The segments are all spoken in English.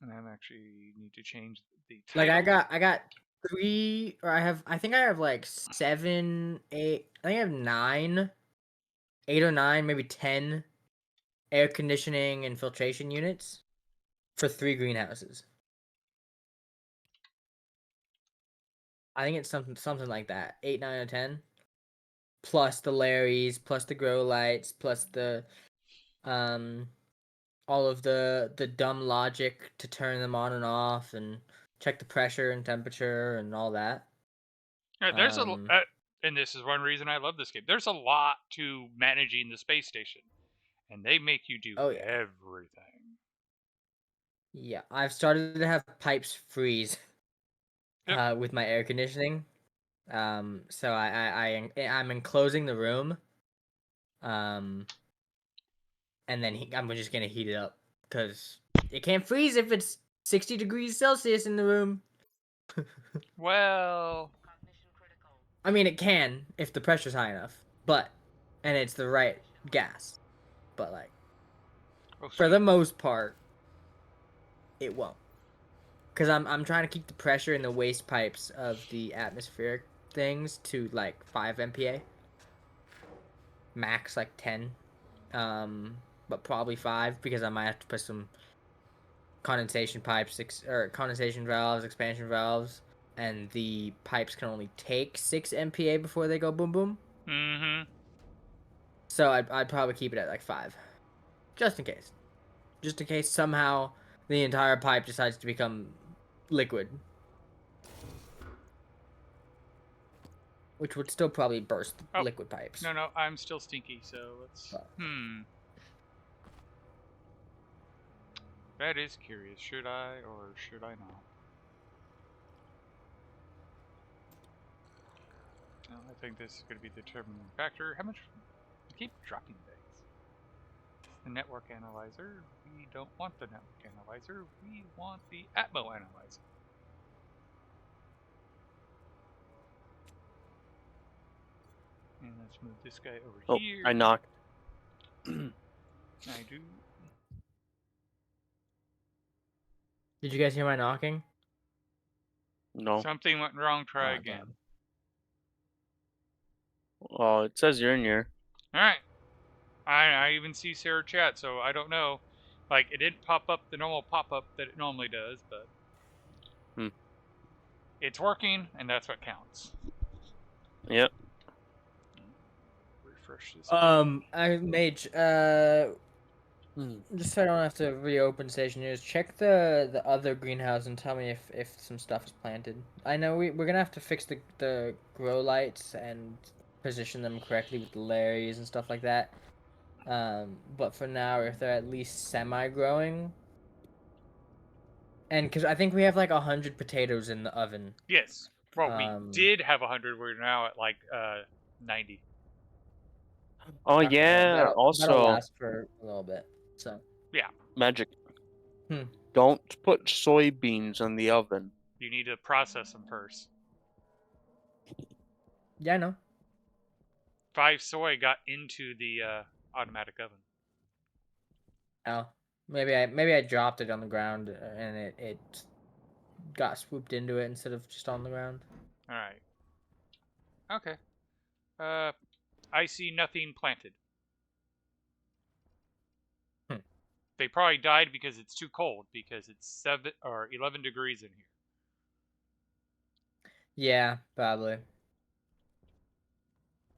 And I actually need to change the Like title. I got 3, or I think I have like 7, 8. I think I have 9, 8 or 9, maybe 10 air conditioning and filtration units for 3 greenhouses. I think it's something like that. 8, 9, or 10. Plus the Larrys, plus the grow lights, plus the um all of the dumb logic to turn them on and off and check the pressure and temperature and all that. There's Um and this is one reason I love this game. There's a lot to managing the space station, and they make you do oh yeah. everything. Yeah, I've started to have pipes freeze Yep. with my air conditioning. So I'm enclosing the room. Um, and then I'm just gonna heat it up because it can't freeze if it's 60 degrees Celsius in the room. Well, I mean, it can if the pressure's high enough, and it's the right gas. But like oh for sweet. the most part, it won't. Cause I'm trying to keep the pressure in the waste pipes of the atmospheric things to like 5 MPa, max like 10. But probably 5 because I might have to put some condensation pipes or condensation valves, expansion valves, and the pipes can only take 6 MPa before they go boom boom. Mm-hmm. So I'd probably keep it at like 5, just in case. Just in case somehow the entire pipe decides to become liquid, which would still probably burst Oh, liquid pipes. no, I'm still stinky, so let's... But That is curious. Should I or should I not? Well, I think this is going to be the determining factor. How much... I keep dropping things. The network analyzer. We don't want the network analyzer. We want the Atmo analyzer. And let's move this guy over Oh, here. I knocked. I do. did you guys hear my knocking? No. Something went wrong. Try Oh, again. damn. Oh, it says you're in here. All right. I even see Sarah chat, so I don't know. Like, it didn't pop up the normal pop-up that it normally does, but it's working, and that's what counts. Yep. Refresh this again. Mage, just so I don't have to reopen Stationeers, check the other greenhouse and tell me if some stuff is planted. I know we're gonna have to fix the grow lights and position them correctly with the Larrys and stuff like that. But for now, if they're at least semi-growing, and because I think we have like 100 potatoes in the oven. Yes. Well, we did have 100. We're now at like 90. Oh Okay, yeah. that'll Also, last for a little bit. So Yeah. magic. Hmm. Don't put soybeans in the oven. You need to process them first. Yeah, I know. 5 soy got into the automatic oven. Oh, maybe I dropped it on the ground and it got swooped into it instead of just on the ground. All right. Okay. I see nothing planted. Hmm. They probably died because it's too cold, because it's 7 or 11 degrees in here. Yeah, probably.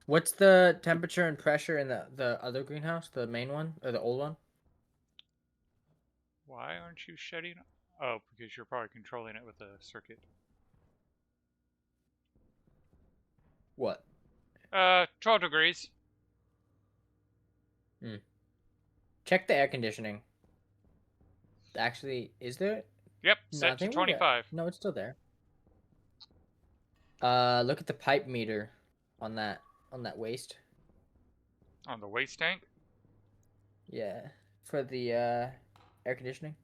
What's the temperature and pressure in the other greenhouse, the main one or the old one? Why aren't you shutting? Oh, because you're probably controlling it with a circuit. What? 12 degrees. Hmm. Check the air conditioning. Actually, is there? Yep, No, I set to think we got. 25 No, it's still there. Look at the pipe meter on that waste. on the waste tank. Yeah, for the air conditioning.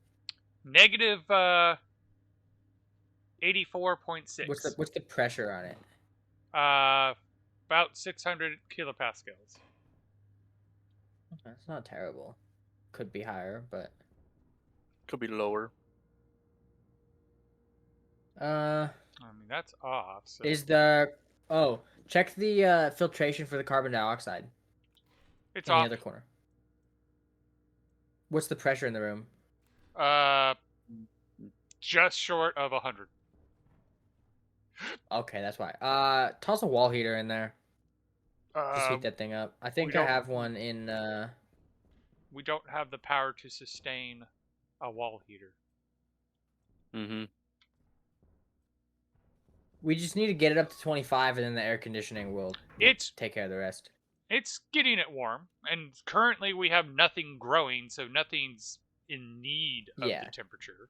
Negative 84.6. What's the pressure on it? About 600 kilopascals. That's not terrible. Could be higher, but Could be lower. Uh, I mean, that's off. So is check the filtration for the carbon dioxide it's in the off. other corner. What's the pressure in the room? Just short of 100. Okay, that's why. Toss a wall heater in there. Just Uh, heat that thing up. I we think I don't have one in. we don't have the power to sustain a wall heater. Mm-hmm. We just need to get it up to 25, and then the air conditioning will It's take care of the rest. it's getting it warm, and currently we have nothing growing, so nothing's in need of the Yeah. temperature.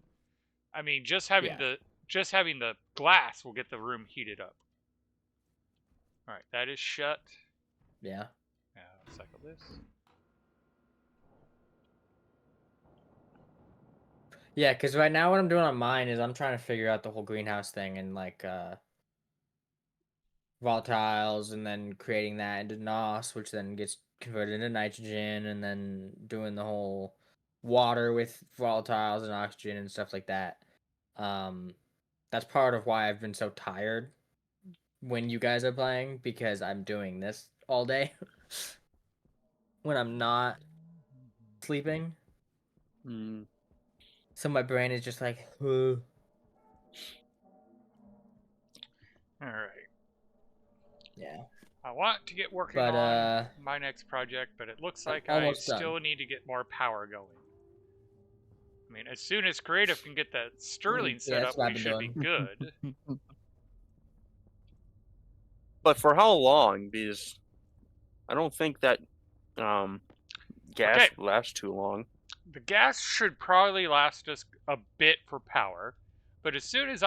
I mean, just having the glass will get the room heated up. All right, that is shut. Yeah. Cycle this. Yeah, because right now what I'm doing on mine is I'm trying to figure out the whole greenhouse thing and like volatiles, and then creating that into NOS, which then gets converted into nitrogen, and then doing the whole water with volatiles and oxygen and stuff like that. That's part of why I've been so tired when you guys are playing, because I'm doing this all day when I'm not sleeping. Mm. So my brain is just like, "Ugh." All right. Yeah. I want to get working But on my next project, but it looks I'm like I almost still done. need to get more power going. I mean, as soon as Creative can get that Sterling set Yeah, that's up, what I've we been should be doing. good. But for how long? Because I don't think that gas Okay. lasts too long. The gas should probably last us a bit for power, but as soon as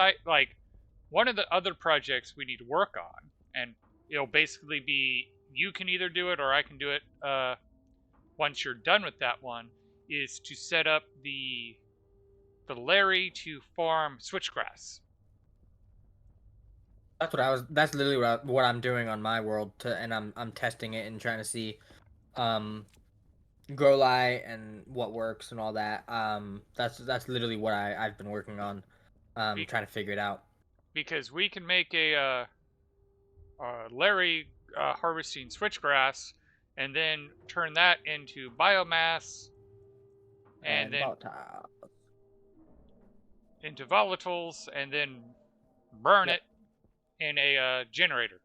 one of the other projects we need to work on, and it'll basically be you can either do it or I can do it once you're done with that one, is to set up the Larry to farm switchgrass. That's literally what I'm doing on my world and I'm testing it and trying to see um grow light and what works and all that. That's literally what I've been working on, Be- trying to figure it out. because we can make a Larry harvesting switchgrass and then turn that into biomass and And then volatile. into volatiles and then burn Yep. it in a generator.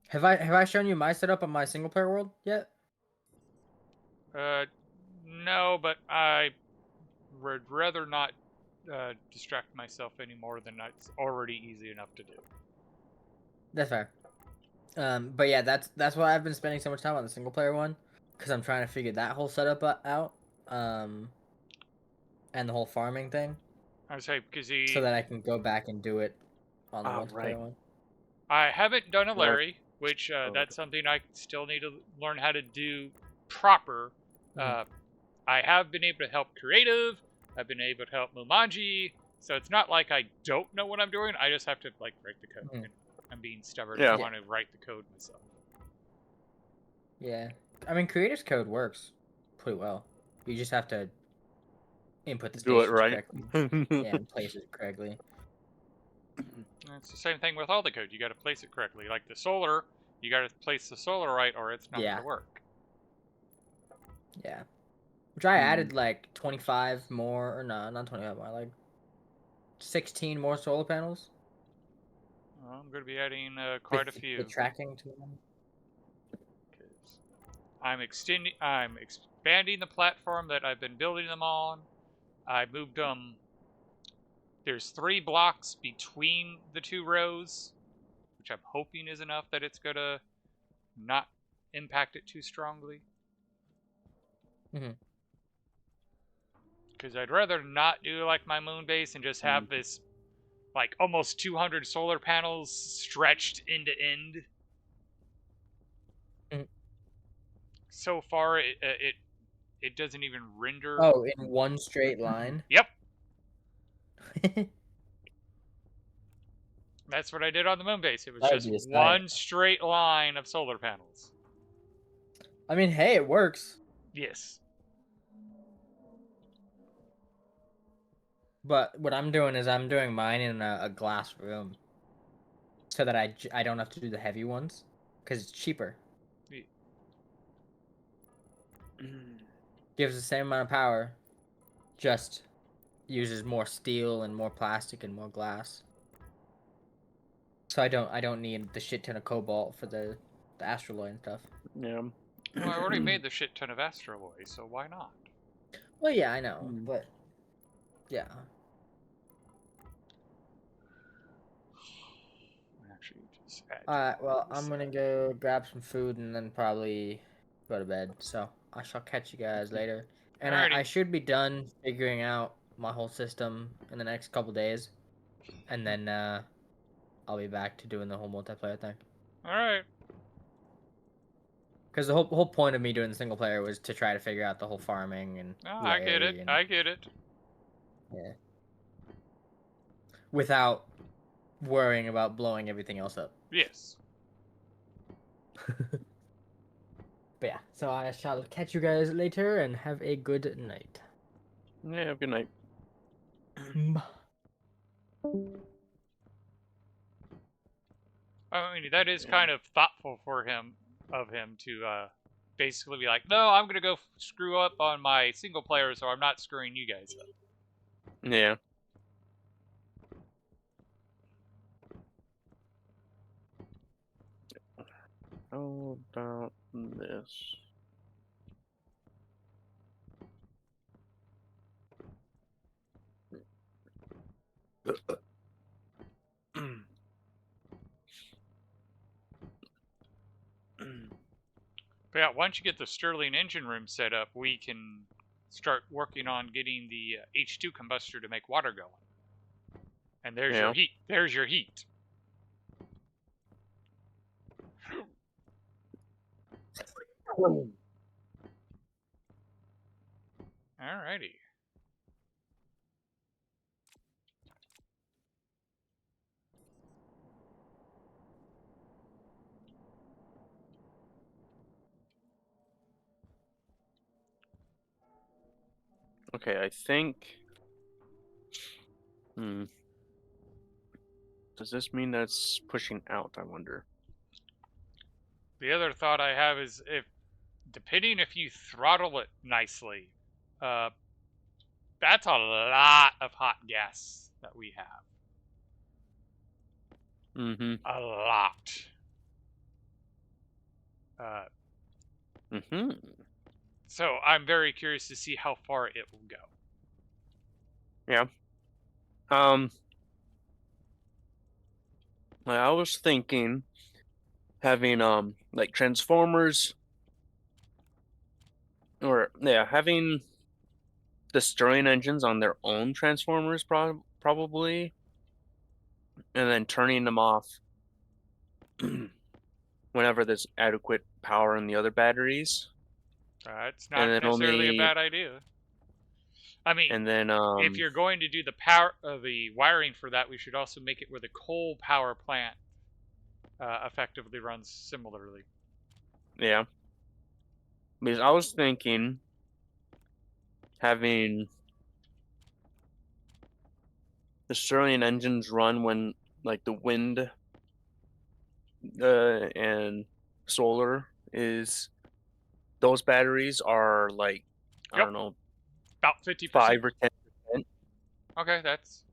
Have I shown you my setup on my single player world yet? No, but I would rather not distract myself any more than it's already easy enough to do. That's fair. But yeah, that's why I've been spending so much time on the single player one, because I'm trying to figure that whole setup out, and the whole farming thing, I would say because so that I can go back and do it on the multiplayer Right. one. I haven't done a North Larry, which Code. that's something I still need to learn how to do proper. Mhm. I have been able to help Creative. I've been able to help Mumanji. So it's not like I don't know what I'm doing. I just have to write the code. Mhm. And I'm being stubborn Yeah. and want to write the code myself. Yeah, I mean, Creative's code works pretty well. You just have to input the Do it stations right. correctly, yeah, and place it correctly. And it's the same thing with all the code. You got to place it correctly. Like the solar, you got to place the solar right, or it's not going Yeah. to work. Yeah, which I added like 25 more, or no, not 25 more, like 16 more solar panels. Well, I'm going to be adding quite With a few. the tracking to them. I'm expanding the platform that I've been building them on. I moved them. There's 3 blocks between the 2 rows, which I'm hoping is enough that it's gonna not impact it too strongly. Mhm. Because I'd rather not do like my moon base and just have this like almost 200 solar panels stretched end to end. Mhm. So far, it doesn't even render. Oh, in one straight line. Yep, that's what I did on the moon base. It was That would just be a sight. one straight line of solar panels. I mean, hey, it works. Yes. But what I'm doing is I'm doing mine in a glass room, so that I don't have to do the heavy ones, because it's cheaper. Gives the same amount of power, just uses more steel and more plastic and more glass. So I don't need the shit ton of cobalt for the astraloy and stuff. Yeah. Well, I already made the shit ton of astraloy, so why not? Well, yeah, I know, but yeah. Actually, just add Alright, well, this I'm gonna side. go grab some food and then probably go to bed. So I shall catch you guys later. And Alrighty. I should be done figuring out my whole system in the next couple days. And then I'll be back to doing the whole multiplayer thing. Alright. Because the whole point of me doing the single player was to try to figure out the whole farming and Oh, I get it. Larry and I get it. yeah. Without worrying about blowing everything else up. Yes. But yeah, so I shall catch you guys later and have a good night. Yeah. Good night. I mean, that is kind of thoughtful of him to basically be like, no, I'm gonna go screw up on my single player, so I'm not screwing you guys up. Yeah. How about this? But yeah, once you get the Stirling engine room set up, we can start working on getting the H2 combustor to make water going. And there's Yeah. your heat. There's your heat. Alrighty. Okay, I think. Does this mean that's pushing out? I wonder. The other thought I have is depending if you throttle it nicely, that's a lot of hot gas that we have. Mm-hmm. A lot. Mm-hmm. So I'm very curious to see how far it will go. Yeah. I was thinking having like transformers, or yeah, having the Stirling engines on their own transformers probably, and then turning them off whenever there's adequate power in the other batteries. It's And not then necessarily a only bad idea. I mean, and then if you're going to do the power the wiring for that, we should also make it where the coal power plant effectively runs similarly. yeah. Because I was thinking having the Stirling engines run when like the wind and solar is, those batteries are like, I Yep. don't know, About 50%. 5 or 10%. Okay, that's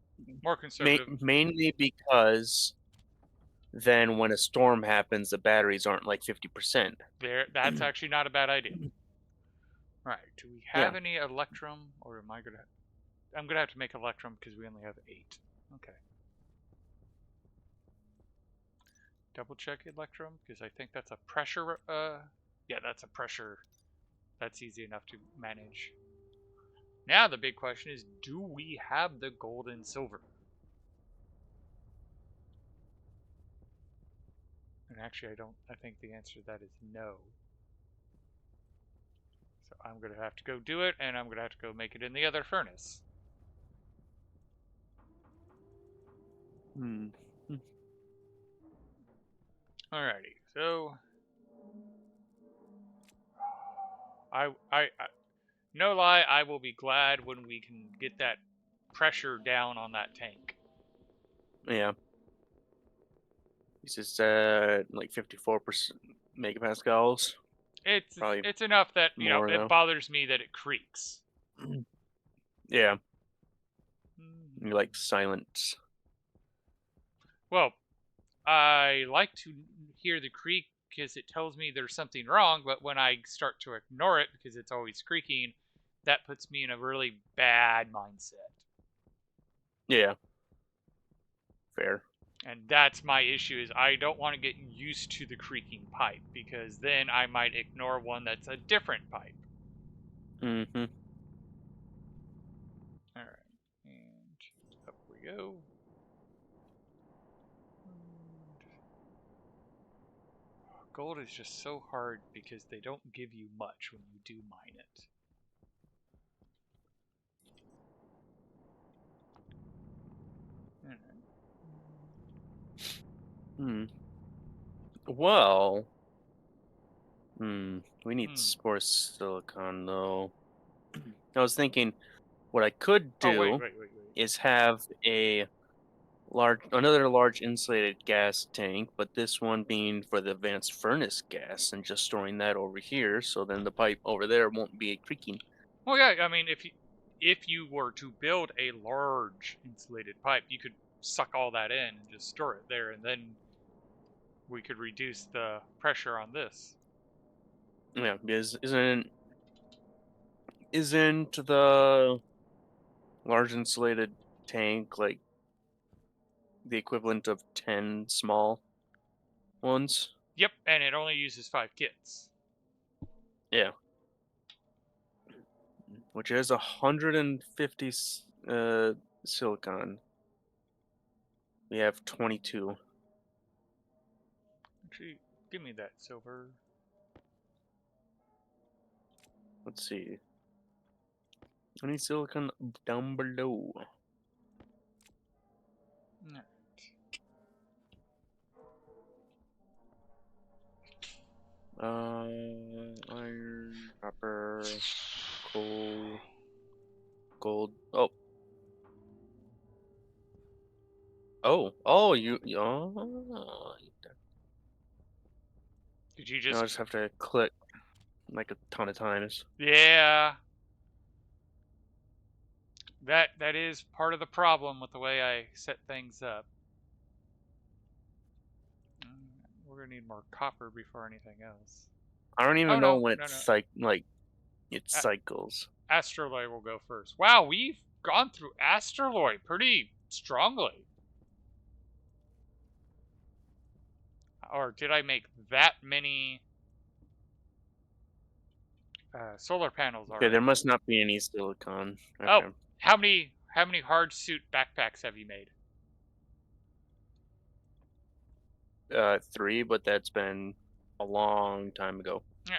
more conservative. Mainly because then when a storm happens, the batteries aren't like 50%. That's actually not a bad idea. Right. Do we have Yeah. any electrum, or am I gonna? I'm gonna have to make electrum because we only have 8. Okay. Double check electrum because I think that's a pressure. Yeah, that's a pressure. That's easy enough to manage. Now the big question is, do we have the gold and silver? And actually, I think the answer to that is no. So I'm gonna have to go do it, and I'm gonna have to go make it in the other furnace. Alrighty, so I no lie, I will be glad when we can get that pressure down on that tank. Yeah. It's just like 54% megapascals. Probably It's enough that more it though. bothers me that it creaks. Yeah. You like silence. Well, I like to hear the creak because it tells me there's something wrong, but when I start to ignore it because it's always creaking, that puts me in a really bad mindset. Yeah. Fair. And that's my issue is I don't want to get used to the creaking pipe because then I might ignore one that's a different pipe. Mm-hmm. All right. And up we go. And gold is just so hard because they don't give you much when you do mine it. All right. Well, we need spore silicon though. I was thinking what I could Oh, wait. do is have another large insulated gas tank, but this one being for the advanced furnace gas and just storing that over here, so then the pipe over there won't be creaking. Well, yeah, I mean, if you were to build a large insulated pipe, you could suck all that in and just store it there, and then we could reduce the pressure on this. Yeah, because isn't the large insulated tank like the equivalent of 10 small ones? Yep, and it only uses 5 kits. Yeah. Which is 150 silicon. We have 22. Actually, give me that silver. Let's see. Any silicon down below? No. Iron, copper, coal, gold. Oh. Oh, Did you I just... just have to click like a ton of times. Yeah. That is part of the problem with the way I set things up. We're gonna need more copper before anything else. I don't even Oh know no, when no, it's no. it cycles. Astroloy will go first. Wow, we've gone through Astroloy pretty strongly. Or did I make that many solar panels Okay, there already? must not be any silicon. Oh, Okay. how many hard suit backpacks have you made? 3, but that's been a long time ago. Yeah.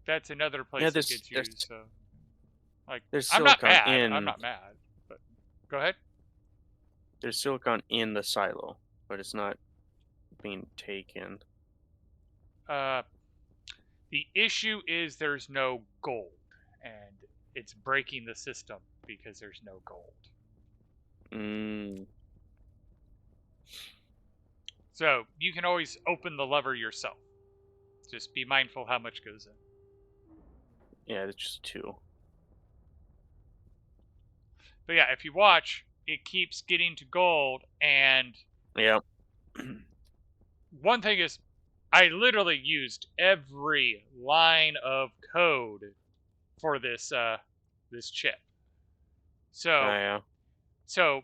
That's another Yeah, place it gets used. So, like, there's I'm not silicon mad. I'm in not mad. But go ahead. there's silicon in the silo, but it's not being taken. The issue is there's no gold, and it's breaking the system because there's no gold. Mm, So you can always open the lever yourself. Just be mindful how much goes in. yeah, it's just 2. But yeah, if you watch, it keeps getting to gold, and Yeah. one thing is, I literally used every line of code for this this chip. So Yeah. so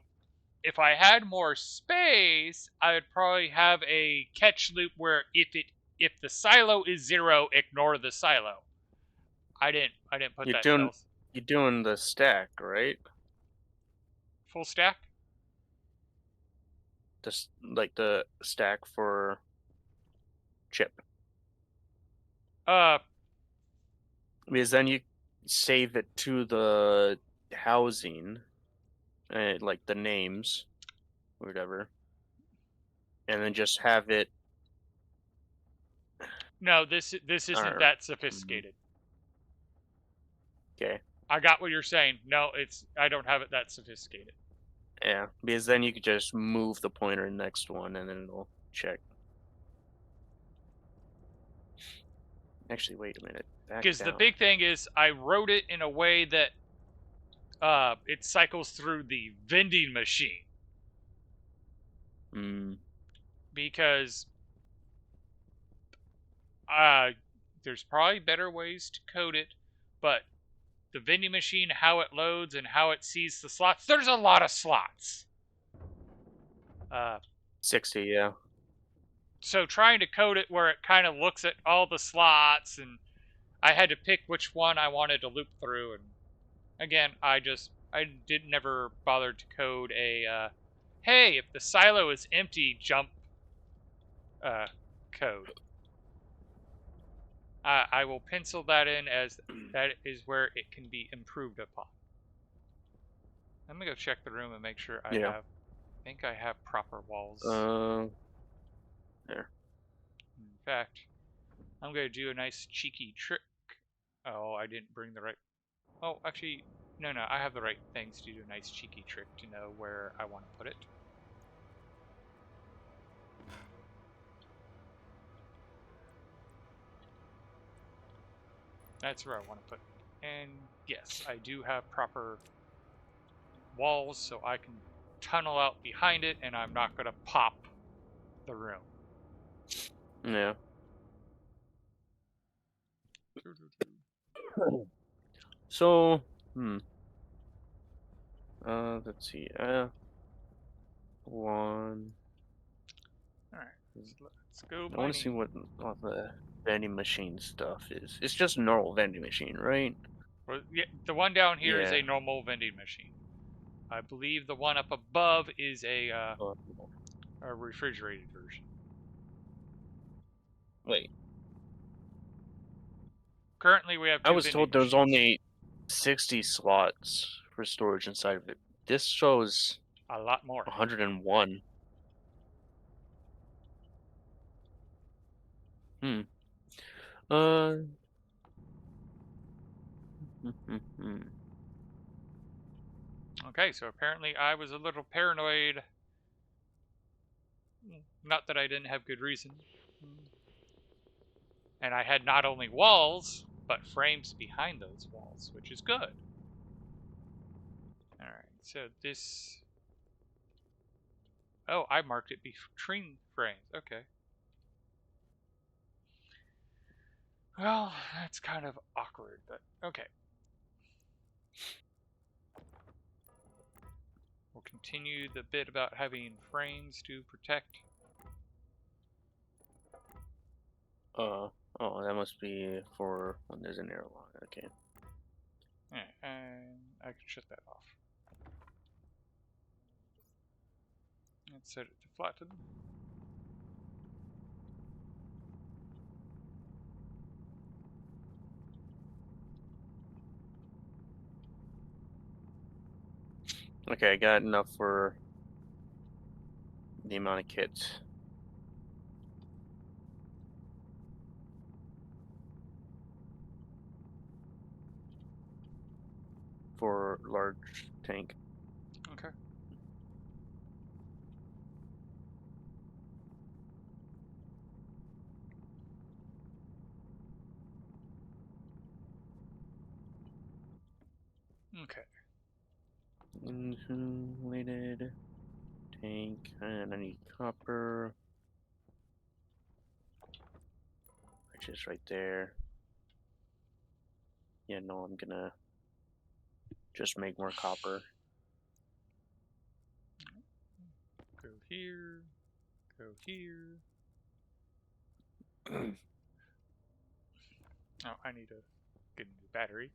if I had more space, I would probably have a catch loop where if the silo is 0, ignore the silo. I didn't put that else. You're doing the stack, right? Full stack? Just like the stack for chip. Uh Because then you save it to the housing, like the names, or whatever, and then just have it. no, this isn't Or, that sophisticated. Okay. I got what you're saying. No, I don't have it that sophisticated. Yeah, because then you could just move the pointer next one, and then it'll check. Actually, wait a minute. Back Because the down. big thing is, I wrote it in a way that it cycles through the vending machine. Because there's probably better ways to code it, but the vending machine, how it loads and how it sees the slots, there's a lot of slots. 60, yeah. So trying to code it where it kind of looks at all the slots, and I had to pick which one I wanted to loop through. And again, I did never bother to code a hey, if the silo is empty, jump code. I will pencil that in as that is where it can be improved upon. Let me go check the room and make sure I think I have proper walls. There. In fact, I'm going to do a nice cheeky trick. Oh, I didn't bring the right... Oh, actually, no, I have the right things to do a nice cheeky trick to know where I want to put it. That's where I want to put it. And yes, I do have proper walls, so I can tunnel out behind it, and I'm not going to pop the room. Yeah. So, let's see. One. All right, let's go I want to see mining. what all the vending machine stuff is. It's just a normal vending machine, right? Well, yeah, the one down here is Yeah. a normal vending machine. I believe the one up above is a refrigerated version. Wait. Currently, we have I two was vending told there was machines. only 60 slots for storage inside of it. This shows A lot more. 101. Uh. Okay, so apparently I was a little paranoid. Not that I didn't have good reason. And I had not only walls, but frames behind those walls, which is good. Alright, so this... Oh, I marked it between frames. Okay. Well, that's kind of awkward, but okay. We'll continue the bit about having frames to protect. Oh, that must be for when there's an airlock. Okay. Yeah, and I can shut that off. Let's set it to flatten. Okay, I got enough for the amount of kits. For large tank. Okay. Okay. Insulated tank, and I need copper, which is right there. Yeah, no, I'm gonna just make more copper. Go here. Go here. Oh, I need to get a new battery.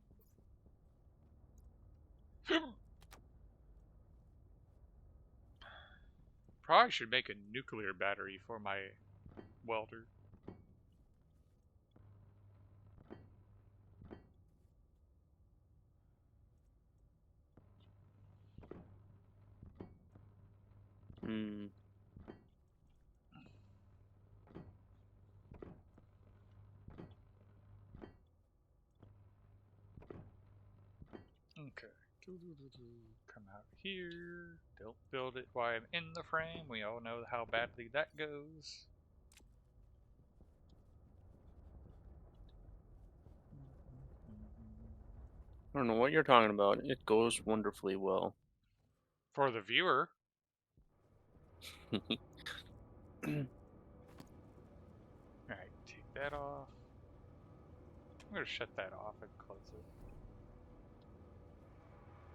Probably should make a nuclear battery for my welder. Hmm. Okay. Come out here. Don't build it while I'm in the frame. We all know how badly that goes. I don't know what you're talking about. It goes wonderfully well. For the viewer. Alright, take that off. I'm going to shut that off and close it.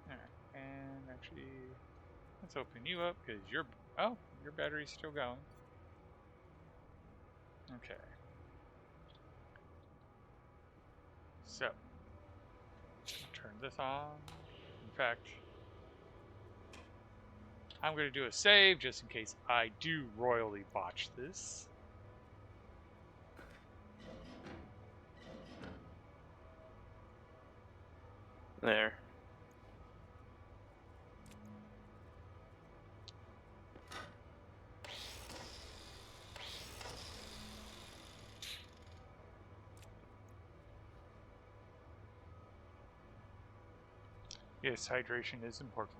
Alright, and actually, let's open you up because your battery's still going. Okay. So, turn this on. In fact, I'm going to do a save just in case I do royally botch this. There. Yes, hydration is important.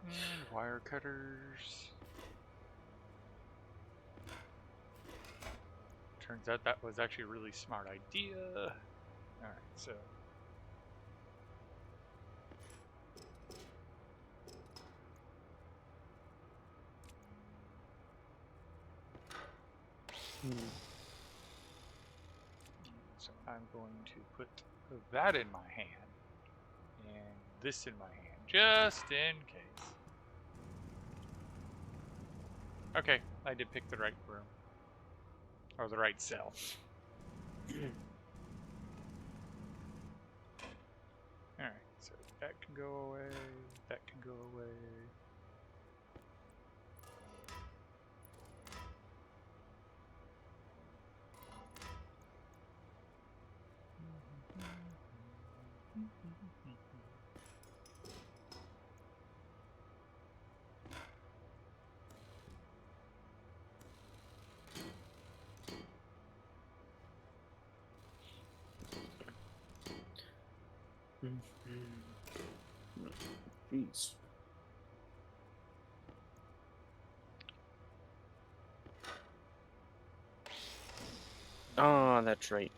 And wire cutters. Turns out that was actually a really smart idea. Alright, so. So I'm going to put that in my hand. And this in my hand, just in case. Okay, I did pick the right room. Or the right cell. Alright, so that can go away, that can go away. Jeez. Oh, that's right.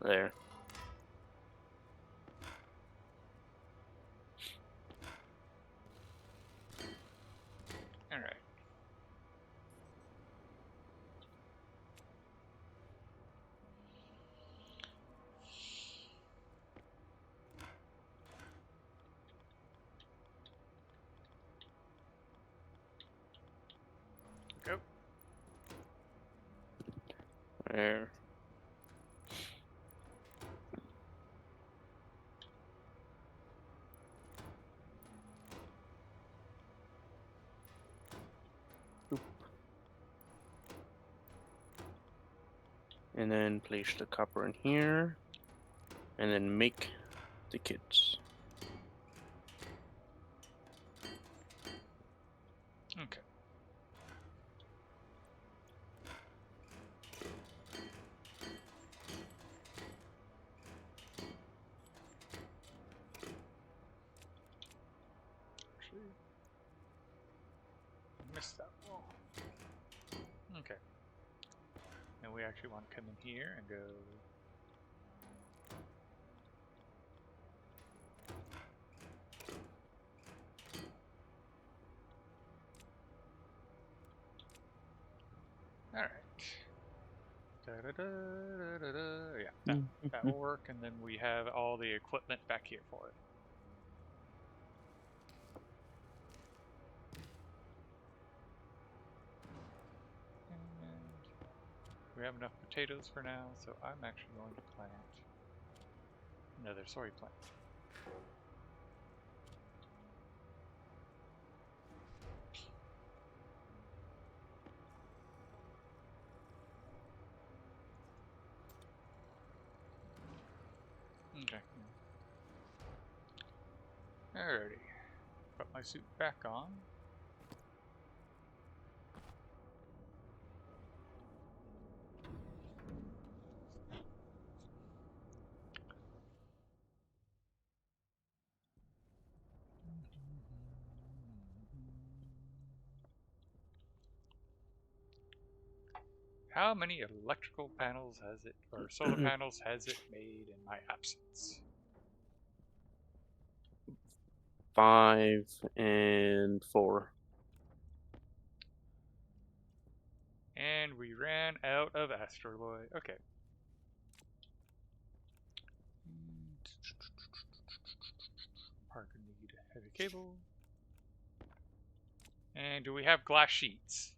There. Alright. Go. There. Oop. And then place the copper in here. And then make the kits. Okay. Actually, missed that wall. Okay. And we actually want to come in here and go. Alright. Yeah, that will work, and then we have all the equipment back here for it. And we have enough potatoes for now, so I'm actually going to plant another soy plant. Okay. Alrighty. Put my suit back on. How many electrical panels has it, or solar panels has it made in my absence? 5 and 4. And we ran out of asteroid. Okay. Are gonna need a heavy cable. And do we have glass sheets?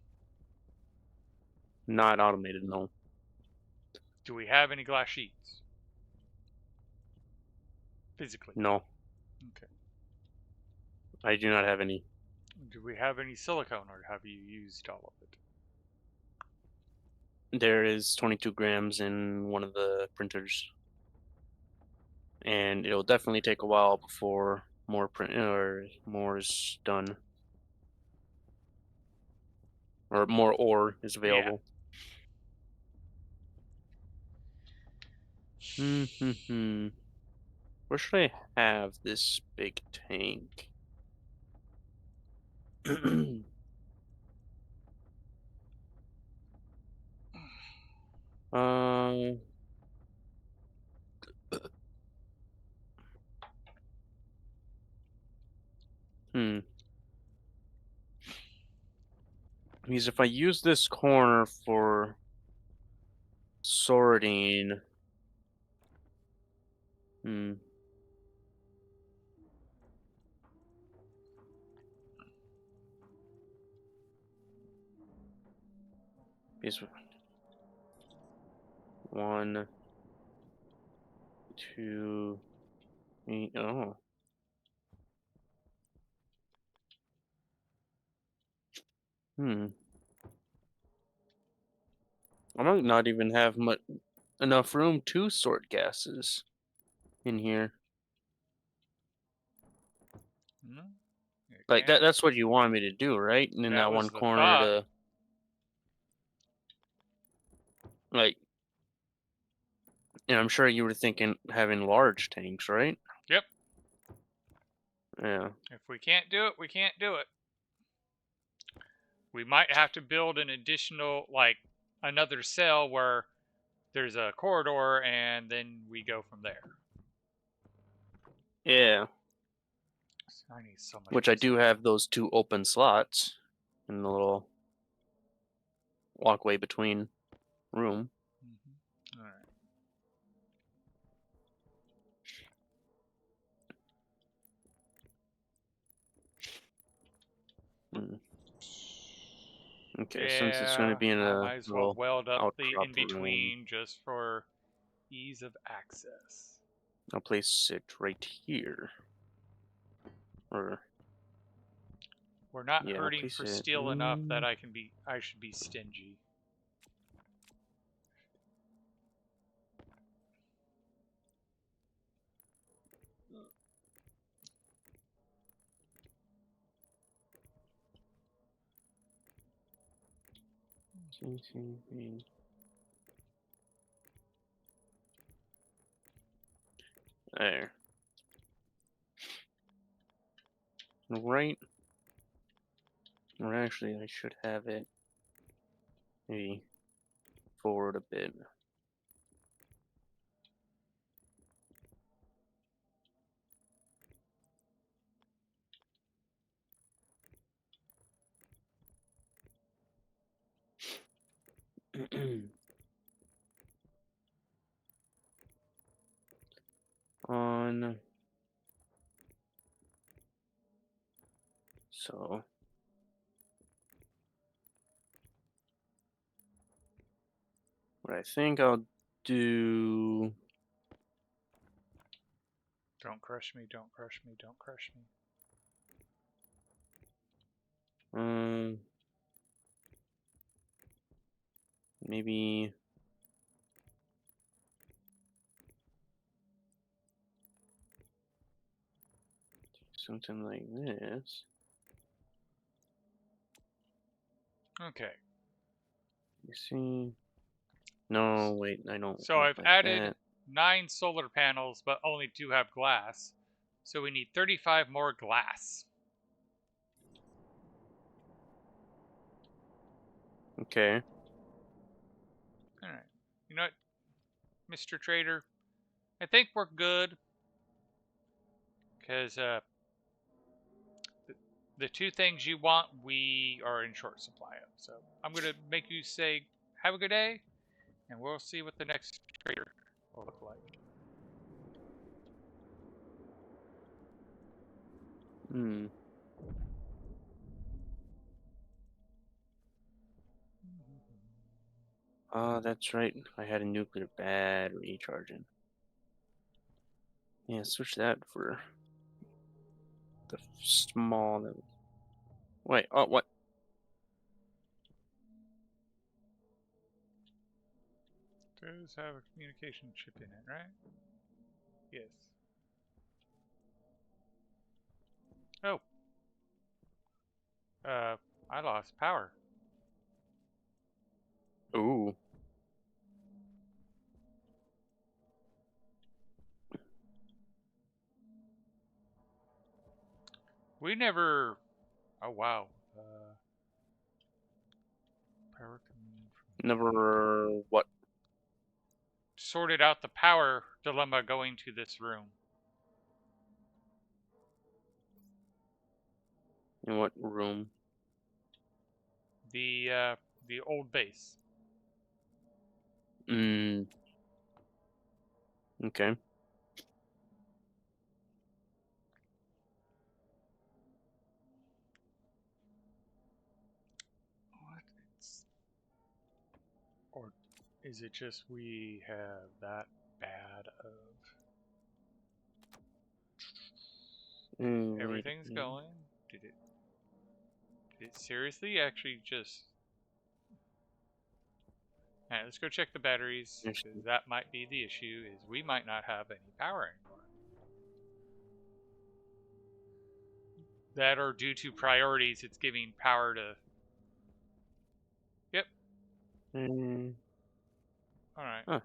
Not automated, no. Do we have any glass sheets? Physically? No, Okay. I do not have any. Do we have any silicone, or have you used all of it? There is 22 grams in one of the printers. And it'll definitely take a while before more print or more is done. Or more ore is available. Hmm. Where should I have this big tank? Um. Hmm. Because if I use this corner for sorting, hmm. Because 1, 2, 3. Oh. Hmm. I might not even have enough room to sort gases in here. No. Like Can't. that's what you want me to do, right? And in That that was one the corner thought. to like, and I'm sure you were thinking having large tanks, right? Yep. Yeah. If we can't do it, we can't do it. We might have to build an additional, like, another cell where there's a corridor, and then we go from there. Yeah. I need so much. Which I do have those 2 open slots in the little walkway between room. Mm-hmm. All right. Hmm. Okay, since it's going to Yeah, be in I a might as well little weld up the outcrop in room, between just for ease of access. I'll place it right here. Or We're not yeah, I'll hurting place for it. steel enough that I should be stingy. There. Right. Or actually, I should have it maybe forward a bit. On. So. What I think I'll do. Don't crush me, don't crush me, don't crush me. Maybe. something like this. Okay. You see? No, wait, I don't So want I've like added that. 9 solar panels, but only 2 have glass. So we need 35 more glass. Okay. All right. You know what, Mr. Trader? I think we're good. Because the 2 things you want, we are in short supply of. So I'm going to make you say, have a good day, and we'll see what the next trader will look like. Hmm. Oh, that's right. I had a nuclear battery charging. Yeah, switch that for the small. Wait. Oh, what? Does have a communication chip in it, right? Yes. Oh. I lost power. Ooh. We never. Oh wow. Power coming from. Never what? Sorted out the power dilemma going to this room. In what room? The old base. Hmm. Okay. What? Or is it just we have that bad of Wait. everything's going? Did it seriously actually just? Alright, let's go check the batteries, because that might be the issue, is we might not have any power anymore. That or due to priorities, it's giving power to... Yep, Hmm. alright. Huh.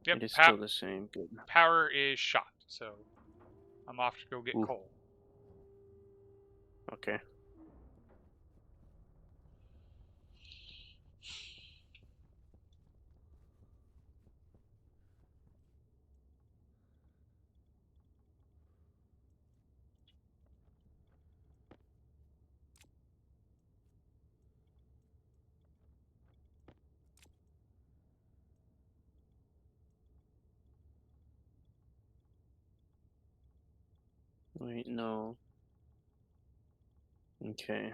Yep, It is still the same. Good. power is shot, so I'm off to go get Ooh. coal. Okay. Wait, no. Okay.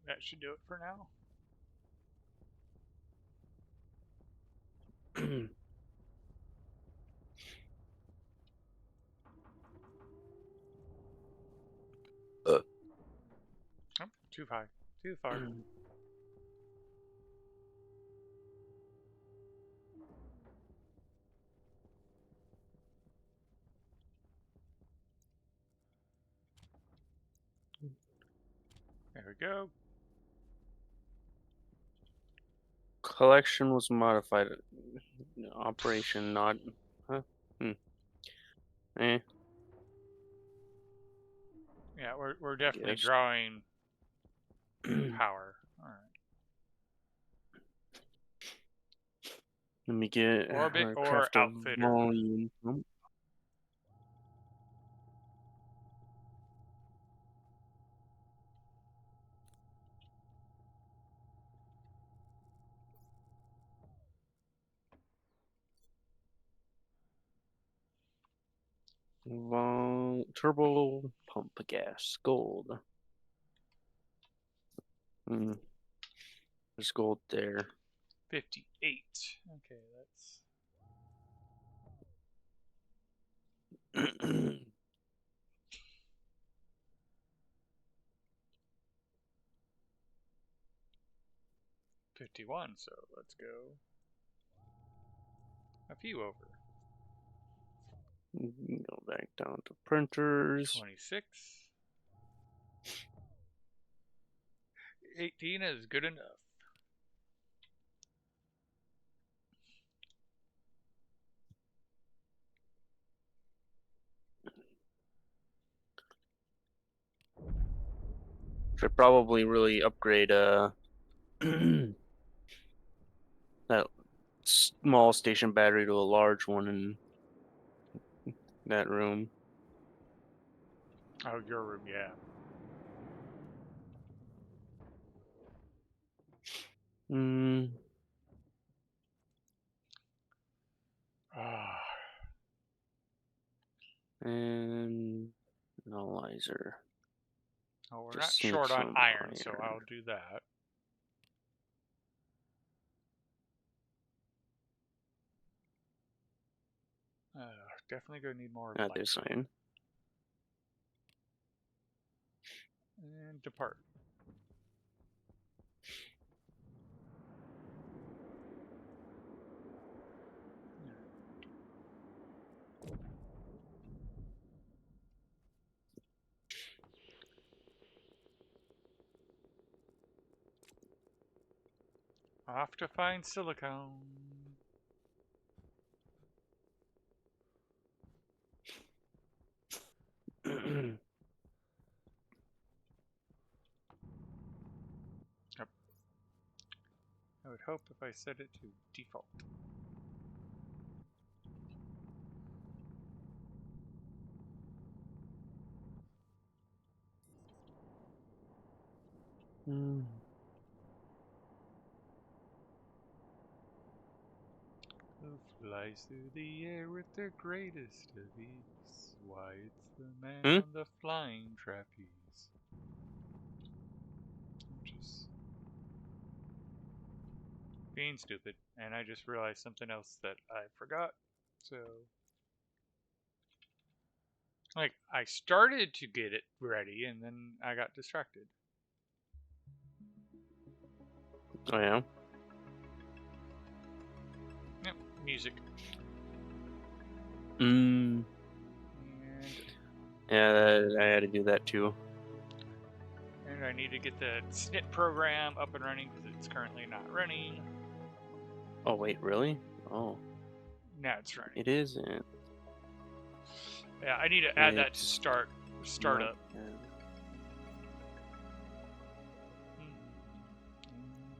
That should do it for now. Oh, too high. Too far. There we go. Collection was modified. Operation not. Huh? Hmm. Eh. Yeah, we're definitely Guess. drawing power. Alright. Let me get Orbit or craft a outfitter. volume. Nope. Turbo pump gas gold. Hmm. There's gold there. 58. Okay, that's... 51, so let's go a few over. Go back down to printers. 26. 18 is good enough. Should probably really upgrade that small station battery to a large one in that room. Oh, your room, yeah. Mm, Ah, and analyzer. oh, we're not Just need short on some iron, so iron. I'll do that. Definitely gonna need more light. There's iron. And depart. Off to find silicone. Yep. I would hope if I set it to default. Mm. Who flies through the air with the greatest of ease? Why, it's the man Hmm? on the flying trapeze. I'm just being stupid, and I just realized something else that I forgot. So, like, I started to get it ready, and then I got distracted. Oh yeah. Yep, music. Mm. And Yeah, I had to do that too. And I need to get the snip program up and running because it's currently not running. Oh wait, really? Oh, Now it's running. it isn't. Yeah, I need to add that to It's startup.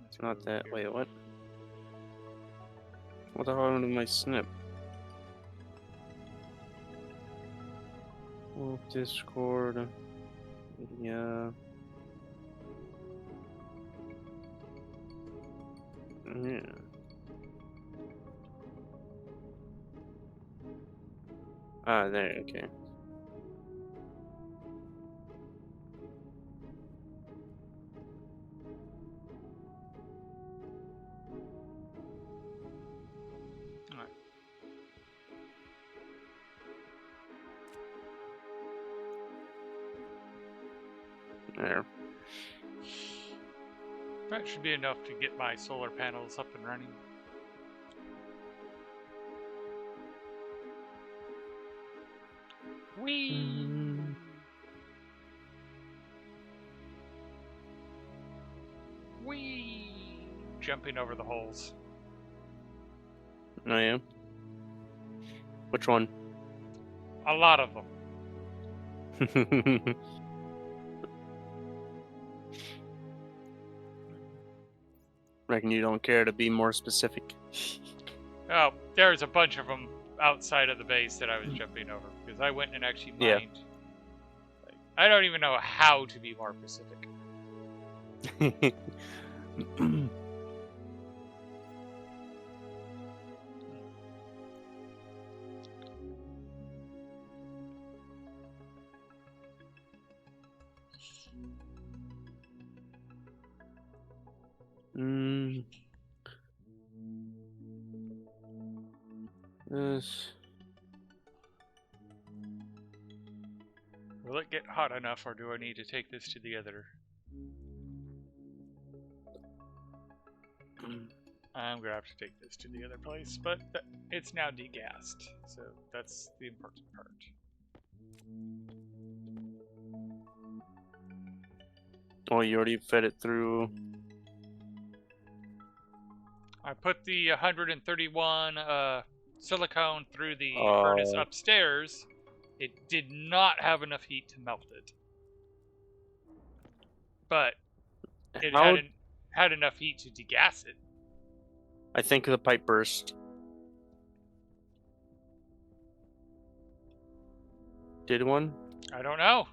It's not that. Wait, what? What the hell happened to my snip? Oh, Discord. Yeah. Yeah. Ah, there. Okay. Alright. There. That should be enough to get my solar panels up and running. Whee! Whee! Jumping over the holes. Oh yeah. Which one? A lot of them. Reckon you don't care to be more specific. Oh, there's a bunch of them outside of the base that I was jumping over because I went and actually mined. Yeah. Like, I don't even know how to be more specific. mm. This. Will it get hot enough, or do I need to take this to the other? I'm gonna have to take this to the other place, but it's now degassed, so that's the important part. Oh, you already fed it through. I put the 131 silicone through the furnace upstairs. It did not have enough heat to melt it, but it had enough heat to degas it. I think the pipe burst. Did one? I don't know.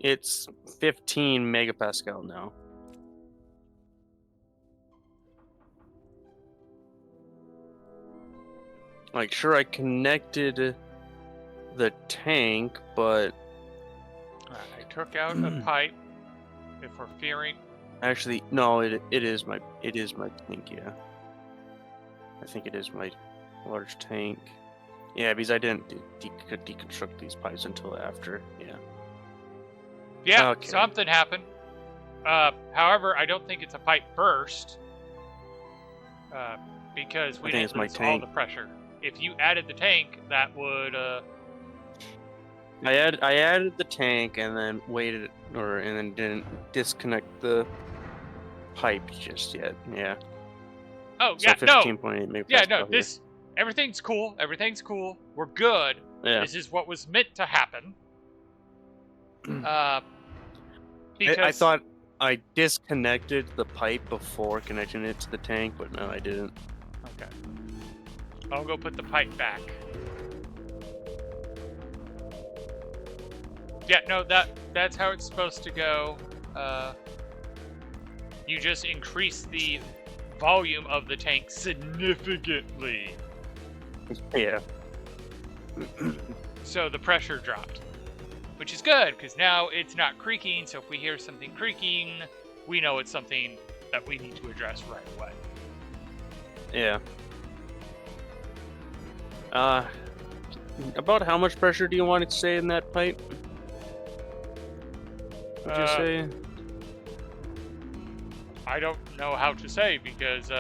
It's 15 megapascal now. Like, sure, I connected the tank, but I took out a pipe. If we're fearing, actually, no, it is my tank. Yeah, I think it is my large tank. Yeah, because I didn't deconstruct these pipes until after. Yeah. Yeah, Okay. something happened. However, I don't think it's a pipe burst. Because we didn't lose all the pressure. If you added the tank, that would. I added the tank and then waited, and then didn't disconnect the pipe just yet. Yeah. Oh so yeah, 15.8 megapascal. Yeah, no. Everything's cool. Everything's cool. We're good. Yeah. This is what was meant to happen. Because I thought I disconnected the pipe before connecting it to the tank, but no, I didn't. Okay. I'll go put the pipe back. Yeah, no, that's how it's supposed to go. You just increase the volume of the tank significantly. Yeah. So the pressure dropped. Which is good, because now it's not creaking, so if we hear something creaking, we know it's something that we need to address right away. Yeah. About how much pressure do you want it to stay in that pipe? Would you say? I don't know how to say, because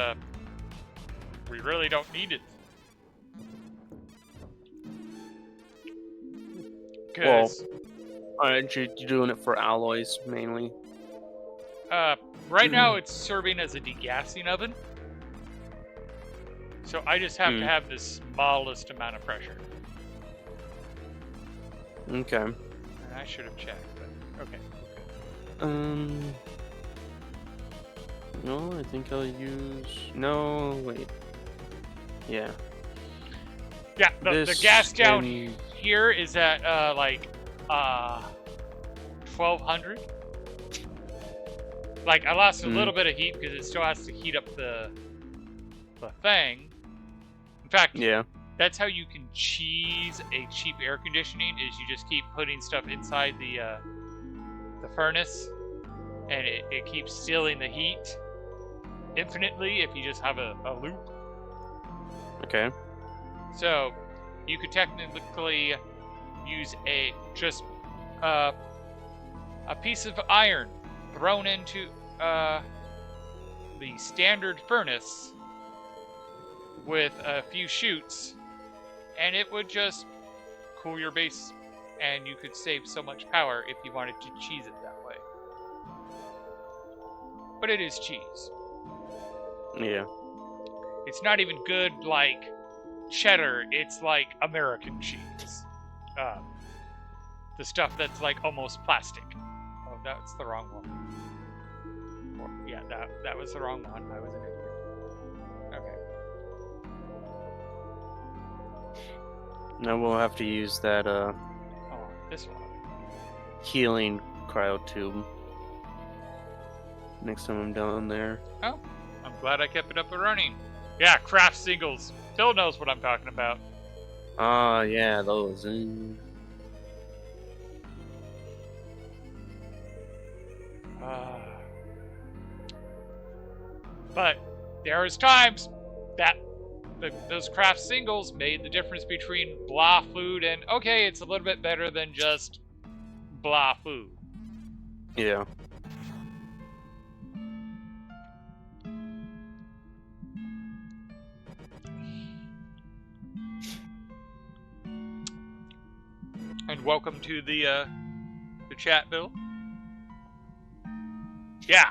we really don't need it. Because aren't you doing it for alloys mainly? right now it's serving as a degassing oven. So I just have to have the smallest amount of pressure. Okay. And I should have checked, but okay. No, I think I'll use. No, wait. Yeah. Yeah, the gas down here is at 1200. Like, I lost a little bit of heat because it still has to heat up the thing. In fact, yeah, that's how you can cheese a cheap air conditioning, is you just keep putting stuff inside the furnace, and it keeps stealing the heat infinitely if you just have a loop. Okay. So you could technically use a piece of iron thrown into the standard furnace with a few chutes, and it would just cool your base, and you could save so much power if you wanted to cheese it that way. But it is cheese. Yeah. It's not even good like cheddar, it's like American cheese. The stuff that's like almost plastic. Oh, that's the wrong one. Yeah, that was the wrong one. I was an idiot. Okay. Now we'll have to use that This one. healing cryo tube next time I'm down there. Oh, I'm glad I kept it up and running. Yeah, craft singles. Phil knows what I'm talking about. Yeah, those. But there is times that those craft singles made the difference between blah food and, okay, it's a little bit better than just blah food. Yeah. and welcome to the chat, Bill. Yeah.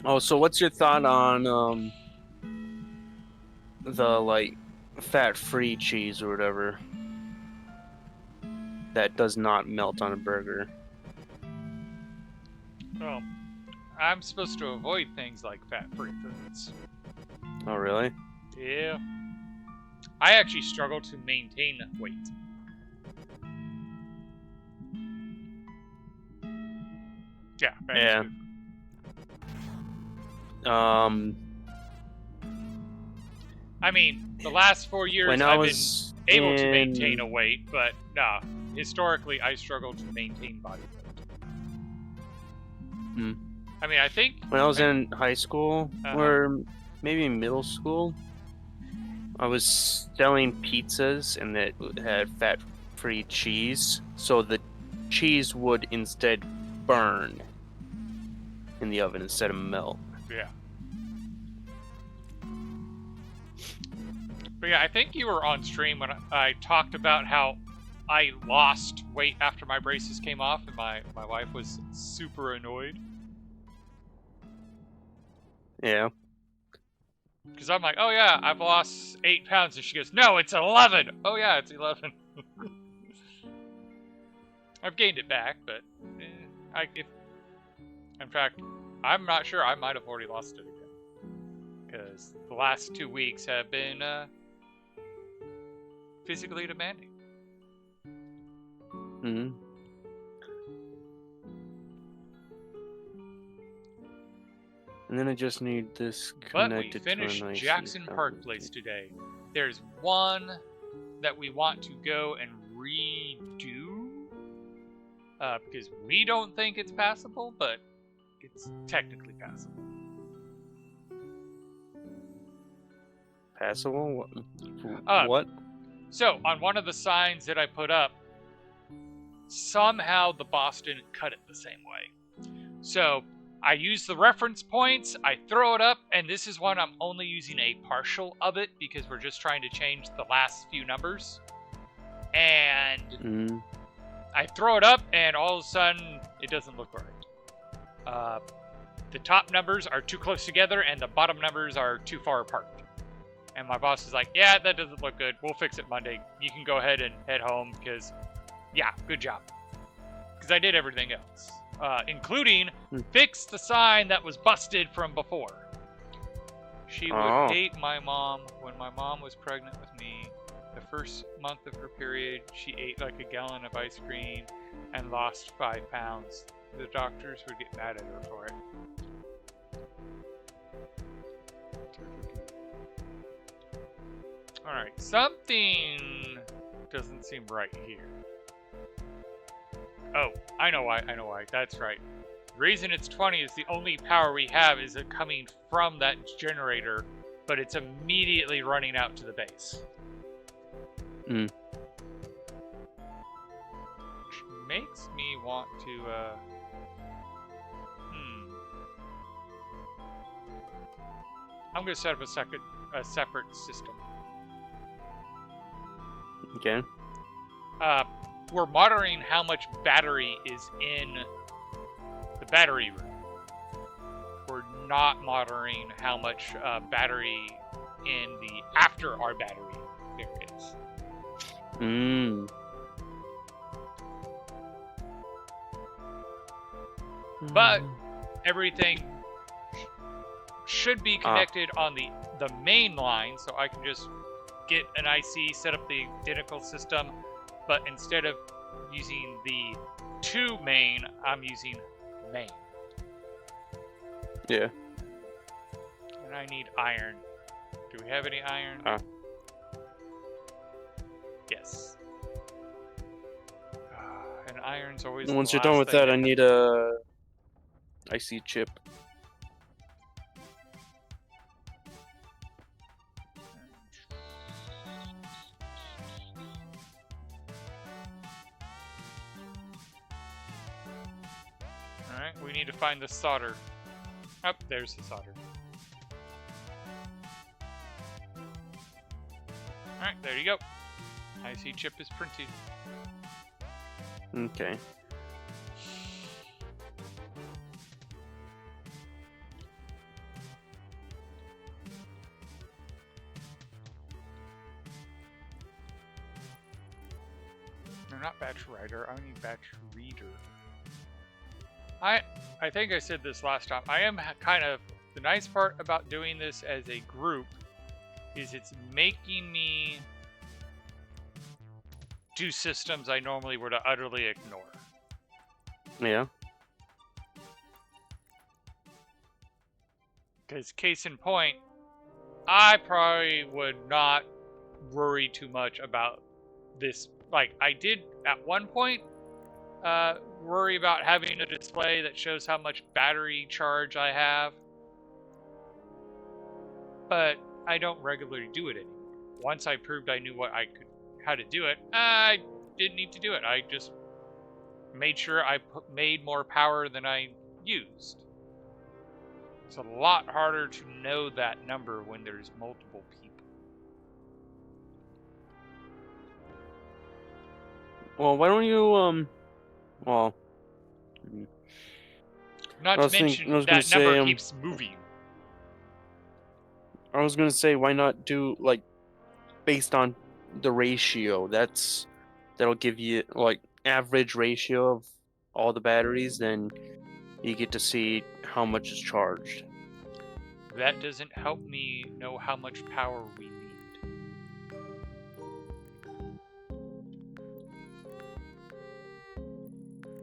Oh, so what's your thought on the like fat-free cheese or whatever that does not melt on a burger? Well, I'm supposed to avoid things like fat-free foods. Oh, really? Yeah. I actually struggle to maintain weight. Yeah. Yeah. I mean, the last 4 years When I I've was been able to maintain a weight, but nah, historically I struggle to maintain body weight. Hmm. I mean, I think when I was in high school Uh-huh. or maybe middle school, I was selling pizzas and it had fat-free cheese, so the cheese would instead burn in the oven instead of melt. Yeah. But yeah, I think you were on stream when I talked about how I lost weight after my braces came off, and my wife was super annoyed. Yeah. Because I'm like, oh yeah, I've lost 8 pounds, and she goes, no, it's 11. Oh yeah, it's 11. I've gained it back, but in fact, I'm not sure. I might have already lost it again, because the last 2 weeks have been physically demanding. Mm-hmm. And then I just need this But connected we finished to an IC Jackson Park outlet. Place today. There's one that we want to go and redo, because we don't think it's passable, but it's technically passable. Passable? Uh, What? So, on one of the signs that I put up, somehow the boss didn't cut it the same way. So, I use the reference points, I throw it up, and this is one I'm only using a partial of it because we're just trying to change the last few numbers. And I throw it up, and all of a sudden, it doesn't look right. The top numbers are too close together, and the bottom numbers are too far apart. And my boss is like, yeah, that doesn't look good. We'll fix it Monday. You can go ahead and head home because, yeah, good job. Because I did everything else, including fix the sign that was busted from before. She would hate my mom. When my mom was pregnant with me, the first month of her period, she ate like a gallon of ice cream and lost 5 pounds. The doctors would get mad at her for it. Alright, something doesn't seem right here. Oh, I know why. That's right. The reason it's 20 is the only power we have is it coming from that generator, but it's immediately running out to the base. Which makes me want to, I'm going to set up a separate system. Okay. We're monitoring how much battery is in the battery room. We're not monitoring how much battery in the after our battery there is. But everything should be connected on the main line, so I can just get an IC, set up the identical system, but instead of using the to main, I'm using main. Yeah. And I need iron. Do we have any iron? Yes. And iron's always the Once you're last done with thing that, I need a IC chip. Alright, we need to find the solder. Oh, there's the solder. Alright, there you go. IC chip is printed. Okay. No, not batch writer. I need batch reader. I think I said this last time. I am kind of the nice part about doing this as a group is it's making me do systems I normally would utterly ignore. Yeah. Because case in point, I probably would not worry too much about this. Like I did at one point worry about having a display that shows how much battery charge I have, but I don't regularly do it anymore. Once I proved I knew how to do it, I didn't need to do it. I just made sure I made more power than I used. It's a lot harder to know that number when there's multiple people. Well, why don't you well, Not I to was mention gonna that say, number keeps moving. I was gonna say, why not do like based on the ratio? That'll give you like average ratio of all the batteries. Then you get to see how much is charged. That doesn't help me know how much power we need.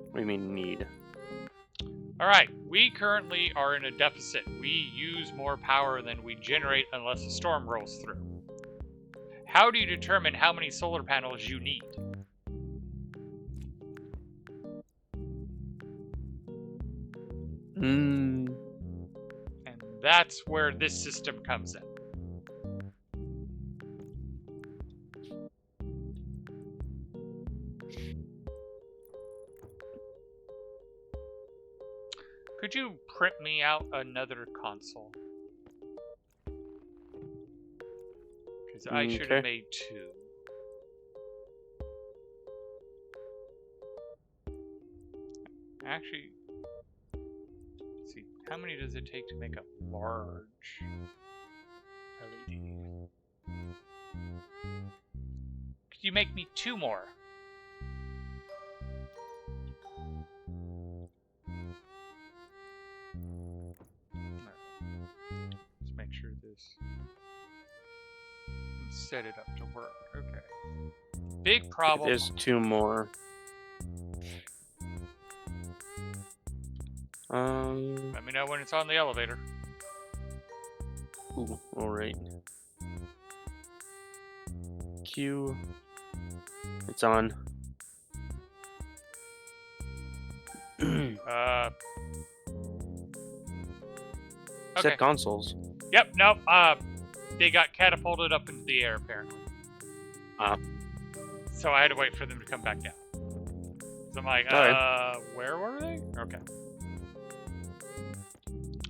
What do you mean need? Alright, we currently are in a deficit. We use more power than we generate unless a storm rolls through. How do you determine how many solar panels you need? And that's where this system comes in. Could you print me out another console? Because I should have made two. Actually, let's see, how many does it take to make a large LED? Could you make me two more? Let's make sure this and set it up to work. Okay. Big problem. There's two more. Let me know when it's on the elevator. Ooh, all right. Q. It's on. Okay. Set consoles. Yep, nope. They got catapulted up into the air, apparently. So I had to wait for them to come back down. So I'm like, Alright. where were they? Okay.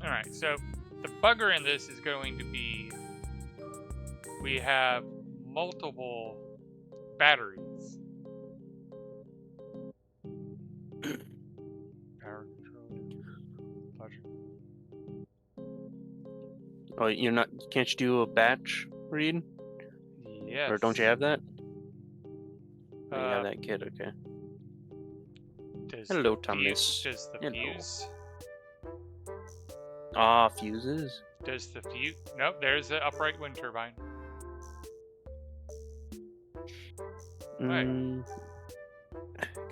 Alright, so the bugger in this is going to be we have multiple batteries. Power control. Pleasure. Oh, you're not? Can't you do a batch read? Yes. Or don't you have that? Oh, you have that kit, okay. Hello, Thomas. Does the Hello. fuse? Ah, fuses. Does the fuse? Nope. There's the upright wind turbine.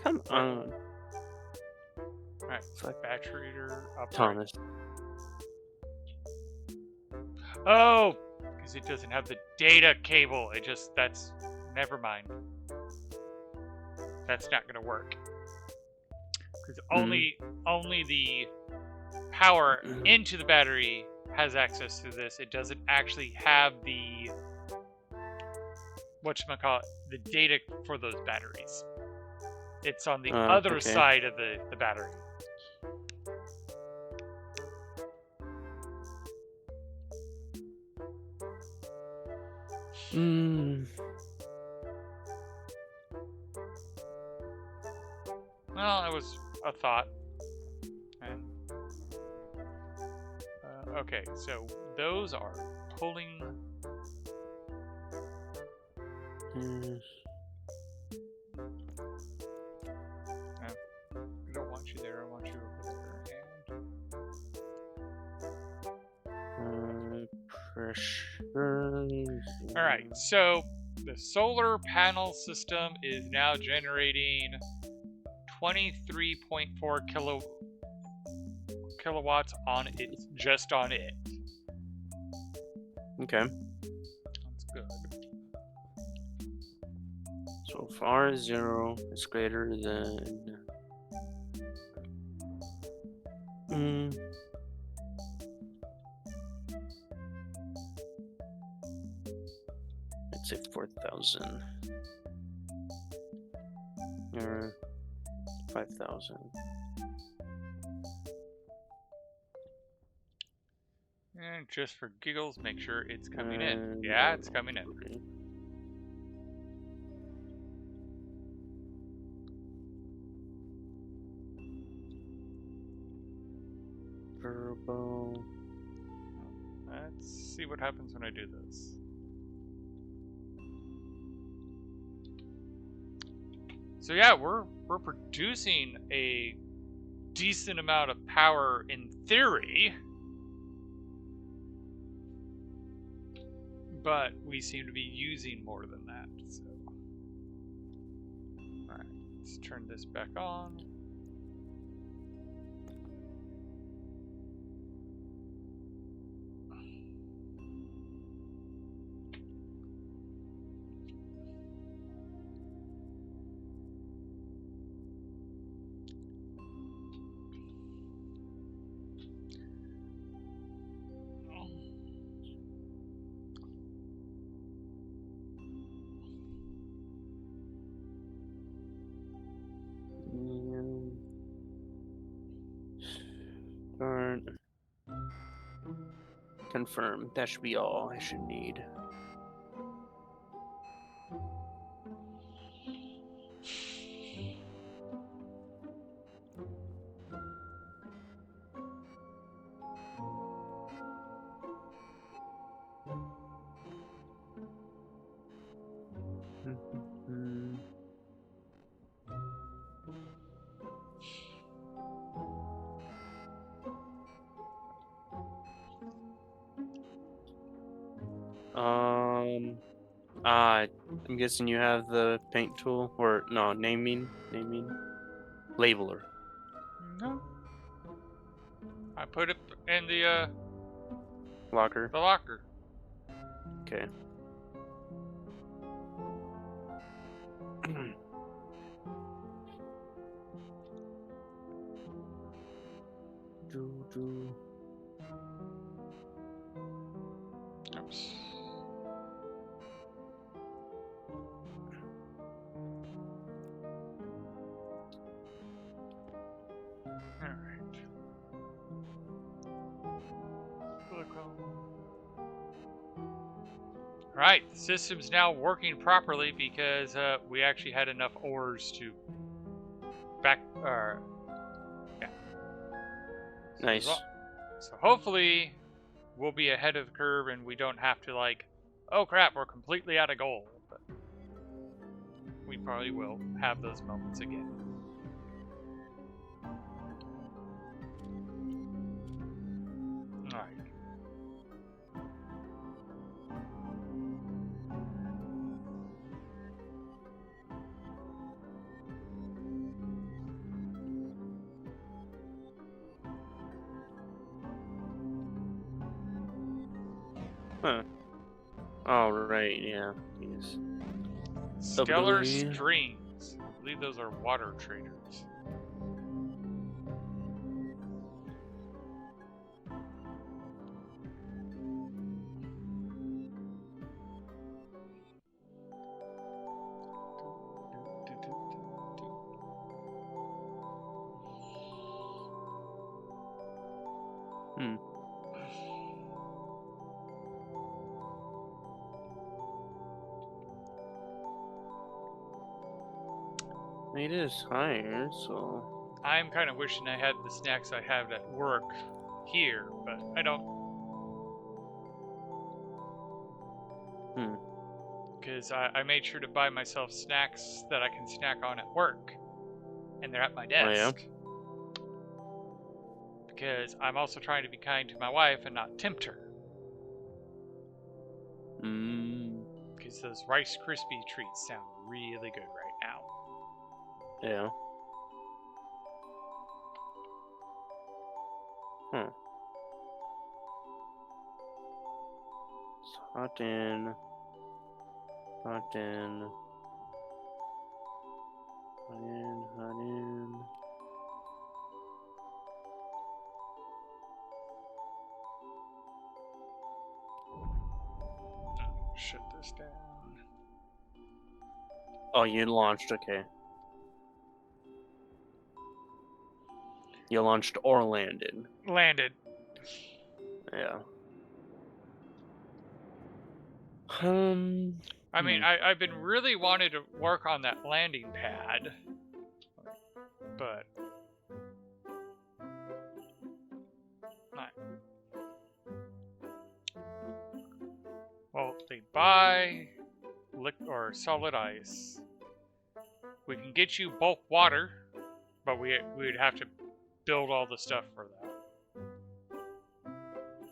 Come on. Alright, Fuck. battery reader upright. Thomas. Oh, because it doesn't have the data cable. That's, never mind. That's not gonna work. Because only the power into the battery has access to this. It doesn't actually have the, whatchamacallit, the data for those batteries. It's on the other okay. side of the battery. Well, it was a thought. And okay, so those are pulling. Mm, I don't want you there. I want you over there. And pressure. all right, so the solar panel system is now generating 23.4 kilowatts on it, just on it. Okay. That's good. So far, 0 is greater than. Let's say 4,000 or 5,000. And just for giggles, make sure it's coming in. Yeah, it's coming in. Okay. Turbo. Let's see what happens when I do this. So yeah, we're producing a decent amount of power in theory, but we seem to be using more than that. So, all right, let's turn this back on. Start. Confirm. That should be all I should need. I'm guessing you have the paint tool, or no, naming, labeler. No, I put it in the Locker. locker. Okay. Oops. All right. Alright, the system's now working properly because we actually had enough ores to back. Yeah. Nice. So hopefully we'll be ahead of the curve and we don't have to, like, oh crap, we're completely out of gold. But we probably will have those moments again. Alright. Huh. Oh, right, yeah. Yes. Stellar Ability. Strings. I believe those are water traders. It is higher, so. I'm kind of wishing I had the snacks I have at work here, but I don't. Because I made sure to buy myself snacks that I can snack on at work, and they're at my desk. Oh, yeah? Because I'm also trying to be kind to my wife and not tempt her. Because those Rice Krispie treats sound really good right now. Yeah. Huh. It's hot in. Hot in. Hot in. Hot in. Shut this down. Oh, you launched, okay. You launched or landed. Landed. Yeah. I mean, I've been really wanting to work on that landing pad, but not. Well, they buy or solid ice. We can get you bulk water, but we would have to build all the stuff for that.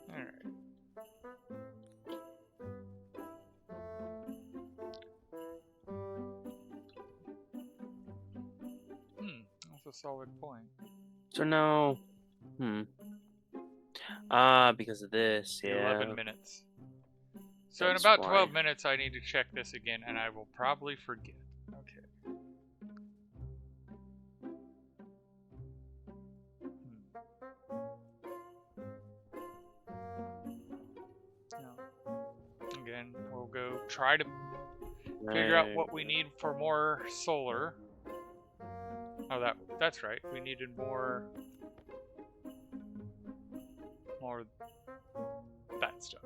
All right. That's a solid point. So now, because of this, yeah. 11 minutes. So That's in about why. 12 minutes, I need to check this again, and I will probably forget. Okay. No. Again, we'll go try to figure out what we need for more solar. Oh, that's right. We needed more that stuff.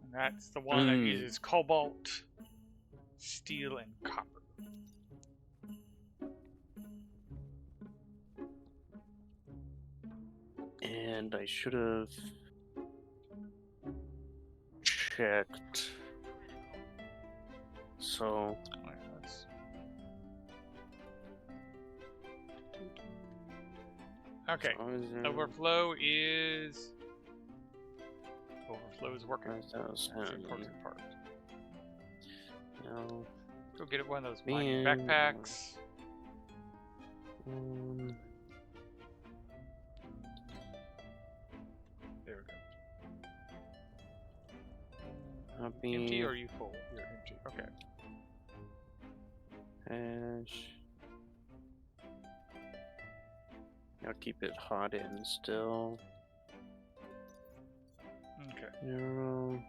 And that's the one that uses cobalt, steel, and copper. And I should have checked. So. Okay. Overflow is working. That's the important part. No. Go get one of those mining backpacks. There we go. Empty or are you full? You're empty. Okay. Hash. I'll keep it hot in still. Okay. 0.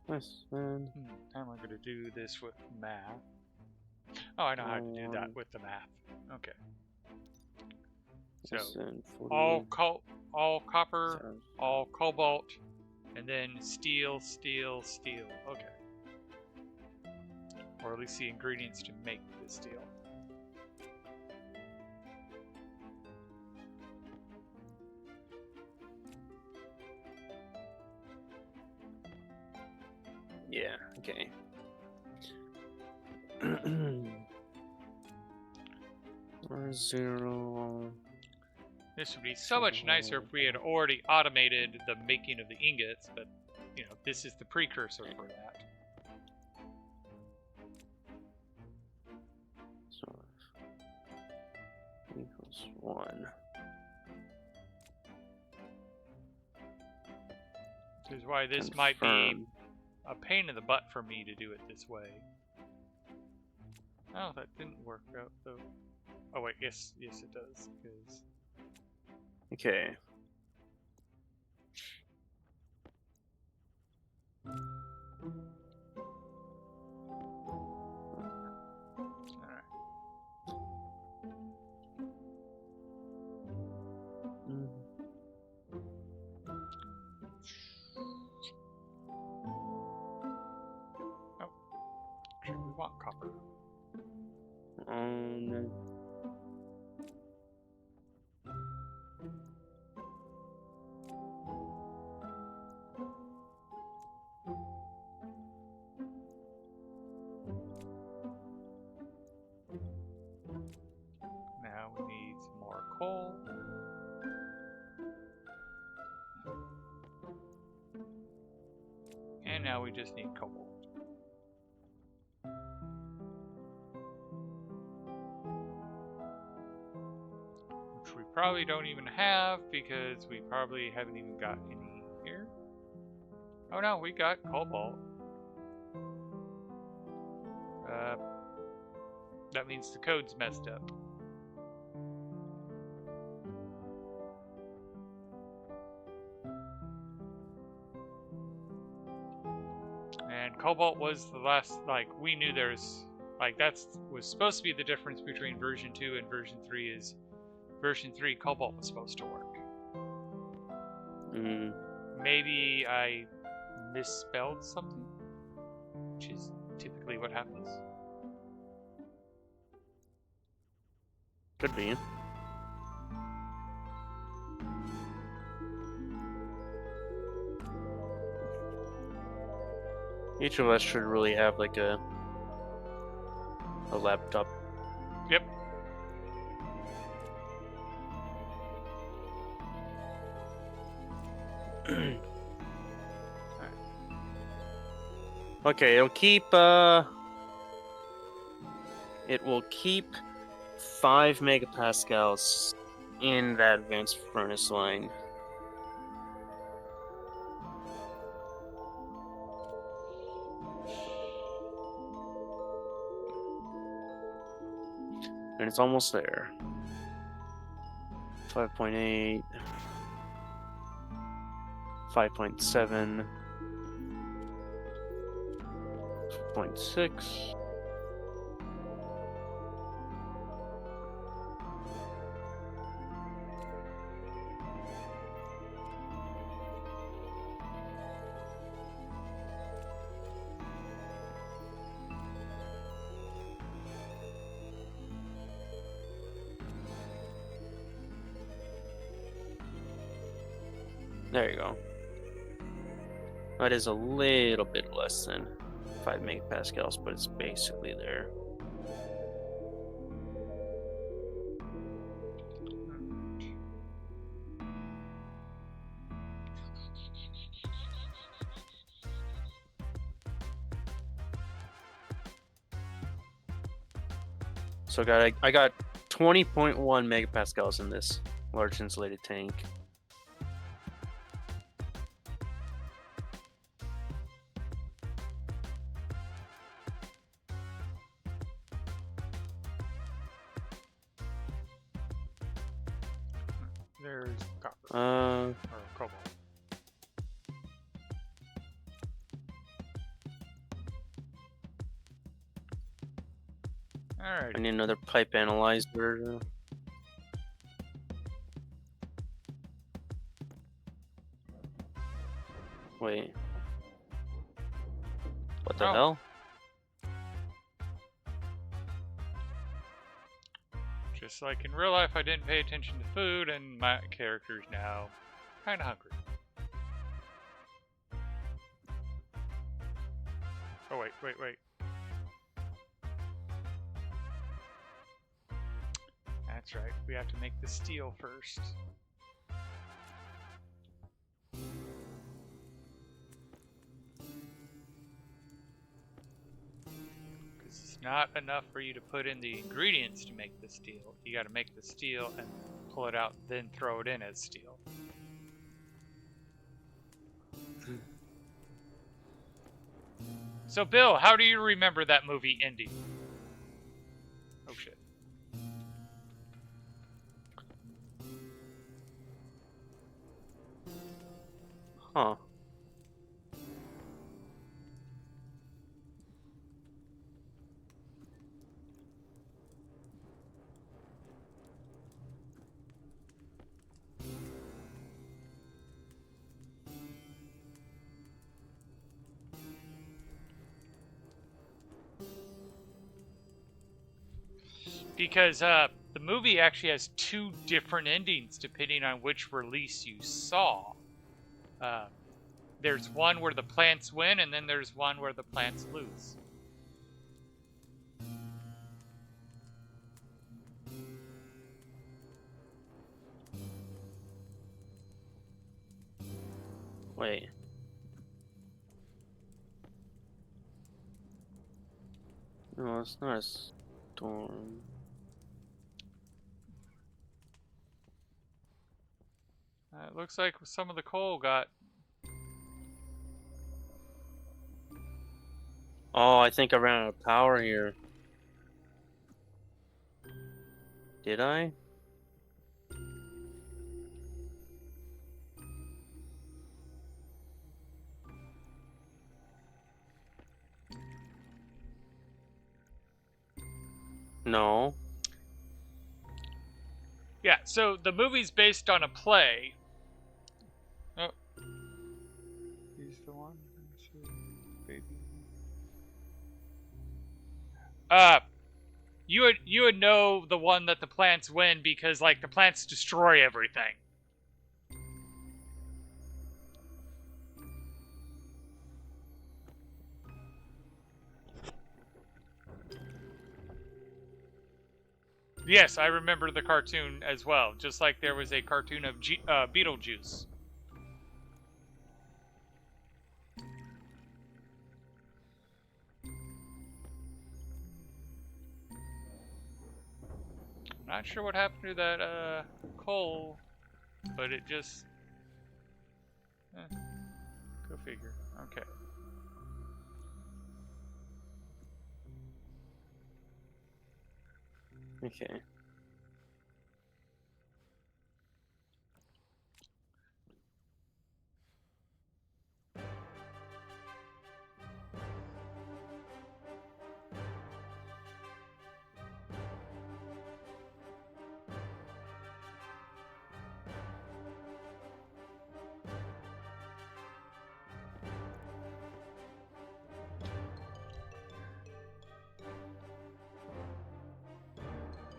Less than. How am I going to do this with math? Oh, I know how to do that with the math. Okay. So all copper, all cobalt, and then steel, steel, steel. Okay. Or at least the ingredients to make the steel. Yeah, okay. Or 0. This would be so much nicer if we had already automated the making of the ingots, but, you know, this is the precursor for that. So, equals 1. Which is why this might be a pain in the butt for me to do it this way. Oh, that didn't work out, though. Oh, wait, yes it does, because... Okay. want copper. Um, Now we need some more coal. And now we just need cobalt. Which we probably don't even have because we probably haven't even got any here. Oh no, we got cobalt. That means the code's messed up. And cobalt was the last, like, we knew there's, like, was supposed to be the difference between version 2 and version 3 is version 3 cobalt was supposed to work. Maybe I misspelled something, which is typically what happens. could be. Each of us should really have like a laptop. Yep. Okay, it will keep 5 megapascals in that advanced furnace line. And it's almost there. 5.8, 5.7, 0.6. There you go. That is a little bit less than 5 megapascals, but it's basically there. So I got 20.1 megapascals in this large insulated tank. There's copper. Uh, Or cobalt. Alright. I need another pipe analyzer. Wait. What the Oh. hell? Just like in real life, I didn't pay attention to food, and my character's now kind of hungry. Oh, wait. That's right, we have to make the steel first. Because it's not enough for you to put in the ingredients to make the steel. You gotta make the steel and pull it out, then throw it in as steel. So, Bill, how do you remember that movie ending? Oh, shit. Huh. because the movie actually has 2 different endings depending on which release you saw. There's one where the plants win, and then there's one where the plants lose. Wait. No, it's not a storm. It looks like some of the coal got... Oh, I think I ran out of power here. Did I? No. Yeah, so the movie's based on a play. Oh. He's the one. Baby. You would know the one that the plants win because, like, the plants destroy everything. Yes, I remember the cartoon as well, just like there was a cartoon of Beetlejuice. Not sure what happened to that coal, but it just... go figure. Okay. Okay.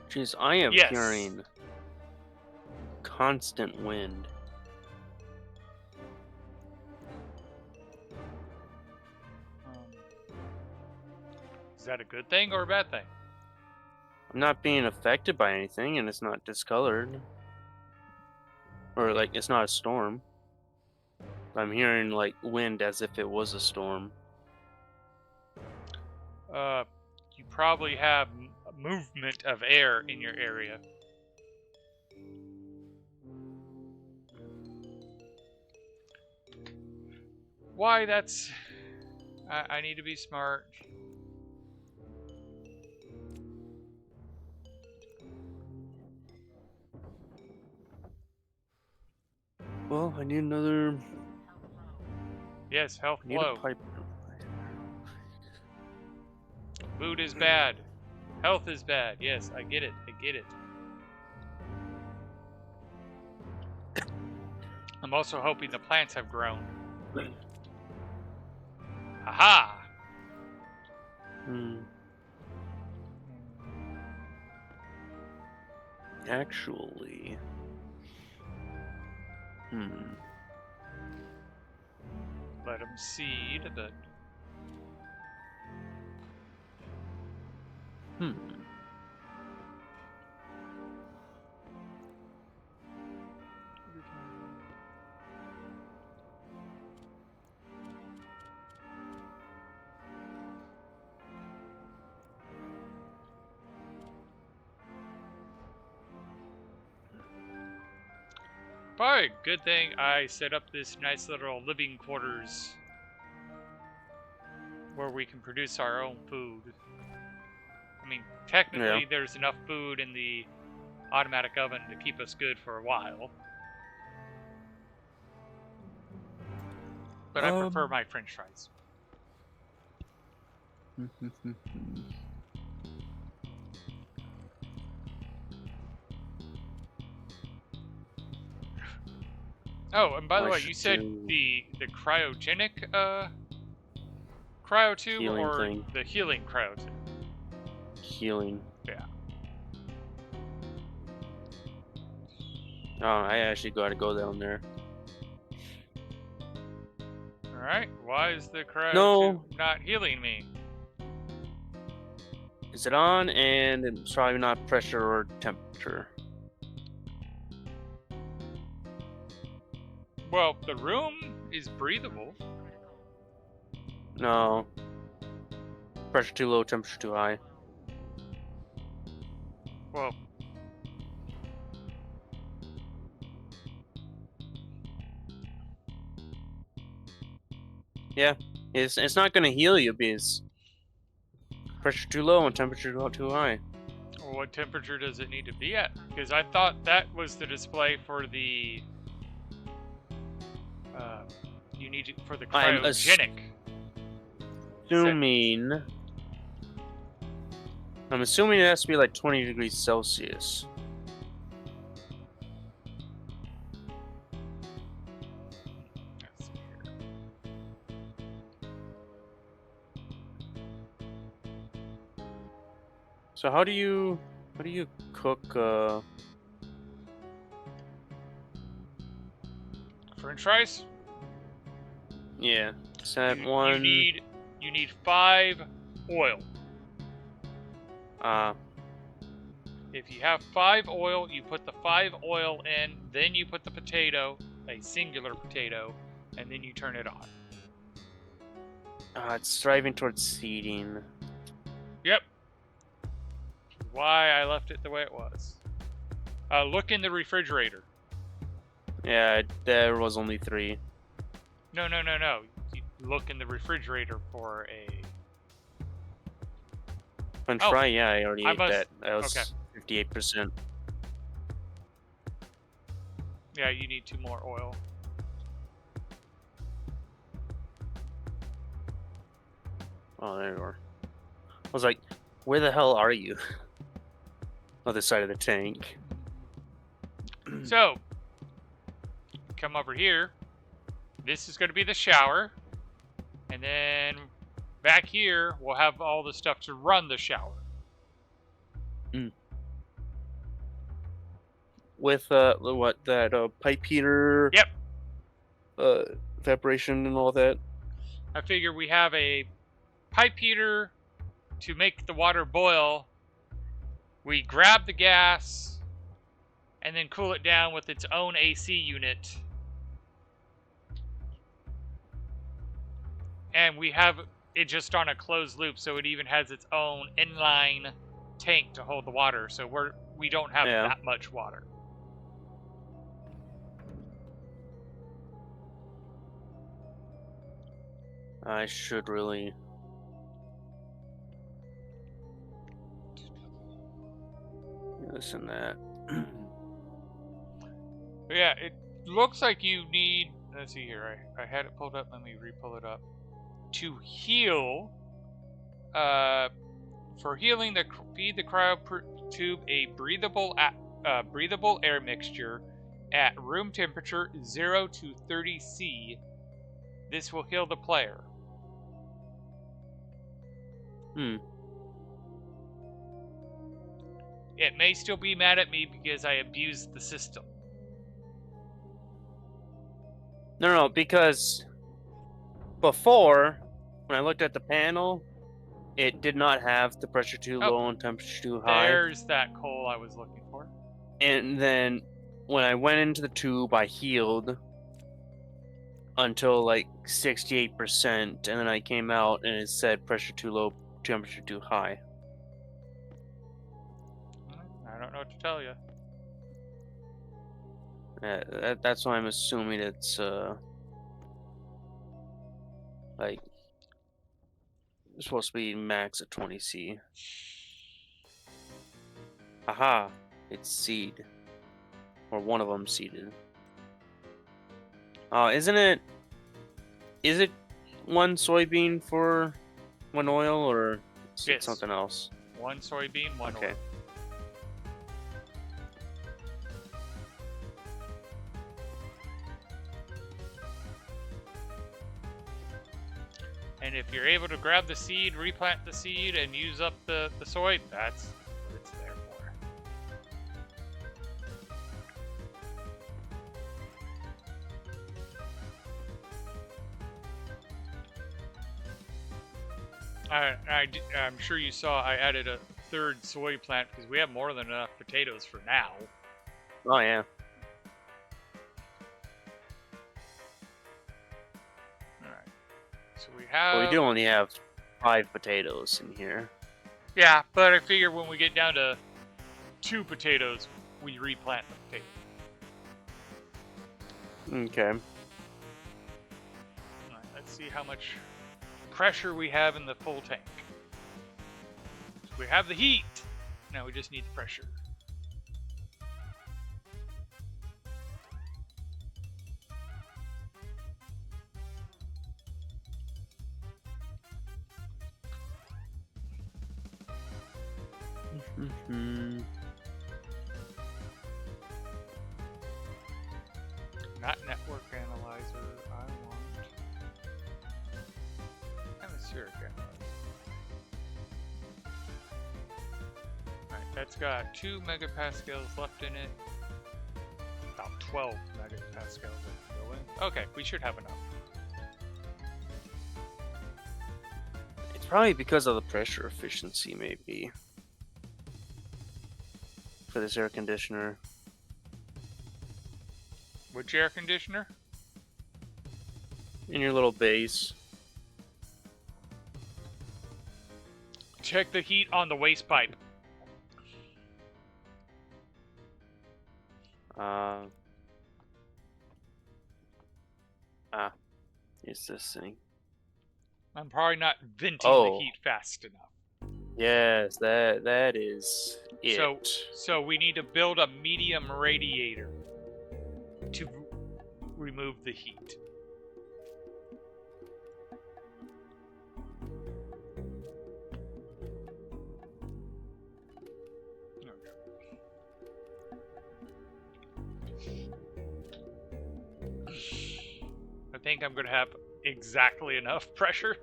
Jeez, I am Yes. hearing constant wind. Is that a good thing or a bad thing? I'm not being affected by anything, and it's not discolored. Or, like, it's not a storm. I'm hearing, like, wind as if it was a storm. You probably have movement of air in your area. Why, that's... I need to be smart. Well, I need another... Yes, health I need blow. a pipe. Food is bad. Health is bad. Yes, I get it. I get it. I'm also hoping the plants have grown. Aha! Actually... Let them seed, but... Probably a good thing I set up this nice little living quarters where we can produce our own food. I mean, technically there's enough food in the automatic oven to keep us good for a while. But I prefer my french fries. Oh, and by the way, you said the cryogenic cryotube Healing or thing. the healing cryotube? Healing. Yeah. Oh, I actually got to go down there. Alright, why is the cryo No. tube not healing me? Is it on? And it's probably not pressure or temperature. Well, the room is breathable. No. Pressure too low, temperature too high. Well, Yeah. It's not going to heal you because pressure too low and temperature too high. what temperature does it need to be at? Because I thought that was the display for the you need it for the I'm cryogenic. I'm assuming it has to be like 20 degrees Celsius. Let's see here. So how do you cook French fries? yeah, set You one need 5 oil. If you have 5 oil, you put the 5 oil in, then you put the potato, a singular potato, and then you turn it on. it's striving towards seeding. Yep. Why I left it the way it was. Look in the refrigerator. Yeah, there was only 3. No. You look in the refrigerator for a... French Oh, fry, yeah, I already ate must- that. That was okay. 58%. Yeah, you need 2 more oil. Oh, there you are. I was like, where the hell are you? Other side of the tank. So, come over here. This is going to be the shower. And then back here, we'll have all the stuff to run the shower. With what, that pipe heater? Yep. Evaporation and all that. I figure we have a pipe heater to make the water boil. We grab the gas and then cool it down with its own AC unit. And we have it just on a closed loop, so it even has its own inline tank to hold the water. So we don't have that much water. I should really this and that. Yeah, it looks like you need. Let's see here. I had it pulled up. Let me re-pull it up. To heal, for healing, feed the cryo tube a breathable air mixture at room temperature 0 to 30 C. This will heal the player. It may still be mad at me because I abused the system. No, because before, when I looked at the panel, it did not have the pressure too low and temperature too high. There's that coal I was looking for. And then when I went into the tube, I healed until like 68%, and then I came out and it said pressure too low, temperature too high. I don't know what to tell you. That's why I'm assuming it's like it's supposed to be max at 20 C. Aha! It's seed, or one of them seeded. Isn't it? Is it one soybean for one oil, or is it something else? 1 soybean, 1 oil. And if you're able to grab the seed, replant the seed, and use up the soy, that's what it's there I'm sure you saw I added a third soy plant because we have more than enough potatoes for now. Oh yeah. Alright. So we But we have... do only have 5 potatoes in here. Yeah, but I figure when we get down to 2 potatoes, we replant the potato. Okay. Alright, let's see how much pressure we have in the full tank. So we have the heat. Now we just need the pressure. Mm-hmm. Not network analyzer. I want atmospheric analyzer. Alright, that's got 2 megapascals left in it. About 12 megapascals that can go in. Okay, we should have enough. It's probably because of the pressure efficiency, maybe. For this air conditioner. Which air conditioner? In your little base. Check the heat on the waste pipe. Is this thing? I'm probably not venting the Oh. heat fast enough. Yes, that is it. So we need to build a medium radiator to remove the heat. I think I'm going to have exactly enough pressure.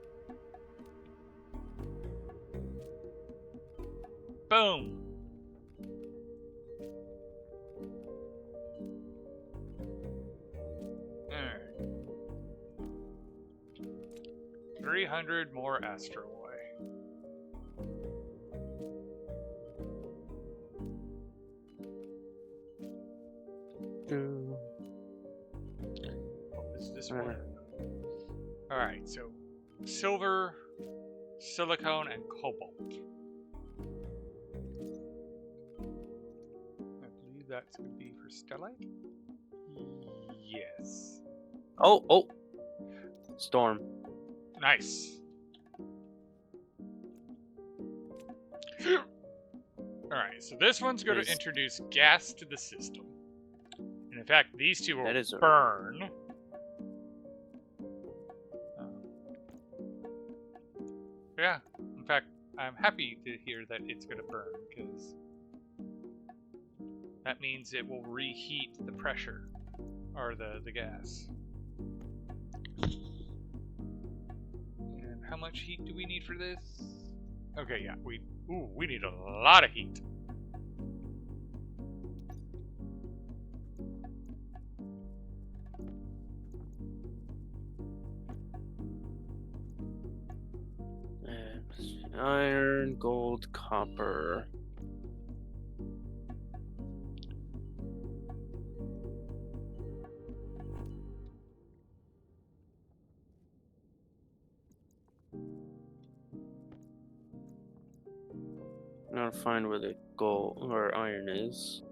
Boom. Alright. 300 more astroloy. What was this one? Alright, so silver, silicone, and cobalt. I believe that's going to be for stellite? Yes. Oh! Storm. Nice. Alright, so this one's going to introduce gas to the system. And in fact, these two will burn. Yeah, in fact, I'm happy to hear that it's going to burn, because that means it will reheat the pressure, or the gas. And how much heat do we need for this? Okay, yeah, we need a lot of heat. Iron, gold, copper. I gotta find where the gold or iron is.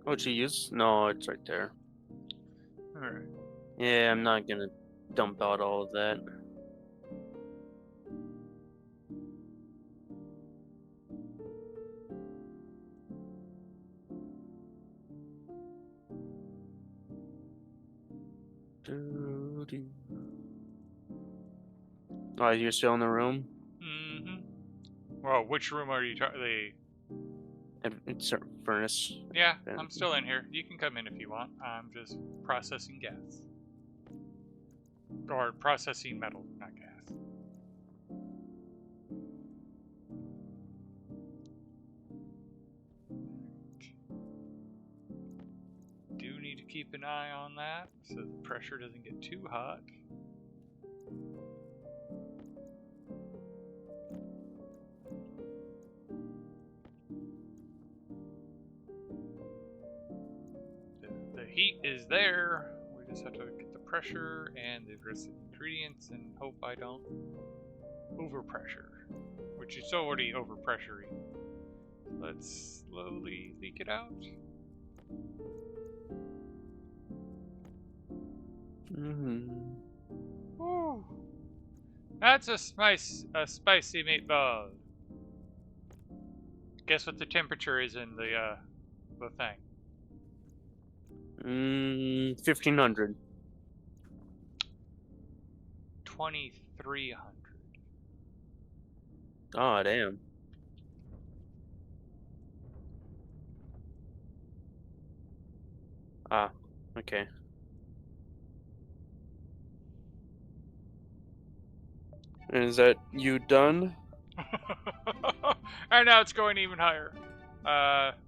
What'd you use? No, it's right there. Alright. Yeah, I'm not gonna dump out all of that. Oh, you're still in the room? Mm-hmm. Well, which room are you talking? It's a furnace. Yeah, I'm still in here. You can come in if you want. I'm just processing gas. Or processing metal, not gas. to keep an eye on that so the pressure doesn't get too hot. The heat is there. We just have to get the pressure and the rest of the ingredients and hope I don't overpressure, which is already overpressuring. Let's slowly leak it out. Woo. That's a spicy meatball. Guess what the temperature is in the thing? 1500. 2300. Oh, damn. Ah, okay. And is that you done? And now it's going even higher.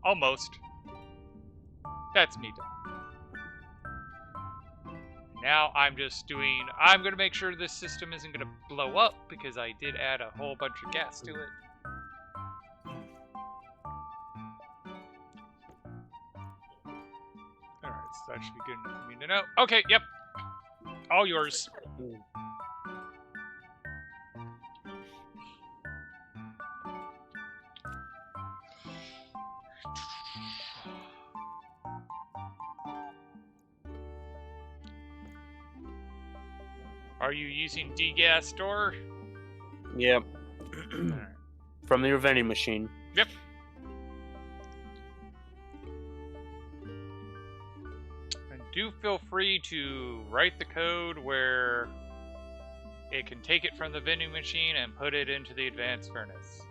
Almost. That's me done. Now I'm gonna make sure this system isn't gonna blow up because I did add a whole bunch of gas to it. Alright, so that should be good enough for me to know. Okay, yep. All yours. Are you using degas store? Yep. Alright. From your vending machine. Yep. And do feel free to write the code where it can take it from the vending machine and put it into the advanced furnace.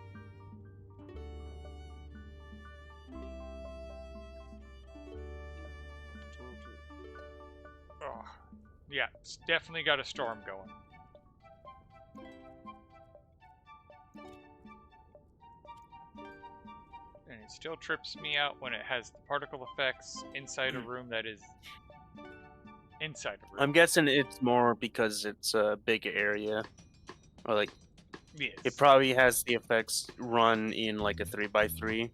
Oh, yeah, it's definitely got a storm going. And it still trips me out when it has the particle effects inside a room that is inside a room. I'm guessing it's more because it's a big area. Or like, Yes. it probably has the effects run in like a 3x3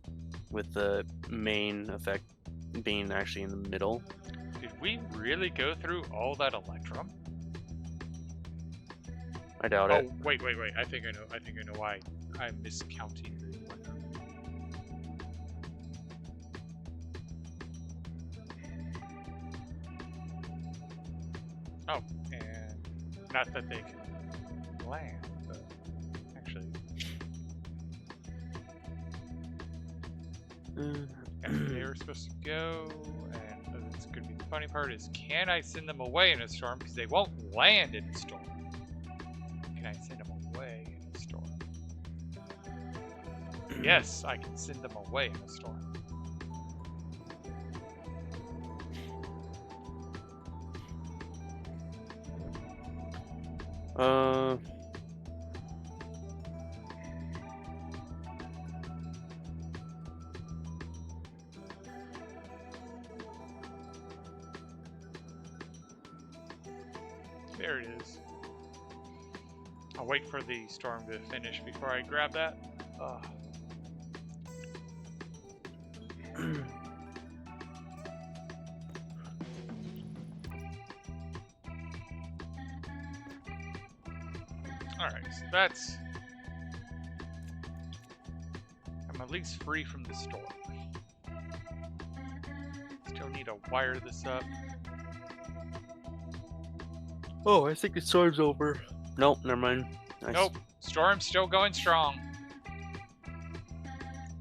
with the main effect being actually in the middle. Did we really go through all that electrum? I doubt it. Oh, wait. I think I know why I'm miscounting the electrum. Oh, and not that they can land, but actually, and they were supposed to go, and it's gonna be the funny part is, can I send them away in a storm? Because they won't land in a storm. Can I send them away in a storm? Yes, I can send them away in a storm. There it is. I'll wait for the storm to finish before I grab that. Ugh. Alright, so that's... I'm at least free from the storm. Still need to wire this up. Oh, I think the storm's over. Nope, never mind. Nice. Nope, storm's still going strong.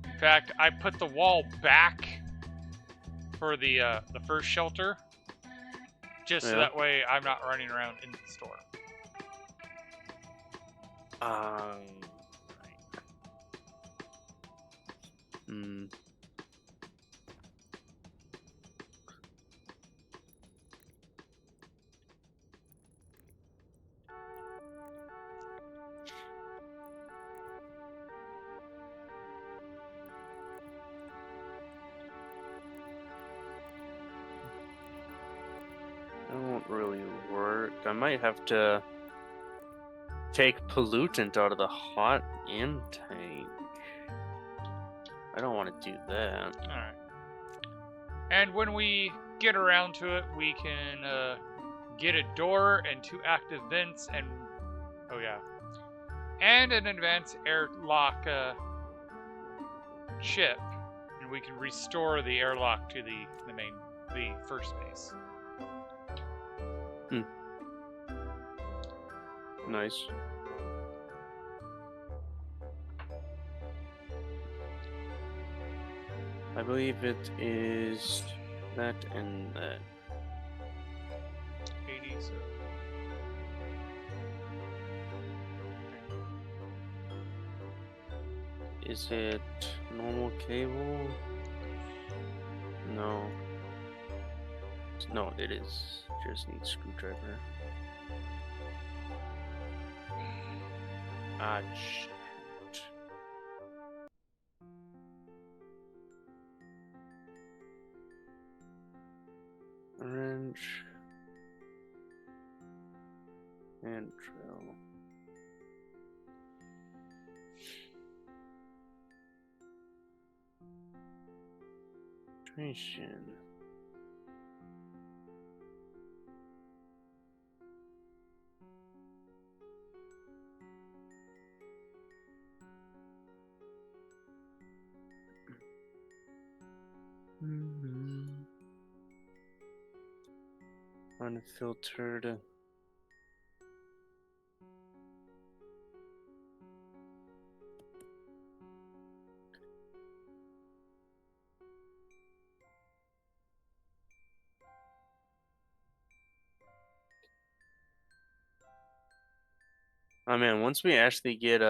In fact, I put the wall back for the first shelter, just so that way I'm not running around into the storm. Right. might have to take pollutant out of the hot intake. I don't want to do that. Alright. And when we get around to it, we can get a door and 2 active vents and... Oh yeah. And an advanced airlock chip. And we can restore the airlock to the first base. Nice. I believe it is that and that. 80, so... Is it normal cable? No. No, it is. Just need screwdriver. Ah, shit. Wrench. And drill. Station. Unfiltered. Oh man, once we actually get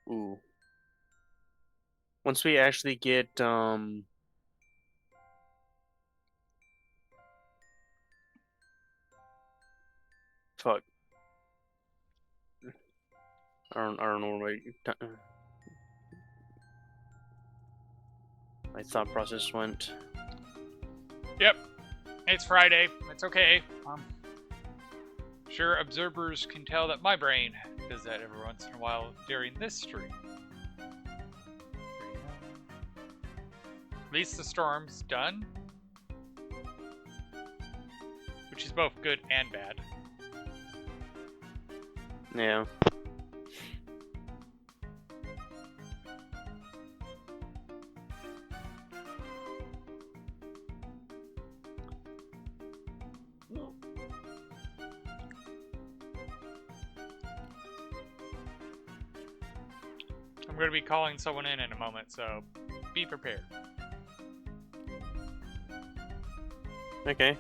ooh. Once we actually get fuck. I don't know where my thought process went. Yep. It's Friday. It's okay. Sure, observers can tell that my brain does that every once in a while during this stream. At least the storm's done. Which is both good and bad. Yeah. I'm going to be calling someone in a moment, so be prepared. Okay.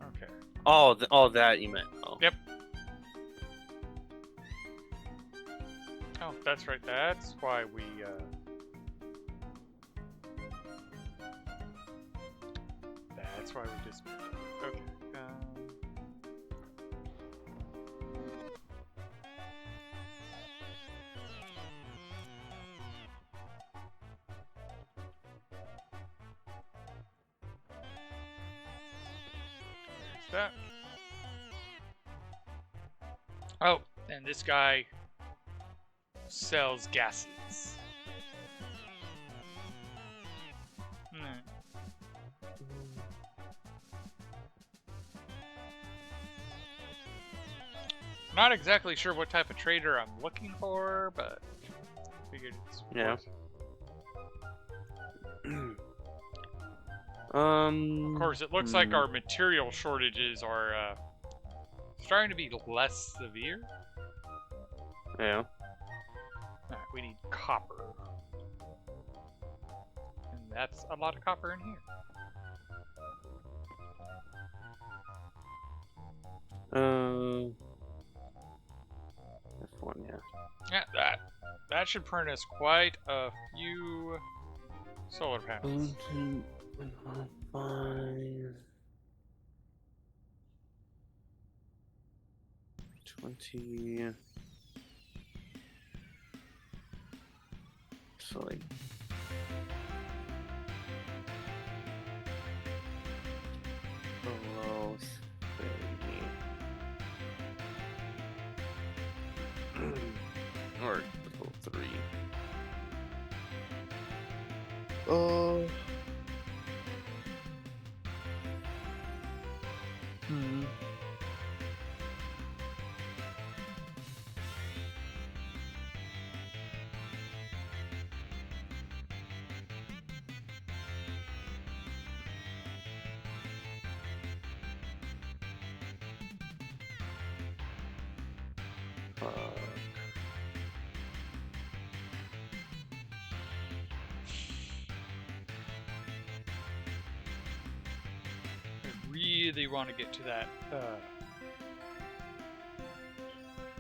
Okay. Oh, all that you meant. Oh. Yep. Oh, that's right. That's why we, That's why we just... Okay. That. Oh, and this guy sells gases. Not exactly sure what type of trader I'm looking for, but figured it's Yeah. Of course, it looks like our material shortages are starting to be less severe. Yeah. Alright, we need copper. And that's a lot of copper in here. F1, yeah. Yeah, that should print us quite a few solar panels. 20. So like Or level 3. Oh. Hmm. I really want to get to that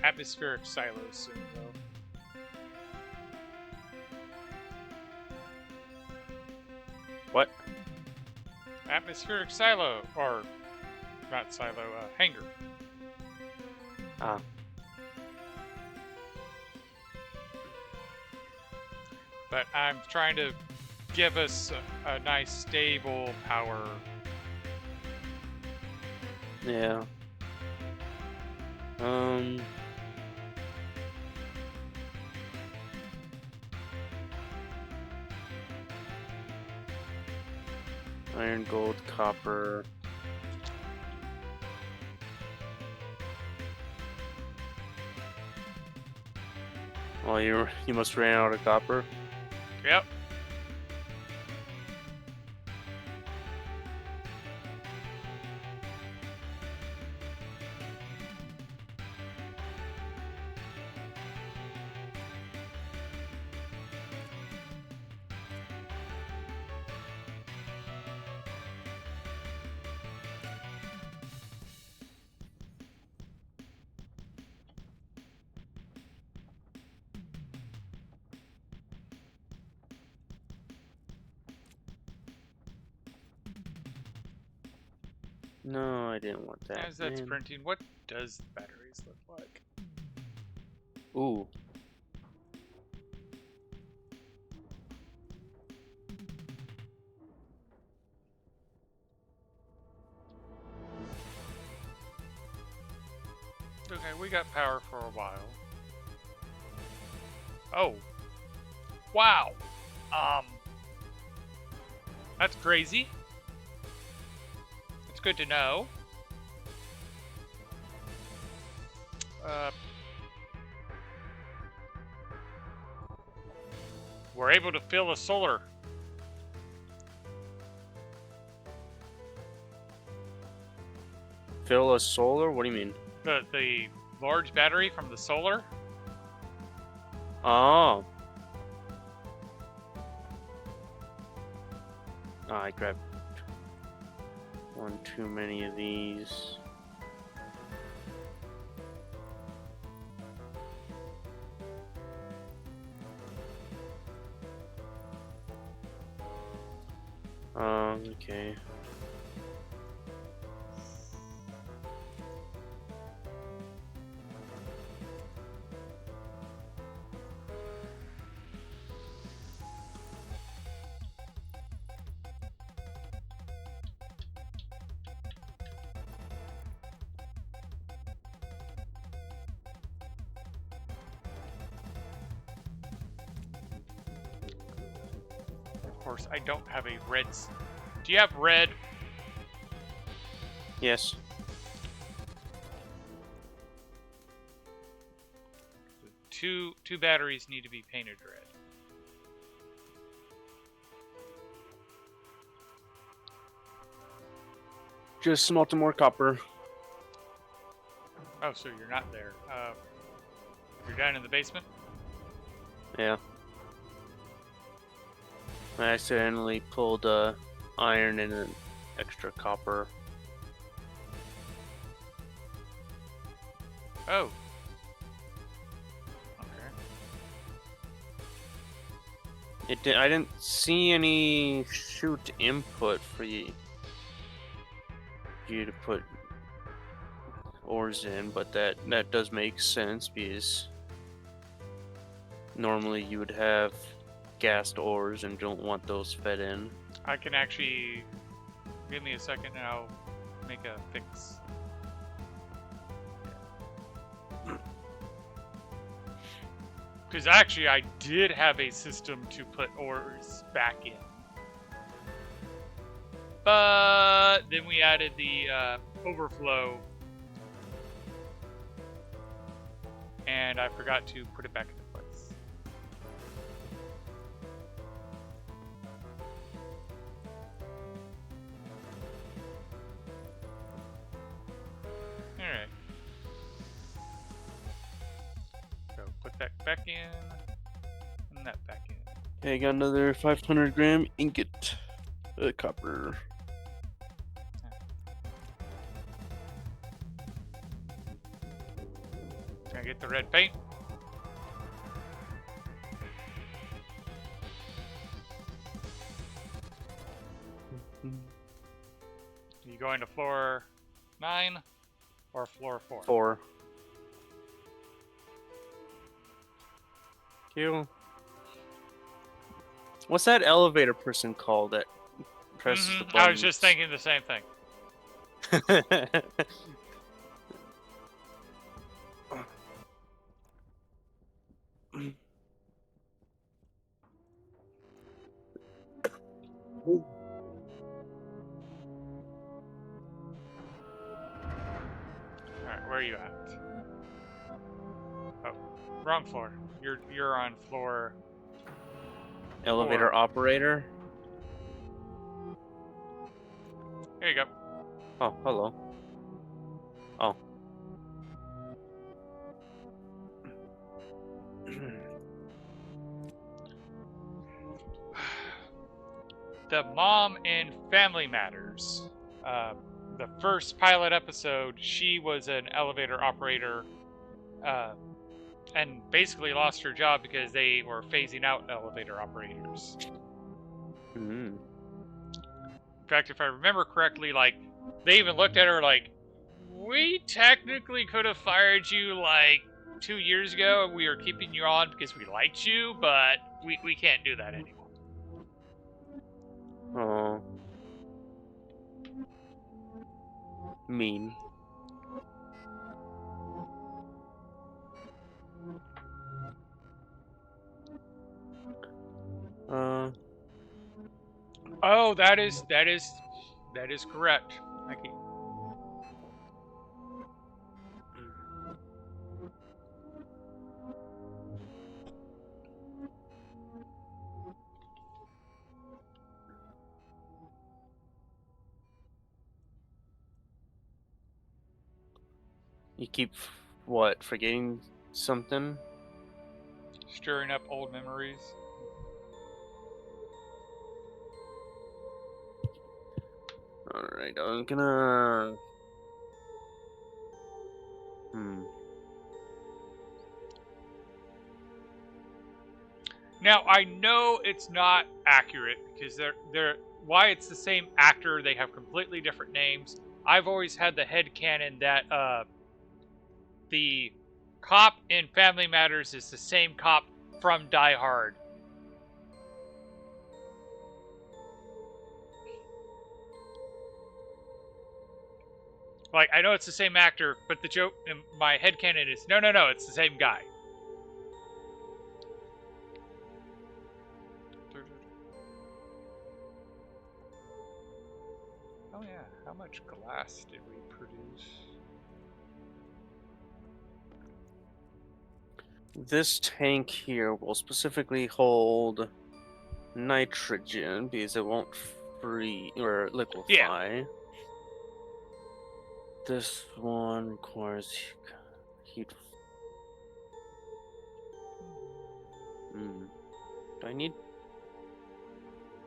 atmospheric silo soon, though. What? Atmospheric silo, or not silo, hangar. Ah. But I'm trying to give us a nice stable power. Yeah. Iron, gold, copper. Well, you must ran out of copper. Yep. No, I didn't want that. As that's man. printing, what does the batteries look like? Ooh. Okay, we got power for a while. Oh. Wow. That's crazy. It's good to know. We're able to fill a solar. Fill a solar? What do you mean? The large battery from the solar. Oh. Oh, I grabbed one too many of these. Okay. Of course, I don't have a red. Do you have red? Yes. Two batteries need to be painted red. Just smelt more copper. Oh, so you're not there. You're down in the basement? Yeah. I accidentally pulled iron and an extra copper. Oh. Okay. I didn't see any chute input for you to put ores in, but that does make sense because normally you would have gassed ores and don't want those fed in. I can actually... Give me a second and I'll make a fix. Because actually, I did have a system to put ores back in. But then we added the overflow. And I forgot to put it back into place. Alright. So put that back in, and that back in. Okay, I got another 500 gram ingot, copper. Can I get the red paint? You going to floor 9 or floor 4? 4. Q. What's that elevator person called that presses the buttons? I was just thinking the same thing. Alright, where are you at? Oh, wrong floor. You're on floor Elevator 4. operator. Here you go. Oh, hello. Oh. The mom in Family Matters. The first pilot episode, she was an elevator operator and basically lost her job because they were phasing out elevator operators. Mm. In fact, if I remember correctly, like, they even looked at her like, we technically could have fired you like 2 years ago and we were keeping you on because we liked you, but we can't do that anymore. Oh. Mean. Oh, that is correct. Thank you. You keep what? Forgetting something? Stirring up old memories. Alright, I'm gonna... Now I know it's not accurate because they're why it's the same actor, they have completely different names. I've always had the headcanon that the cop in Family Matters is the same cop from Die Hard. Like, I know it's the same actor, but the joke in my headcanon is no, it's the same guy. Oh yeah, how much glass did we produce? This tank here will specifically hold nitrogen because it won't freeze or liquefy. Yeah. This one requires heat. Do I need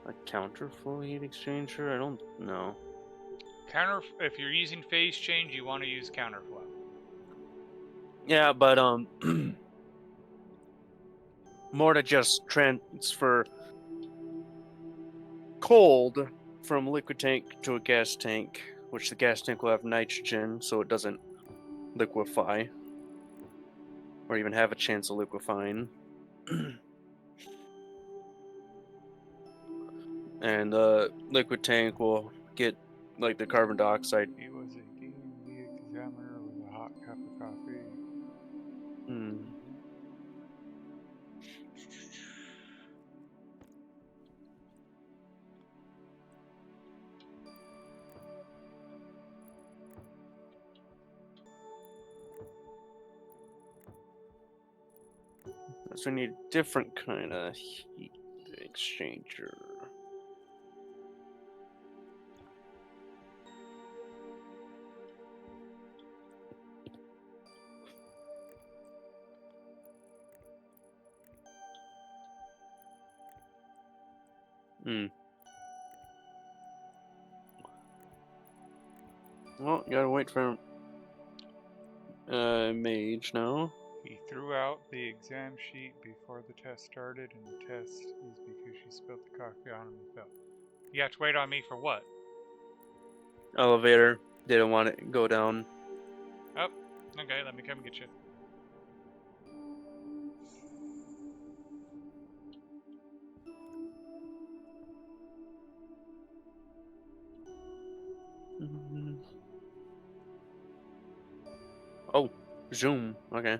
a counterflow heat exchanger? I don't know. If you're using phase change, you want to use counterflow. Yeah, but more to just transfer cold from liquid tank to a gas tank, which the gas tank will have nitrogen, so it doesn't liquefy or even have a chance of liquefying. And the liquid tank will get like the carbon dioxide. He was a D&D examiner with a hot cup of coffee. So we need a different kind of heat exchanger. Hmm. Well, you gotta wait for mage now. He threw out the exam sheet before the test started, and the test is because she spilled the coffee on him and fell. You have to wait on me for what? Elevator. Didn't want it to go down. Oh, okay, let me come get you. Oh, zoom. Okay.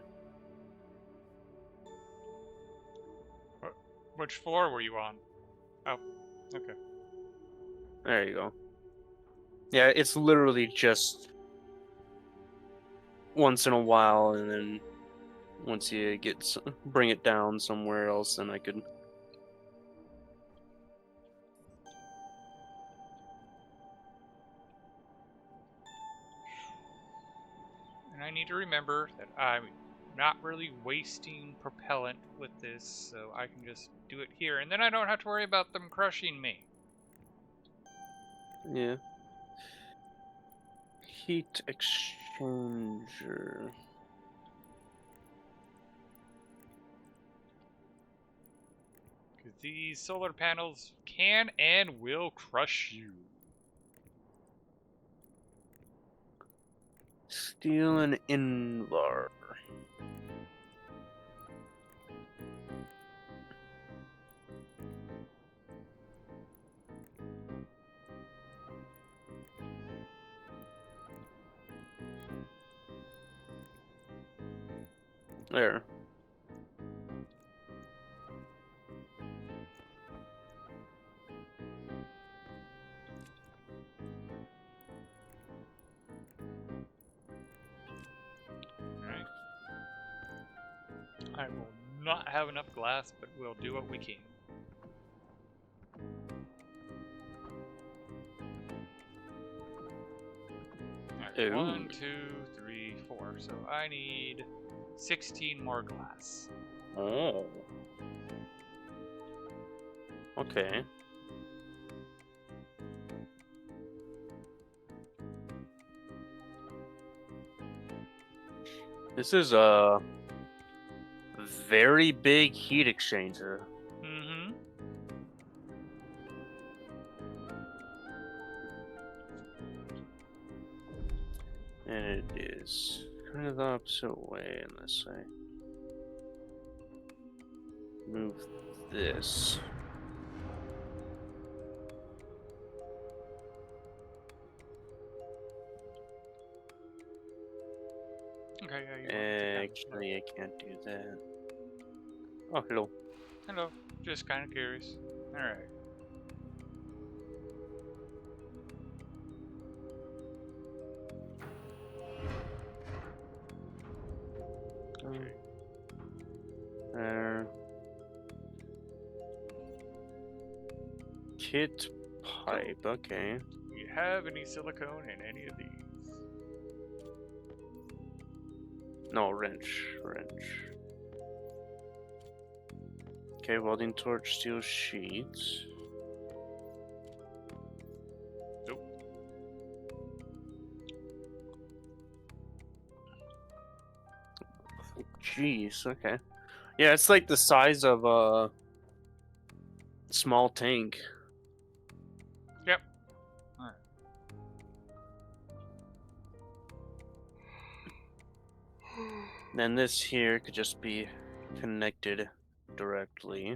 Which floor were you on? Oh, okay. There you go. Yeah, it's literally just once in a while, and then once you bring it down somewhere else, then I could. And I need to remember that I'm not really wasting propellant with this, so I can just do it here, and then I don't have to worry about them crushing me. Yeah. Heat exchanger. Because these solar panels can and will crush you. Steel and Invar. There. Alright. I will not have enough glass, but we'll do what we can. Alright, Ooh. 1, 2, 3, 4. So I need 16 more glass. Oh. Okay. This is a very big heat exchanger. Mm-hmm. And it is kind of the opposite way in this way. Move this. Okay, yeah, you want it to come. Actually, I can't do that. Oh, hello. Hello. Just kind of curious. Alright. Okay. There. Kit pipe. Okay. Do you have any silicone in any of these? No, wrench. Okay, welding torch, steel sheets. Nope. Jeez, okay. Yeah, it's like the size of a small tank. Yep. Alright. Then this here could just be connected directly.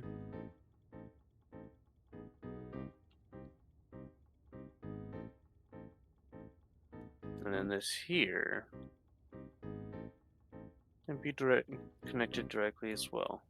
And then this here can be connected directly as well.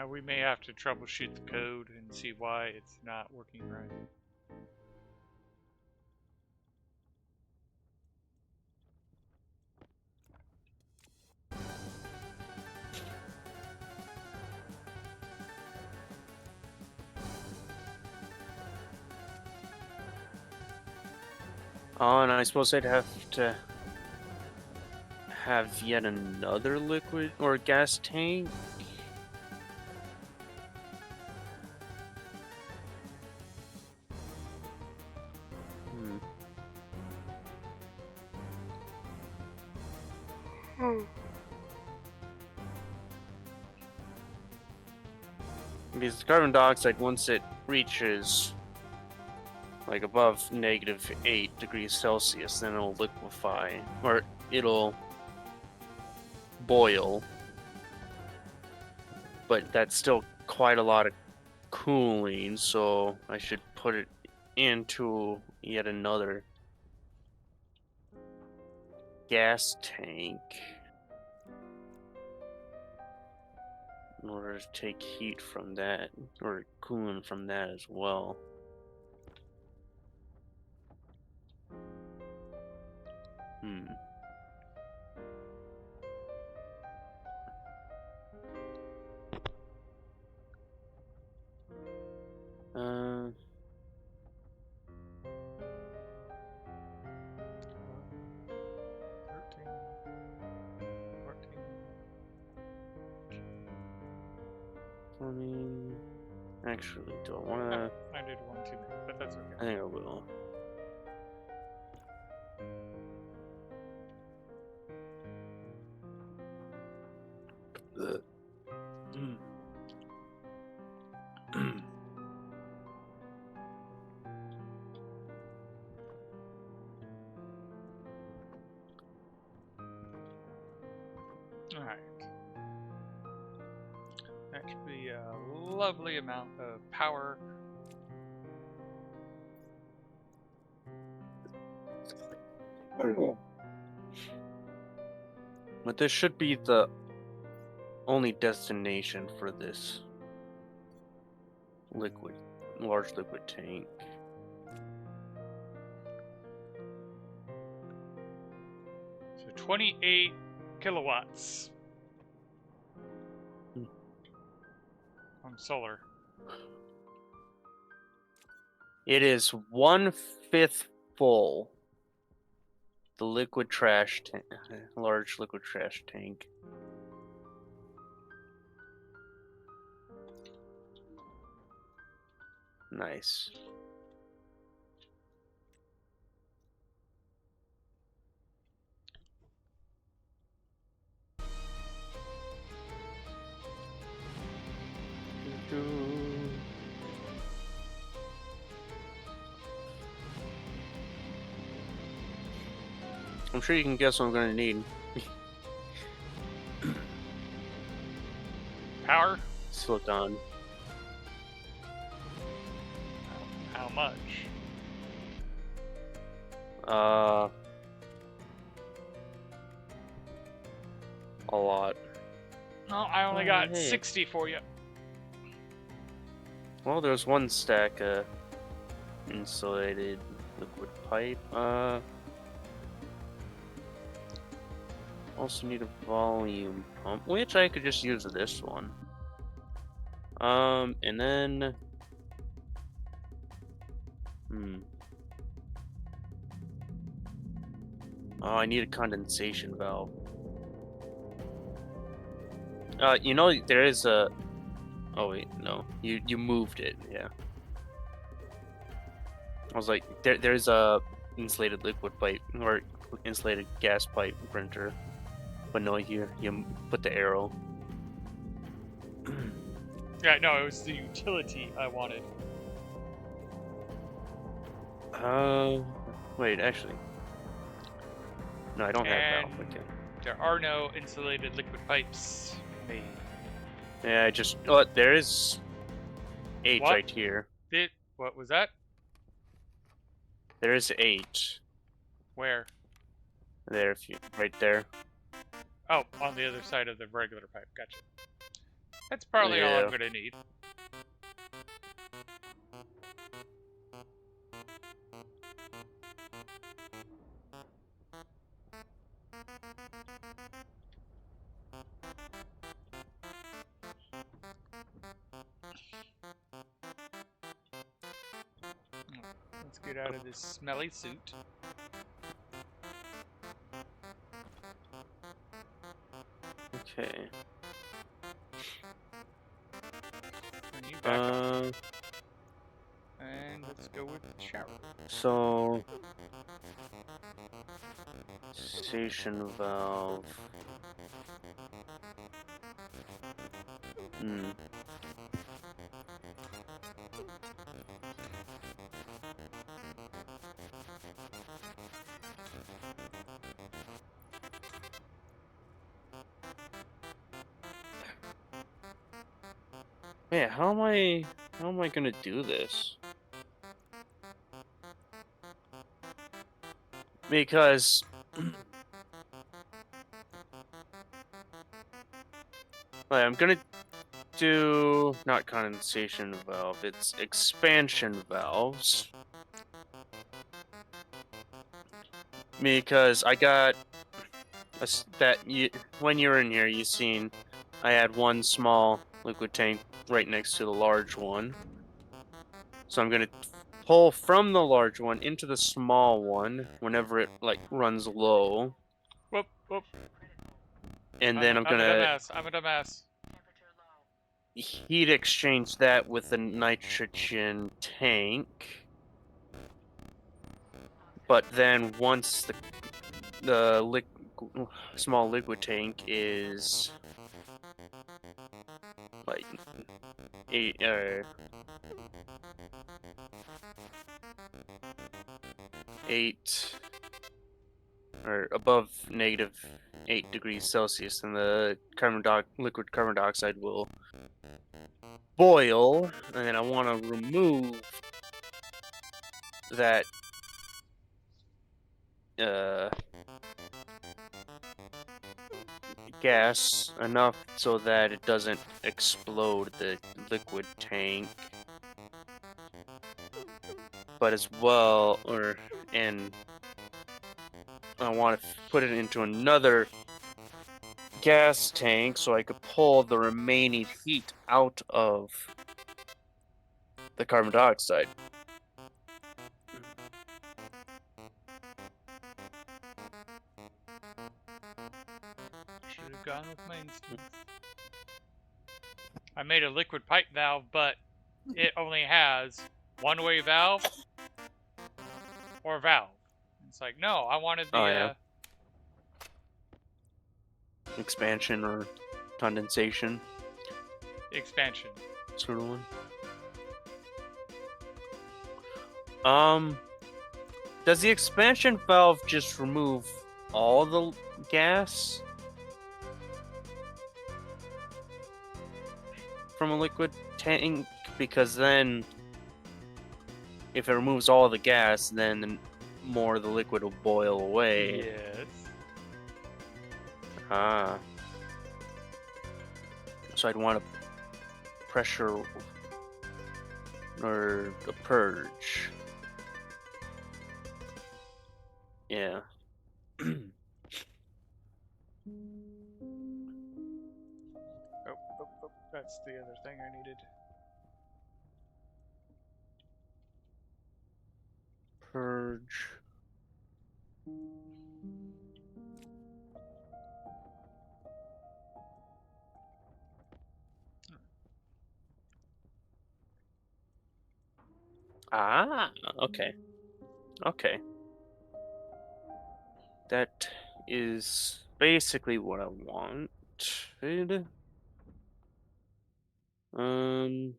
We may have to troubleshoot the code and see why it's not working right. Oh, and I suppose I'd have to have yet another liquid or gas tank. Because the carbon dioxide, once it reaches like above -8 degrees Celsius, then it'll liquefy, or it'll boil. But that's still quite a lot of cooling, so I should put it into yet another gas tank in order to take heat from that, or cooling from that as well. Uh, 13, 14. 20. Actually, do I want to? I did one too many, but that's okay. I think I will. Alright. That should be a lovely amount of power. But this should be the only destination for this large liquid tank. So 28 kilowatts from solar. It is 1/5 full. The liquid trash tank, large liquid trash tank. Nice. I'm sure you can guess what I'm going to need. Power? Silicon. How much? A lot. No, I only got hey. 60 for you. Well, there's one stack of insulated liquid pipe. Also need a volume pump, which I could just use this one. And then oh, I need a condensation valve. You know, there is a. Oh wait, no, you moved it. Yeah. I was like, there's a insulated liquid pipe or insulated gas pipe printer, but no, you put the arrow. Yeah, no, it was the utility I wanted. Wait, actually, no, I don't have valve. Okay. There are no insulated liquid pipes made. Yeah, oh, there is 8 What? right here. What was that? There is 8. Where? There, if you right there. Oh, on the other side of the regular pipe. Gotcha. That's probably all I'm Yeah. gonna need. Let's get out of this smelly suit. Okay. Turn you back on. Uh, And let's go with shower. so station valve. Hmm. Man, how am I gonna do this? Because like, I'm gonna do not condensation valve, it's expansion valves. Because I got when you were in here, you seen I had one small liquid tank right next to the large one. So I'm gonna pull from the large one into the small one whenever it like runs low, Whoop, whoop. and I'm then a, I'm I'm a gonna dumbass. I'm a dumbass. heat exchange that with the nitrogen tank. But then once the small liquid tank is like 8 8 or above -8 degrees Celsius, then the liquid carbon dioxide will boil, and then I want to remove that uh, gas enough so that it doesn't explode the liquid tank, but as well, and I want to put it into another gas tank so I could pull the remaining heat out of the carbon dioxide. Should have gone with my instincts. I made a liquid pipe valve, but it only has one-way valve or valve. It's like, no, I wanted Oh the yeah, expansion or condensation expansion. sort of one. Does the expansion valve just remove all the gas from a liquid tank? Because then, if it removes all the gas, then more of the liquid will boil away. Yes. Ah. So I'd want a pressure or a purge. Yeah. Oh, that's the other thing I needed. Purge. Ah, okay. Okay. That is basically what I wanted. Um.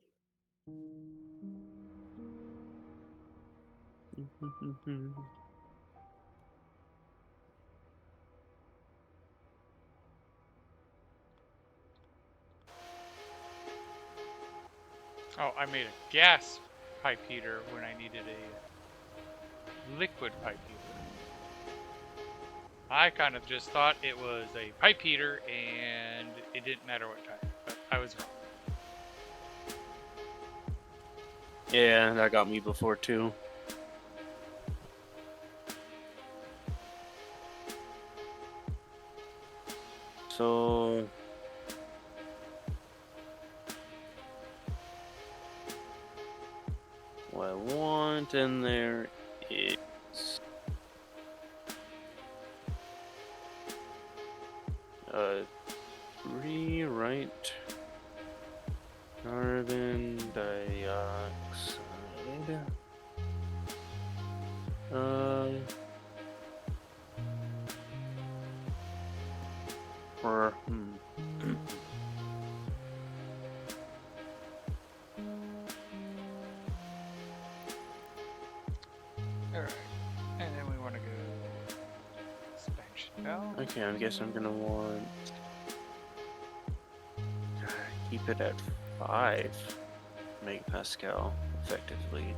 Oh, I made a gas pipe heater when I needed a liquid pipe heater. I kind of just thought it was a pipe heater and it didn't matter what type. but I was wrong. Yeah, that got me before too. So what I want in there is rewrite carbon dioxide. Or Alright. And then we want to go expansion valve. okay, I guess I'm gonna want keep it at 5 megapascal effectively.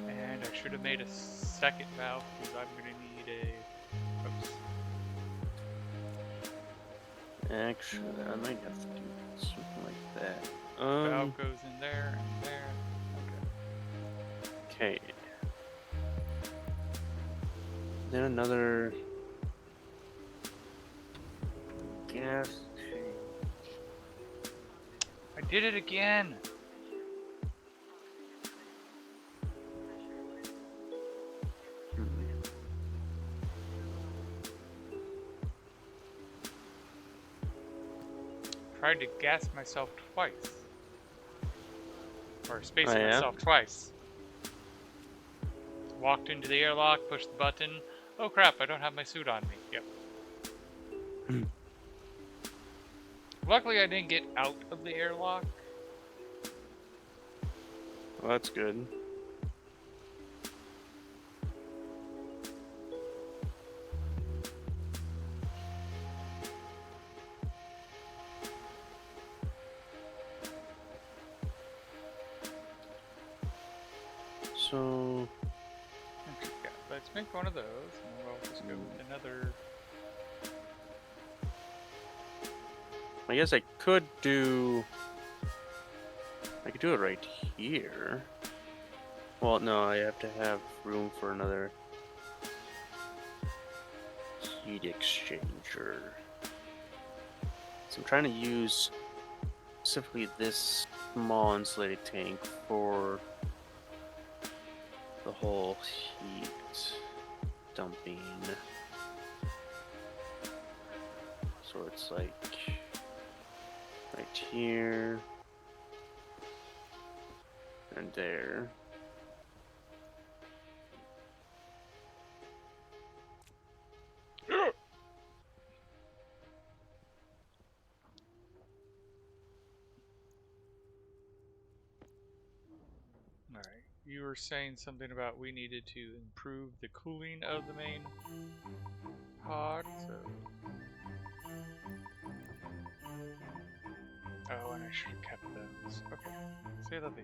And I should have made a second valve because I'm going to need a. Oops. Actually, I might have to do something like that. Valve goes in there and there. Okay. Okay. Then another gas change. I did it again! Tried to gas myself twice. Or space Oh, yeah? myself twice. Walked into the airlock, pushed the button. Oh crap, I don't have my suit on me. Yep. Luckily I didn't get out of the airlock. Well, that's good. So Okay, yeah, let's make one of those, and we'll just go with another. I guess I could do it right here. Well, no, I have to have room for another heat exchanger. So I'm trying to use specifically this small insulated tank for the whole heat dumping. So it's like right here and there. Alright, you were saying something about we needed to improve the cooling of the main pod, so. Oh, and I should have kept those. Okay, say la vie.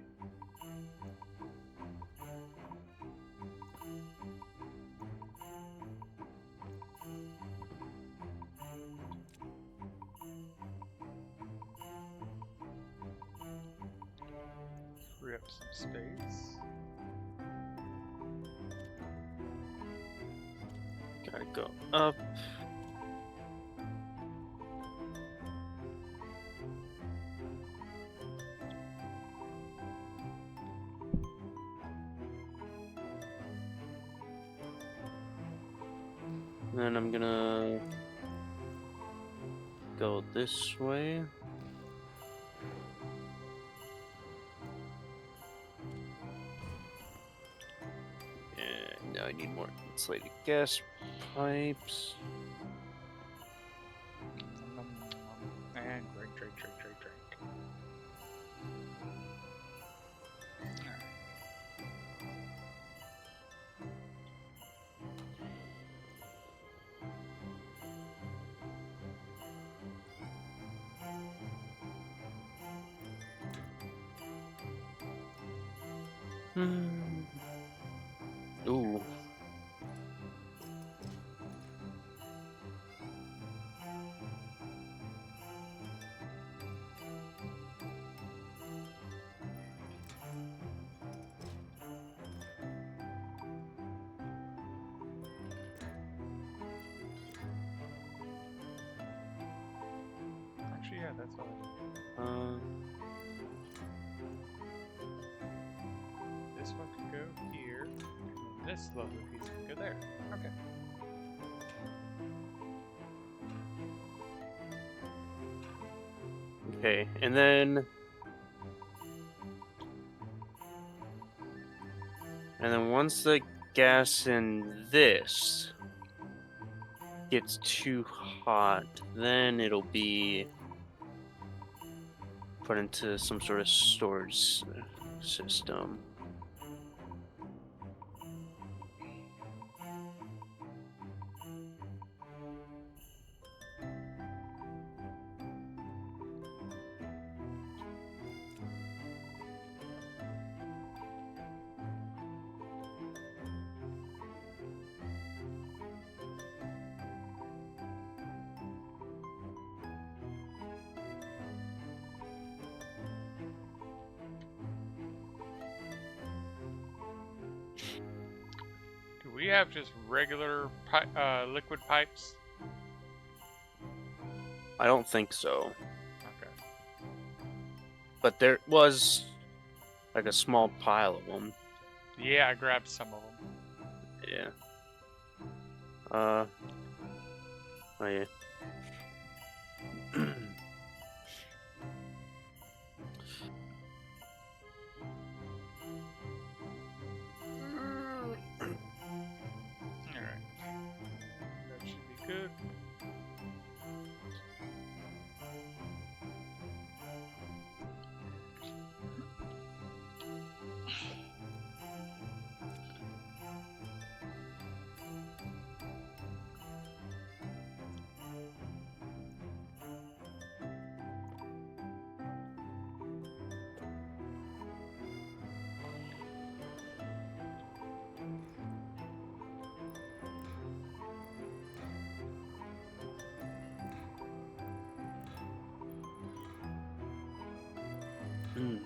Free up some space. Gotta go up. Then I'm gonna go this way. And now I need more insulated gas pipes. And drink. Alright. Ooh. Actually, yeah, that's all. This one could go here, and then this lovely piece could go there. Okay. Okay, and then once the gas in this gets too hot, then it'll be put into some sort of storage system. Do we have just regular liquid pipes? I don't think so. Okay. But there was like a small pile of them. Yeah, I grabbed some of them. Yeah. Oh yeah. Alright. That should be good. Hmm.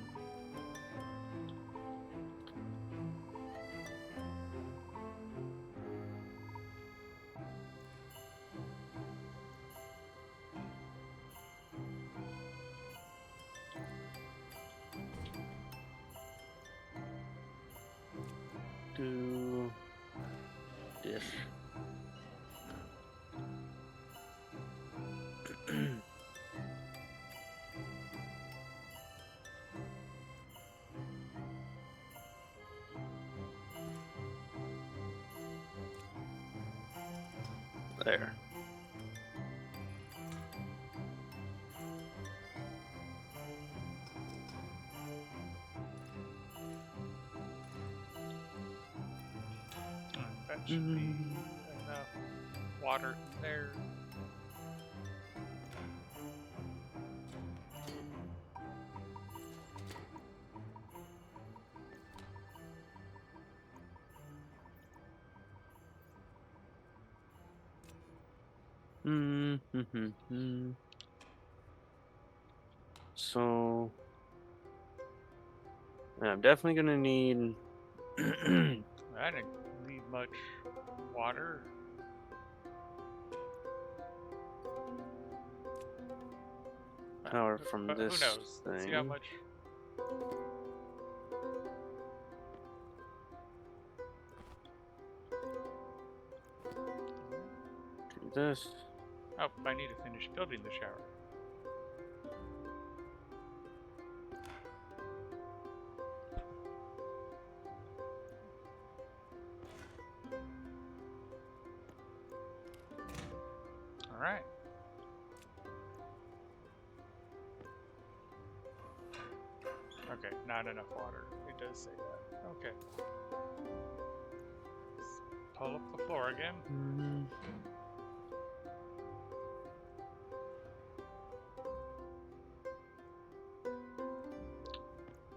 Do this. There. That should be enough water in there. So I'm definitely gonna need I didn't need much water. power from But this who knows? Let's see how thing. much. Do this. Oh, I need to finish building the shower. Alright. Okay, not enough water. It does say that. Okay. Let's pull up the floor again. I'm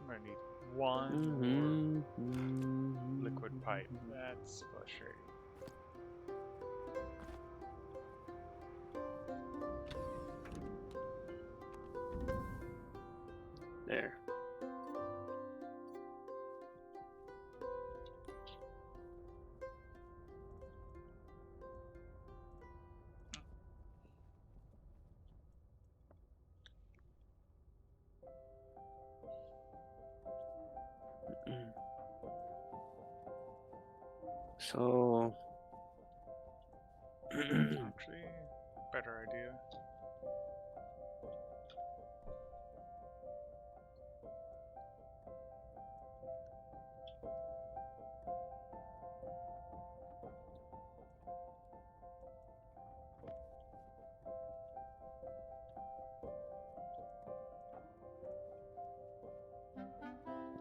gonna need one more liquid pipe. That's frustrating. There. So Actually, better idea.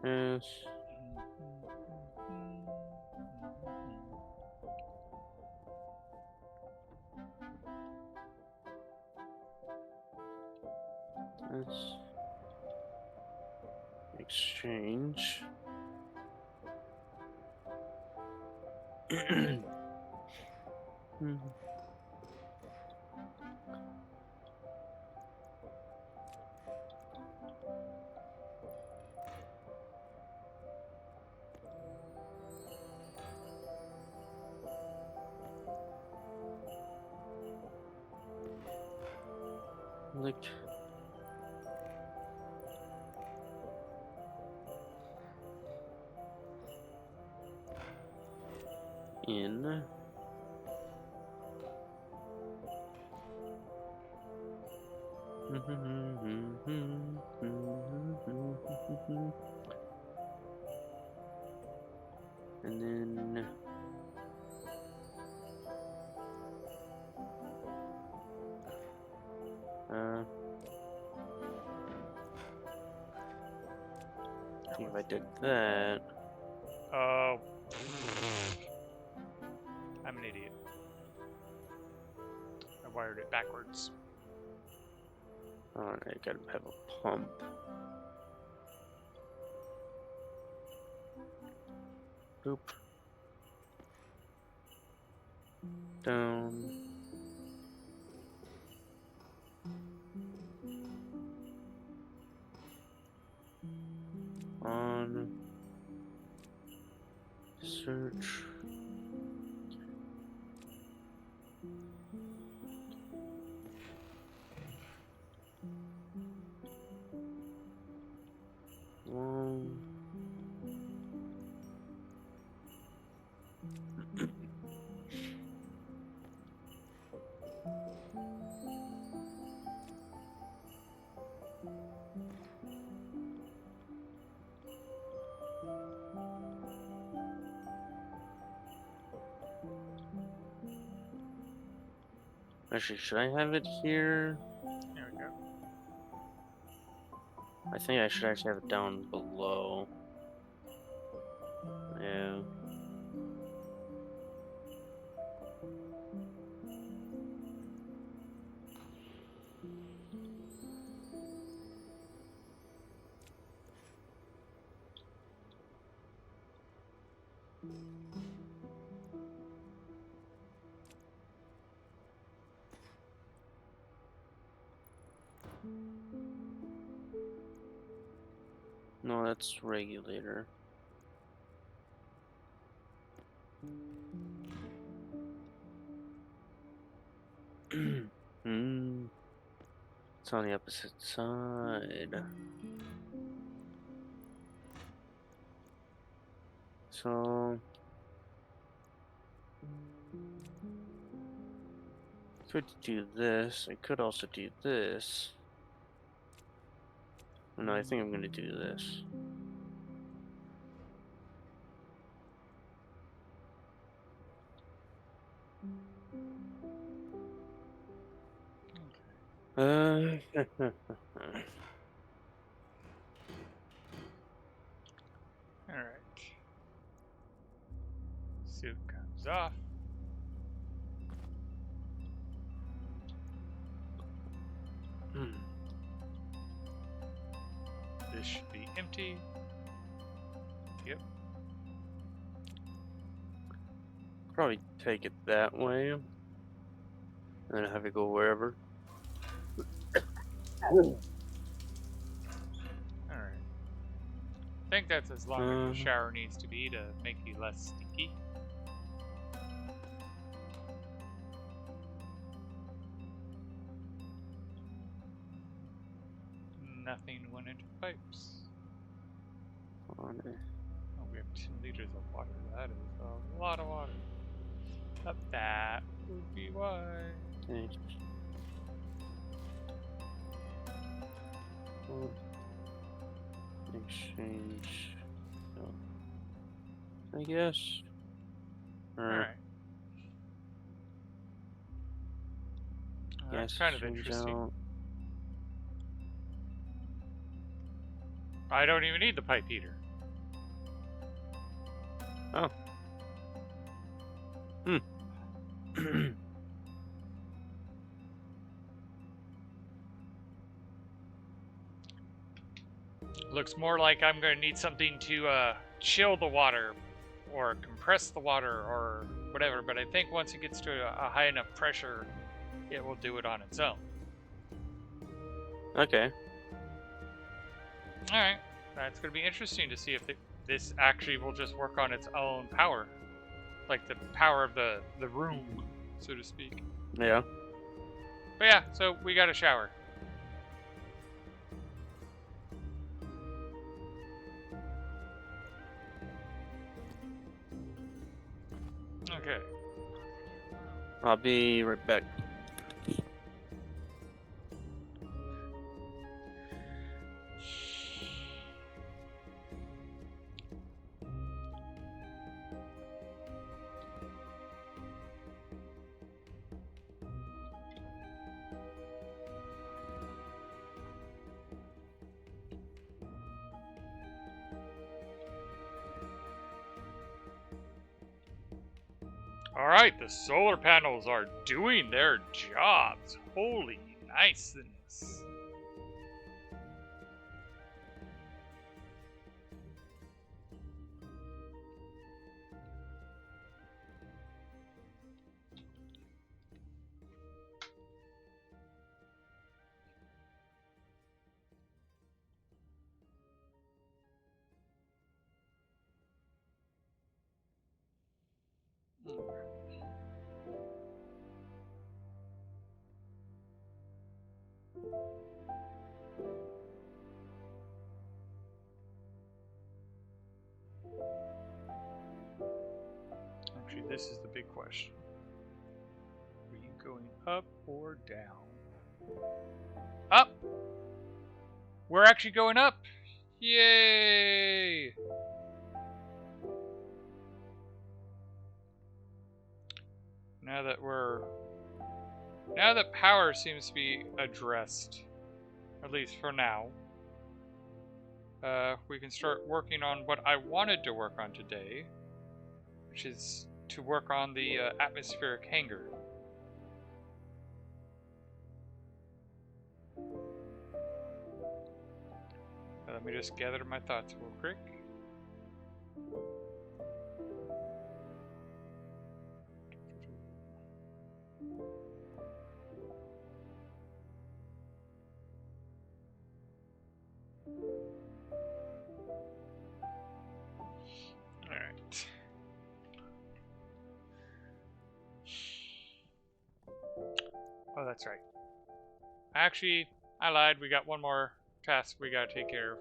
yes. Let's exchange. Like in. And then I think if I did that, Oh. I'm an idiot. I wired it backwards. oh, I gotta have a pump. Boop. Down. On. Search. Long. Actually, should I have it here? There we go. I think I should actually have it down below. Yeah. No, that's regulator. Hmm. It's on the opposite side. So could do this. I could also do this. No, I think I'm gonna do this. Alright. Suit comes off. This should be empty. Probably take it that way, and then have it go wherever. Alright. I think that's as long as the shower needs to be to make you less stinky. Nothing went into pipes. On it. Oh, we have 2 liters of water. That is a lot of water. But that would be why. Okay. Exchange. So, I guess. Alright. That's Gas kind of exchange interesting. out. I don't even need the pipe heater. Oh. Looks more like I'm going to need something to chill the water or compress the water or whatever, but I think once it gets to a high enough pressure, it will do it on its own. Okay. Alright, that's going to be interesting to see if this actually will just work on its own power. Like the power of the room, so to speak. Yeah. But yeah, so we got a shower. Okay. I'll be right back. Alright, the solar panels are doing their jobs. Holy niceness. Actually, this is the big question. Are you going up or down? Up! We're actually going up! Yay! Now that power seems to be addressed, at least for now, we can start working on what I wanted to work on today, which is to work on the atmospheric hangar. Let me just gather my thoughts real quick. Alright. Oh, that's right. Actually, I lied. We got one more task we gotta take care of.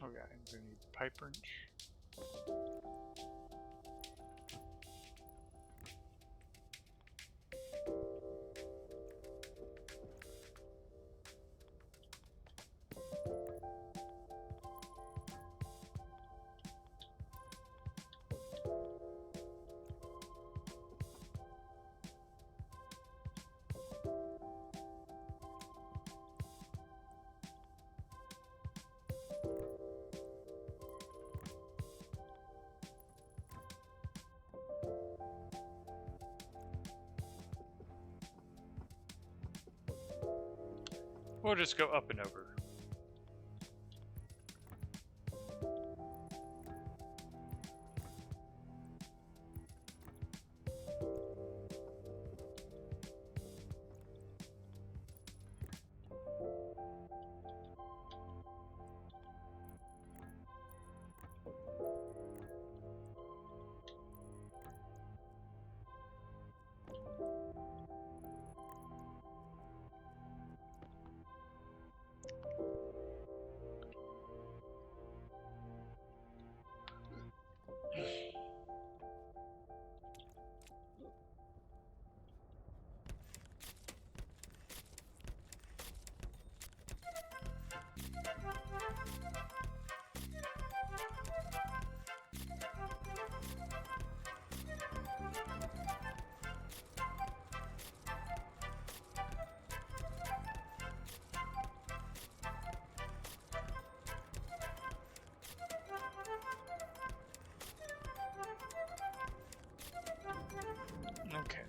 Okay, I'm gonna need the pipe wrench. We'll just go up and over. Okay.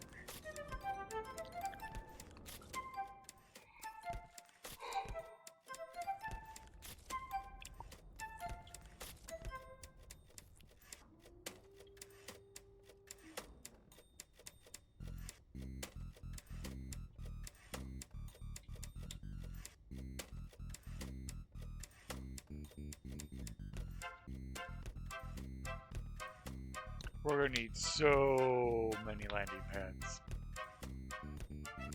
We're gonna need so many landing pads. Alright,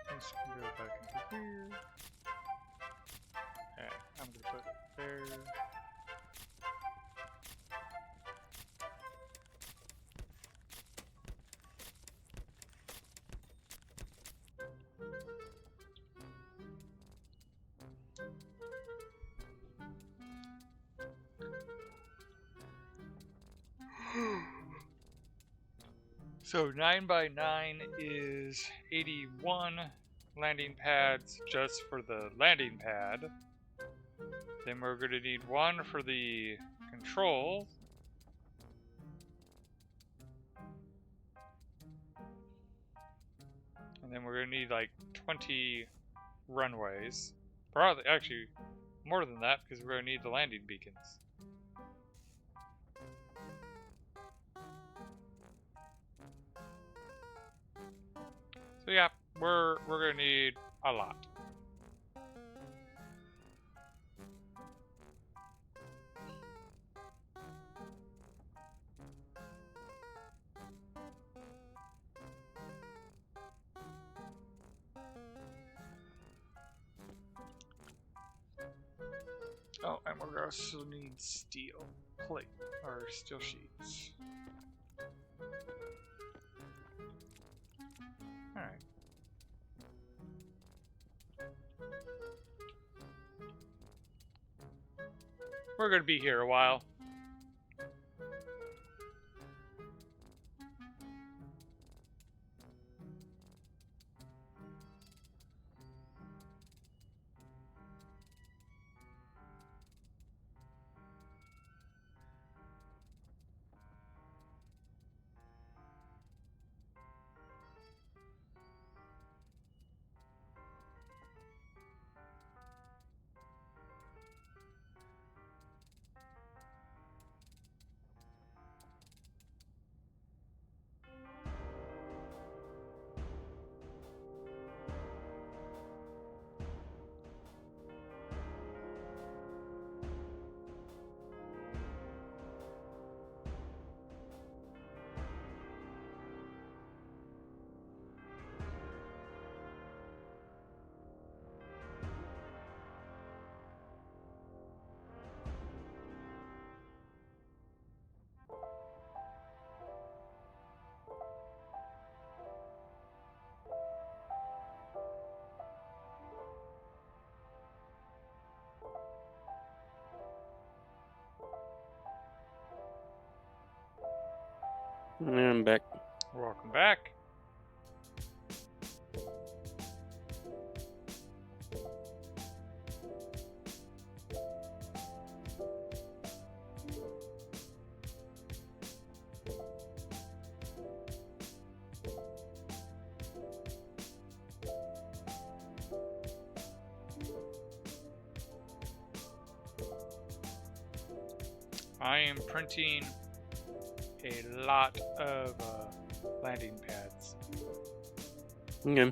this can go back into here. Okay, I'm gonna put it there. So 9 by 9 is 81 landing pads just for the landing pad. Then we're going to need one for the controls. And then we're going to need like 20 runways. Probably, actually, more than that because we're going to need the landing beacons. So yeah, we're gonna need a lot. Oh, and we're gonna also need steel plate or steel sheets. Alright. We're gonna be here a while. And I'm back. Welcome back. I am printing a lot of landing pads. Okay.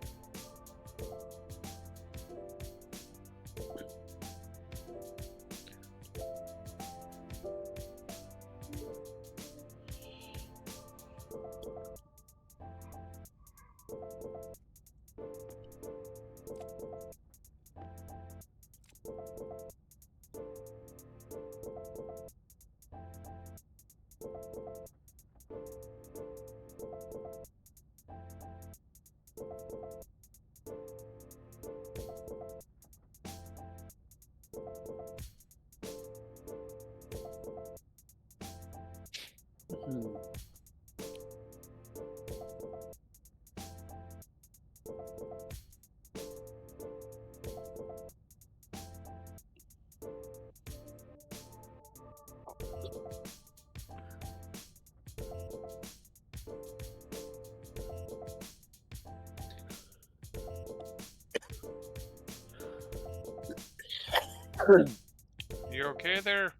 You okay there?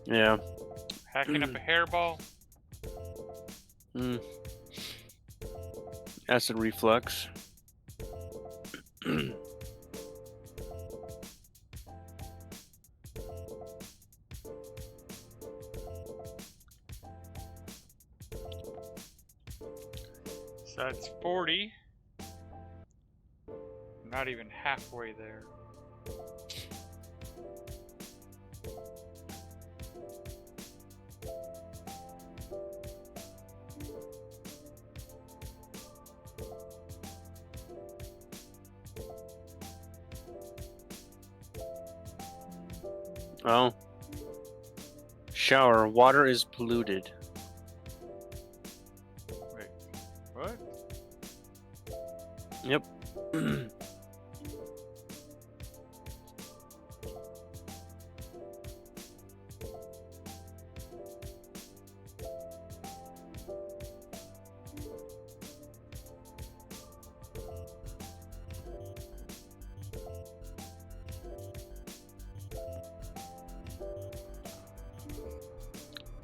Yeah. Hacking up a hairball? Acid reflux. So that's 40. Not even halfway there. Oh. Shower. Water is polluted. Wait, what? Yep.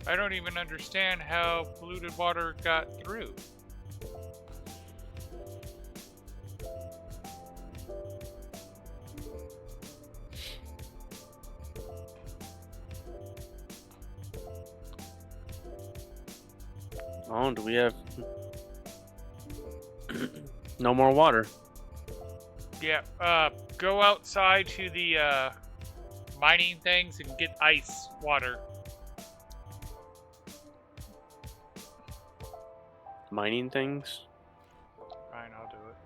I don't even understand how polluted water got through. Oh, do we have no more water? Yeah, go outside to the mining things and get ice water. Mining things? Fine, I'll do it.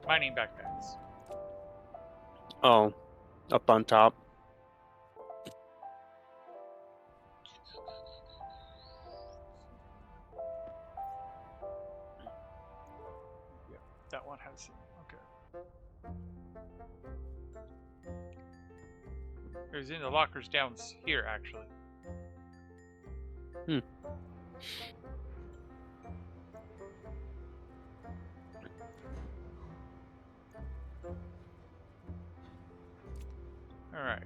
Mining backpacks. Oh, up on top. Yep, that one has some. Okay. There's in the lockers down here, actually. Alright.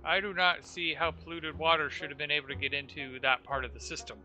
I do not see how polluted water should have been able to get into that part of the system.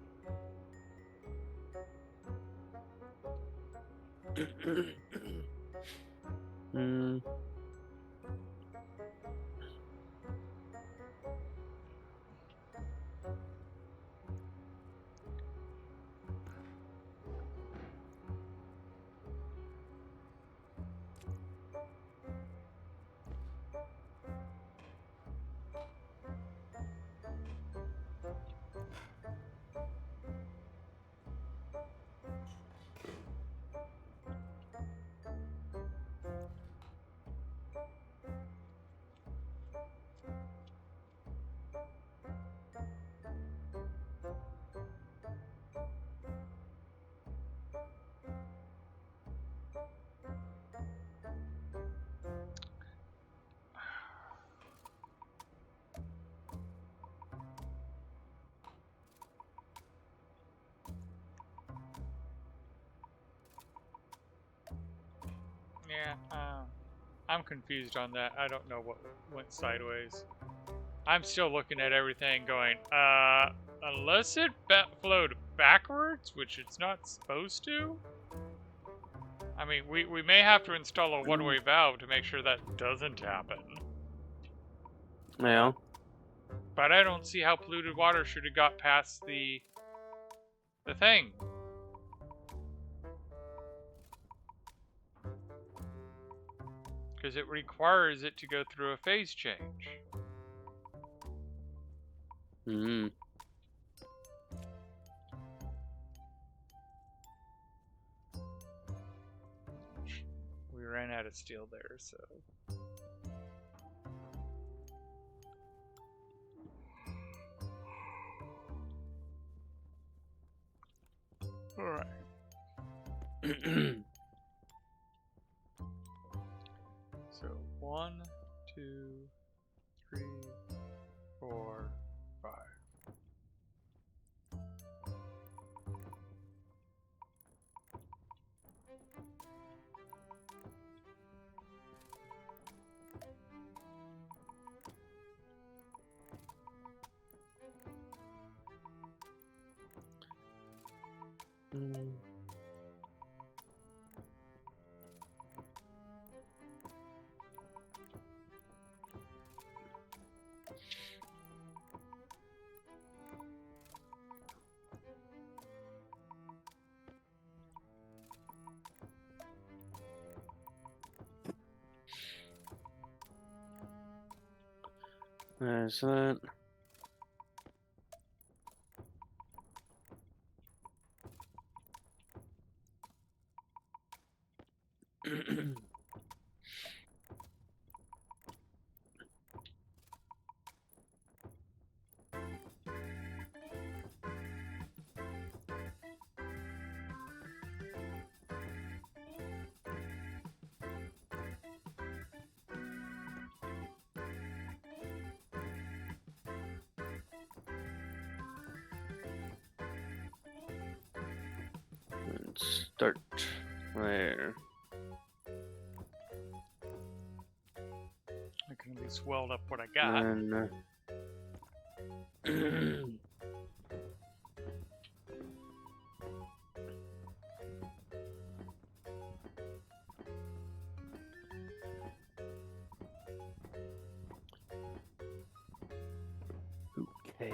Yeah, I'm confused on that. I don't know what went sideways. I'm still looking at everything going, unless it flowed backwards, which it's not supposed to. I mean, we may have to install a one-way valve to make sure that doesn't happen. Yeah. But I don't see how polluted water should have got past the thing. Because it requires it to go through a phase change. Hmm. We ran out of steel there, so. Alright. So 1, 2, 3, 4, 5. There's that. Let's start there. I can at least weld up what I got. And okay.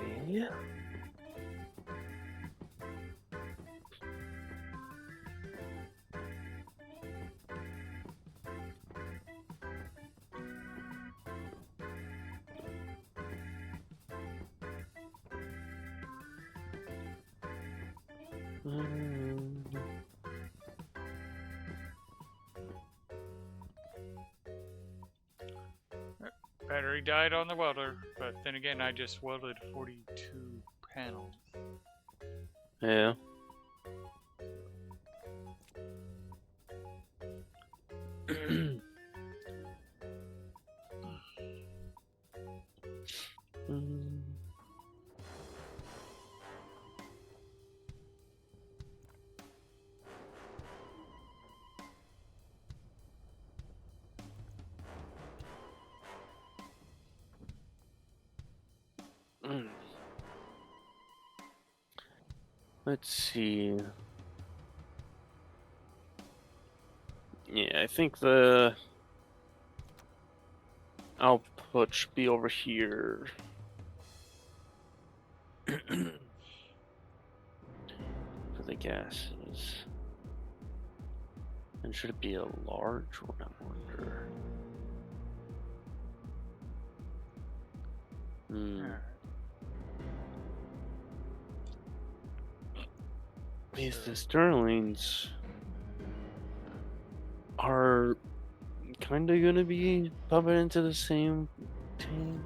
Battery died on the welder, but then again, I just welded 42 panels. Yeah. Let's see. Yeah, I think the output should be over here. For the gases. And should it be a large one, I wonder? Alright. These the Sterlings are kind of gonna be pumping into the same tank.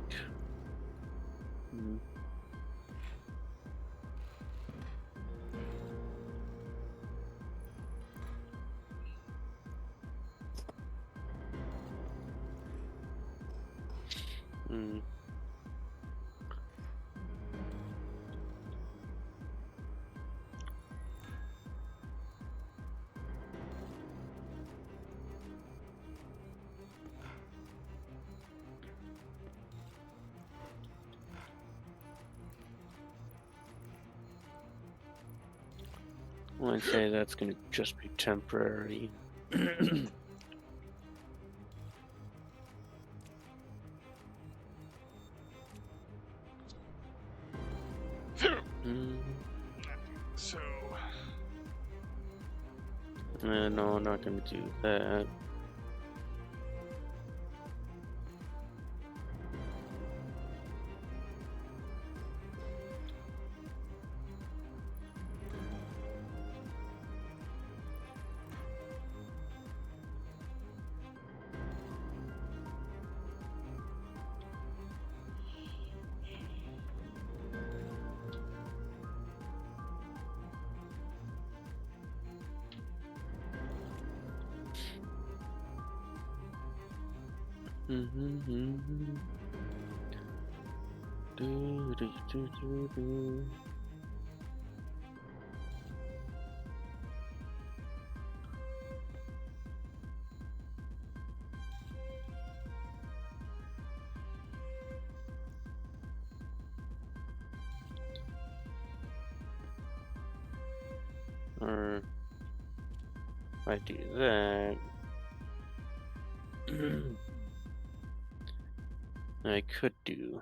I'd say that's gonna just be temporary. So, No, I'm not gonna do that. Or if I do that, I could do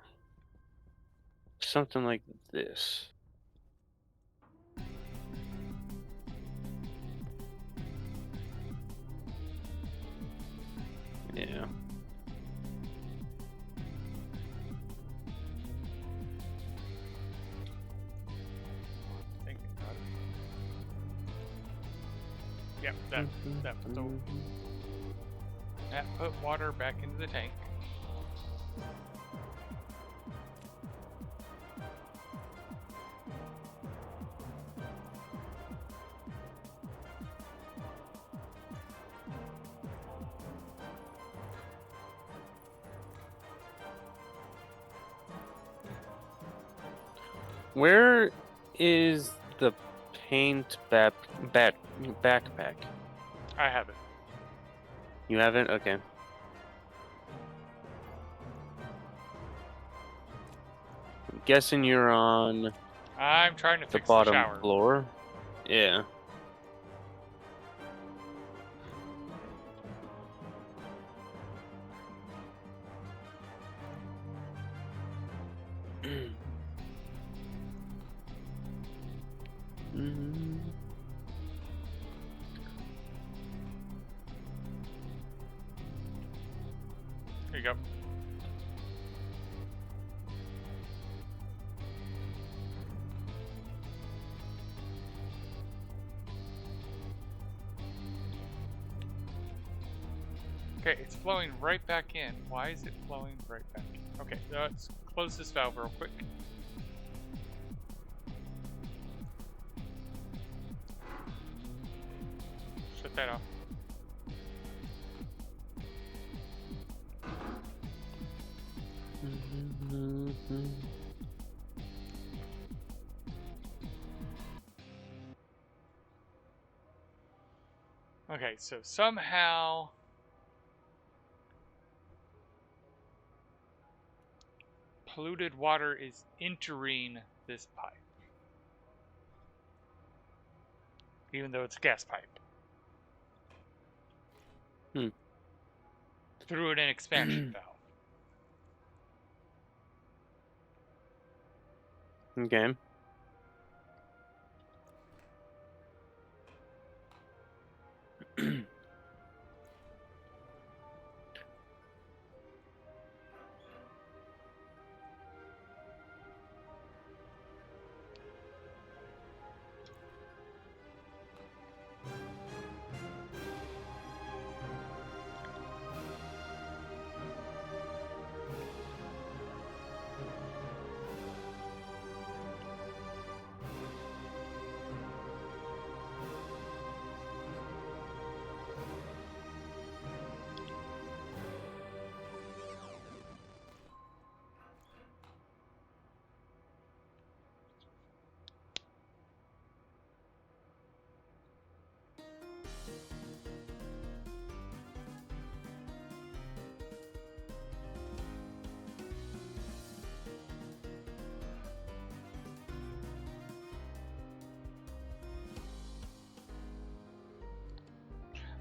something like this. Yeah. thinking about it. Yep, that put water back into the tank. Where is the paint backpack? I have it. You haven't? Okay. I'm guessing you're on I'm trying to the fix the bottom shower. floor. Yeah. Here you go. Okay, it's flowing right back in. Why is it flowing right back in? Okay, let's close this valve real quick. Shut that off. Okay, so somehow polluted water is entering this pipe. Even though it's a gas pipe. Through an expansion valve. Okay.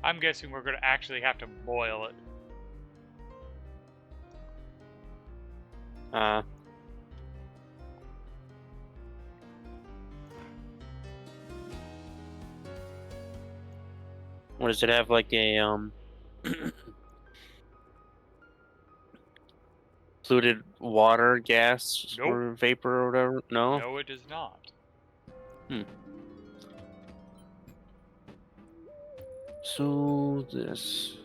I'm guessing we're going to actually have to boil it. What does it have, like a polluted water, gas, Nope. or vapor or whatever? No. No, it does not. So this.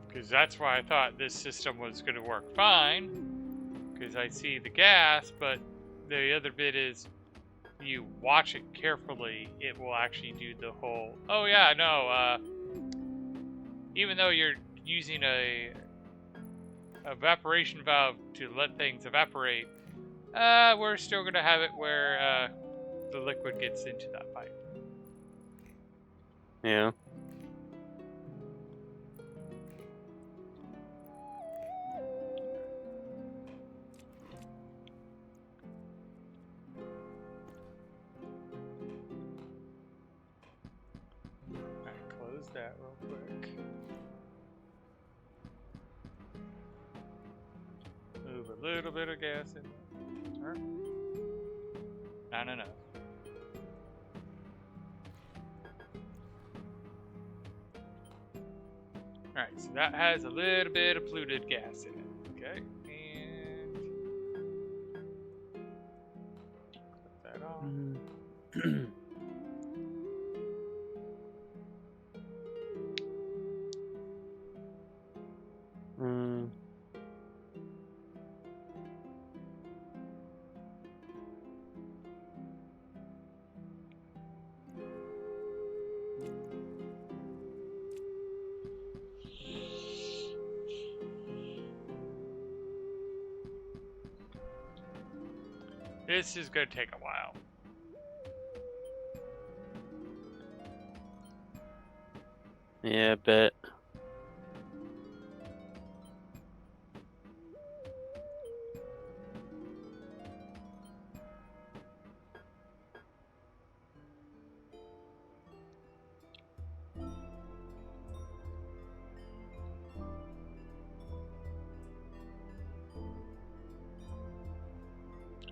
Because that's why I thought this system was going to work fine. Because I see the gas, but the other bit is you watch it carefully, it will actually do the whole, oh yeah, no, even though you're using a evaporation valve to let things evaporate, we're still going to have it where the liquid gets into that pipe. Yeah. Alright, close that real quick. Move a little bit of gas in there. Alright. Not enough. Alright, so that has a little bit of polluted gas in it. Okay, and put that on. This is going to take a while. Yeah, I bet.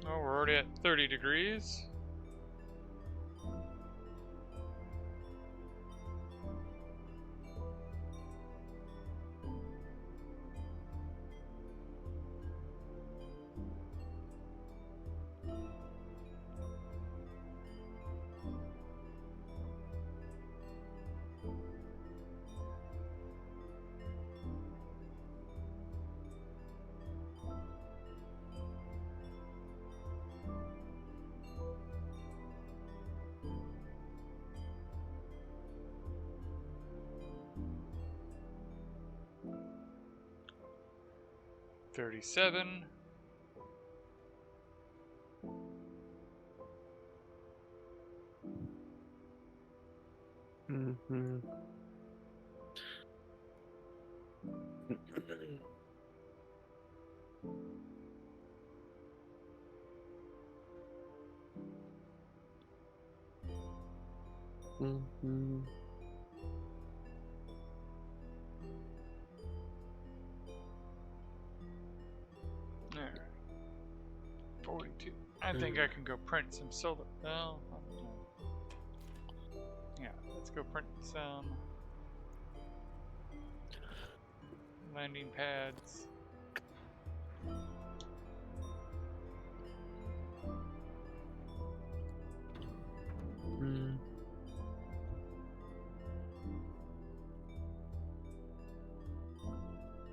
Oh, we're already at 30 degrees. $37. Mm-hmm. Mm-hmm. Alright. 42. I think I can go print some solar. No. Yeah, let's go print some landing pads. Mm.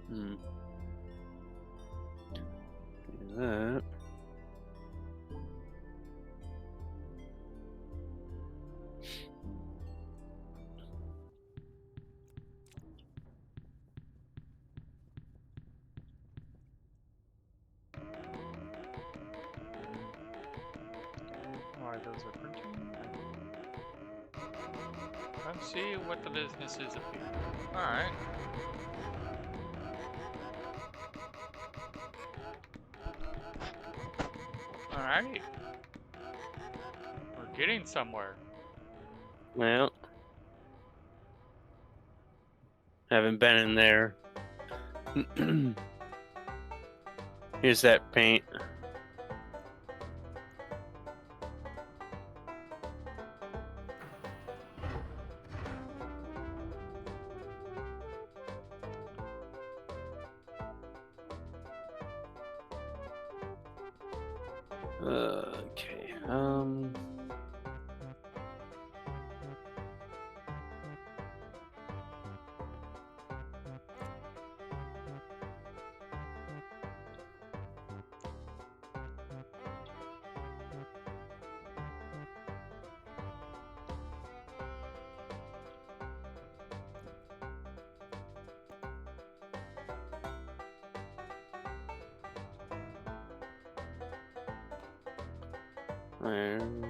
Hmm. Do that. Why those are printing? Let's see what the business is up here. Alright. Alrighty. We're getting somewhere. Well, haven't been in there. Here's that paint. Okay.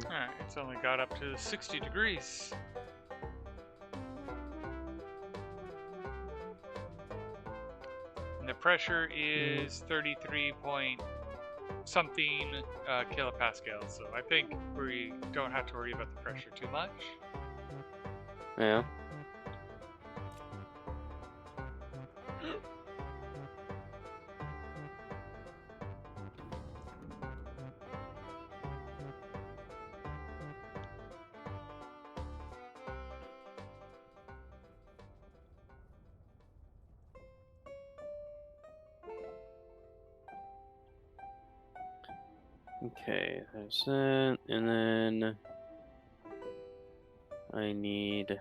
Alright, it's only got up to 60 degrees. And the pressure is 33 point something kilopascals, so I think we don't have to worry about the pressure too much. Yeah. Okay, there's that, and then I need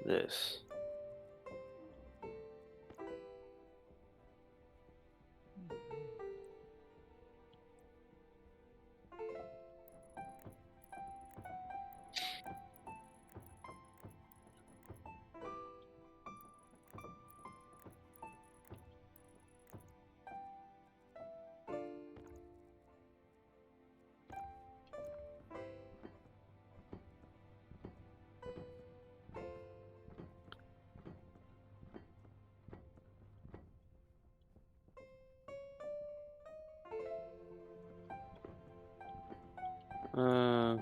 this. Uh,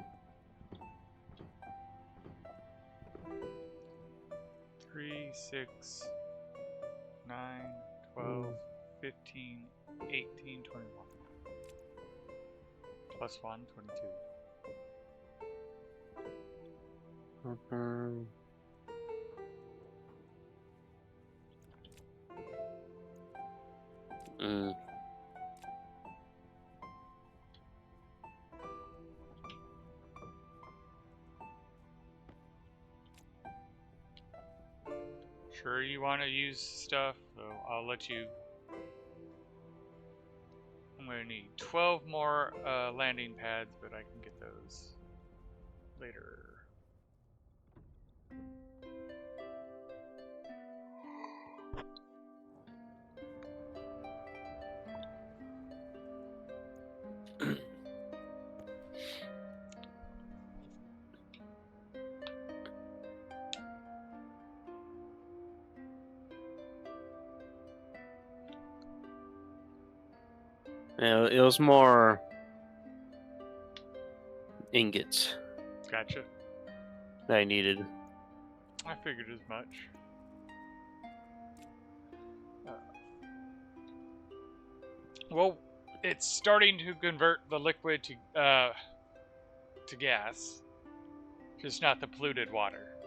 3, 6, 9, 12, 15, 18, 21. Plus 1, 22. mm. Sure you want to use stuff, so I'll let you. I'm going to need 12 more landing pads, but I can get those later. Yeah, it was more ingots Gotcha. that I needed. I figured as much. Well, it's starting to convert the liquid to gas, just not the polluted water.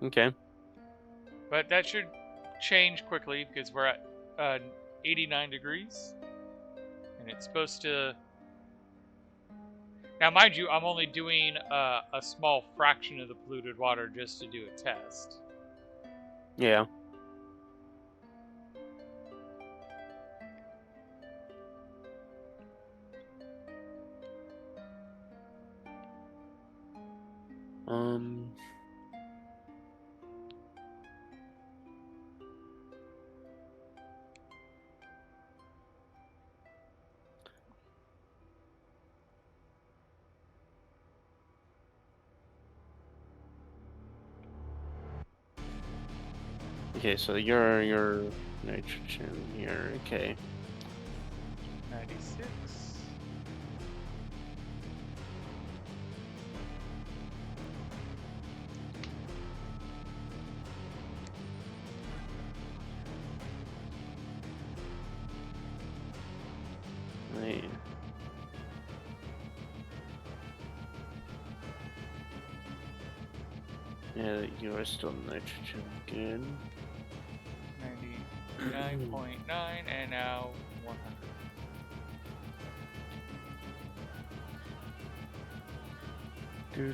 Okay. But that should change quickly because we're at 89 degrees, and it's supposed to. Now, mind you, I'm only doing a small fraction of the polluted water just to do a test. Yeah. Okay, so your nitrogen here. Okay. 96. Right. Yeah, you are still nitrogen. Good. 99.9 and now 100.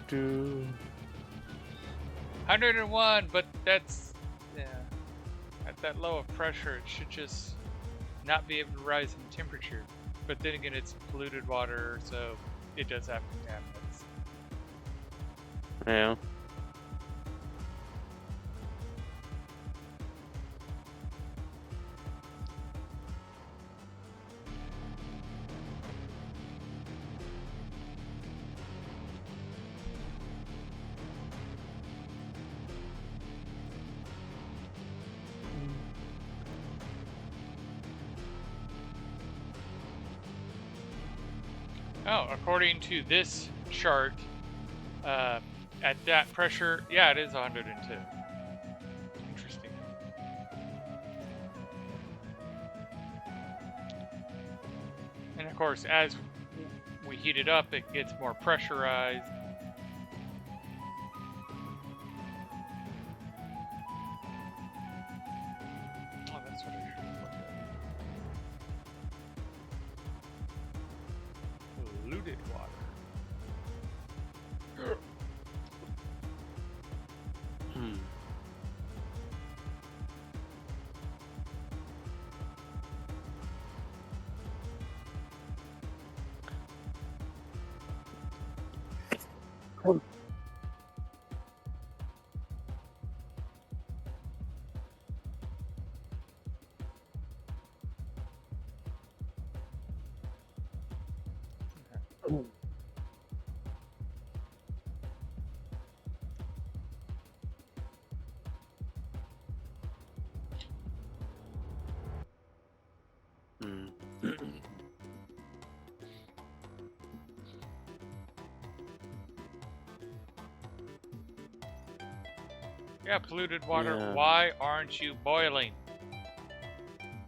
Do. 101, but that's at that low of pressure, it should just not be able to rise in temperature. But then again, it's polluted water, so it does have contaminants. Yeah. Oh, according to this chart, at that pressure, yeah, it is 102. Interesting. And of course, as we heat it up, it gets more pressurized. Oh, that's what I should have looked at. Polluted water. Hmm. Hmm. Yeah, polluted water. Yeah. Why aren't you boiling?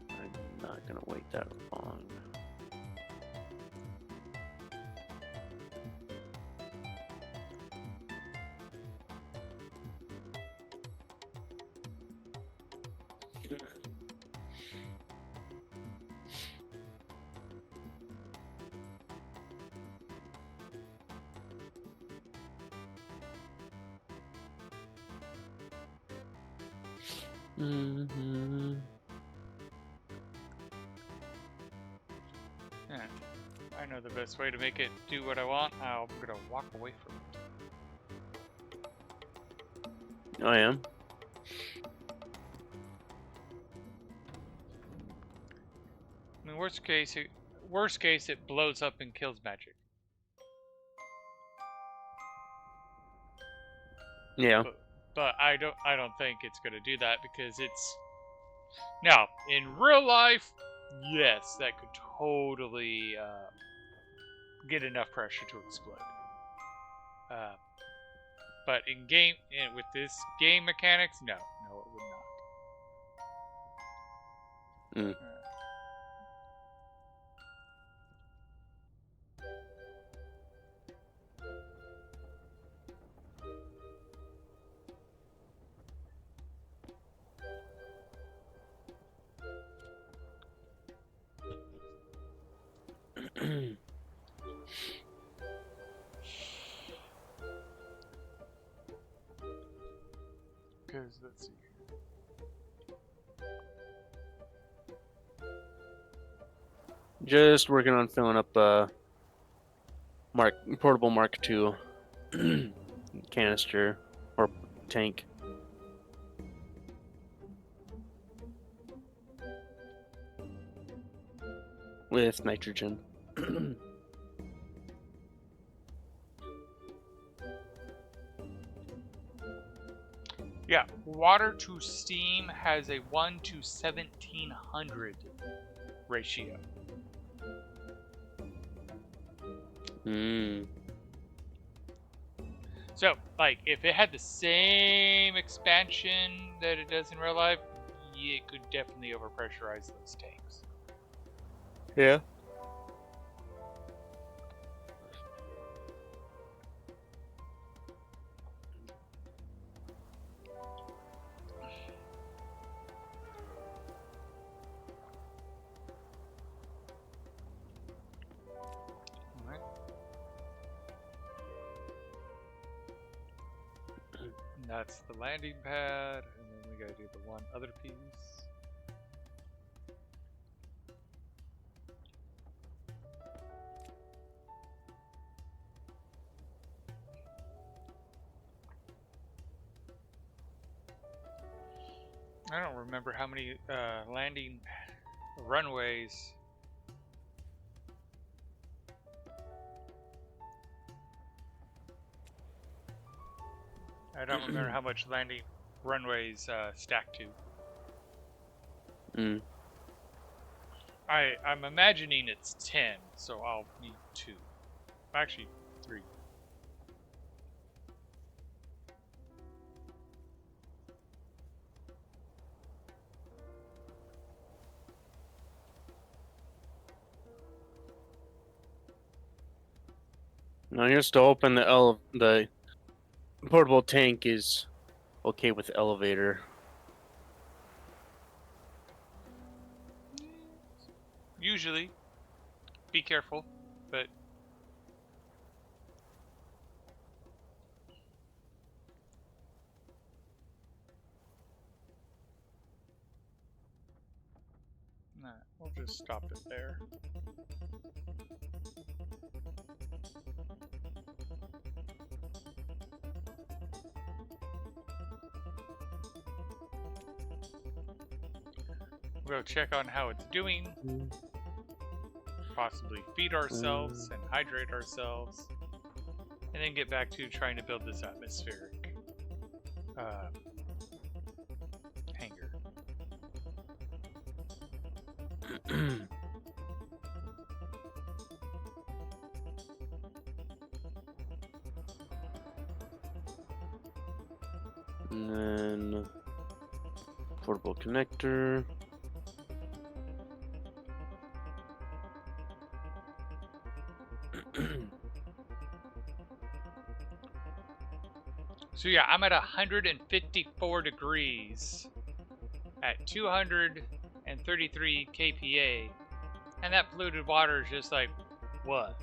I'm not gonna wait that long. Mm-hmm. Yeah, I know the best way to make it do what I want. I'm gonna walk away from it. I am. I mean, worst case, it blows up and kills magic. Yeah. But I don't think it's gonna do that because it's now in real life. Yes, that could totally get enough pressure to explode. But in game, with this game mechanics, no, it would not. Mm. Because let's see. Just working on filling up portable Mark II canister or tank. With nitrogen. Yeah, water to steam has a 1 to 1700 ratio. Hmm. So, like, if it had the same expansion that it does in real life, it could definitely overpressurize those tanks. Yeah. Alright. And that's the landing pad, and then we gotta do the one other piece. I don't remember how many landing runways. I don't remember how much landing runways stack to. Mm. I'm imagining it's 10, so I'll need 2. Actually, 3. Now here's to open the portable tank is okay with elevator. Usually, be careful, but nah, we'll just stop it there. We'll check on how it's doing, possibly feed ourselves and hydrate ourselves, and then get back to trying to build this atmospheric hangar. And then portable connector. So yeah, I'm at 154 degrees at 233 kPa, and that polluted water is just like, what?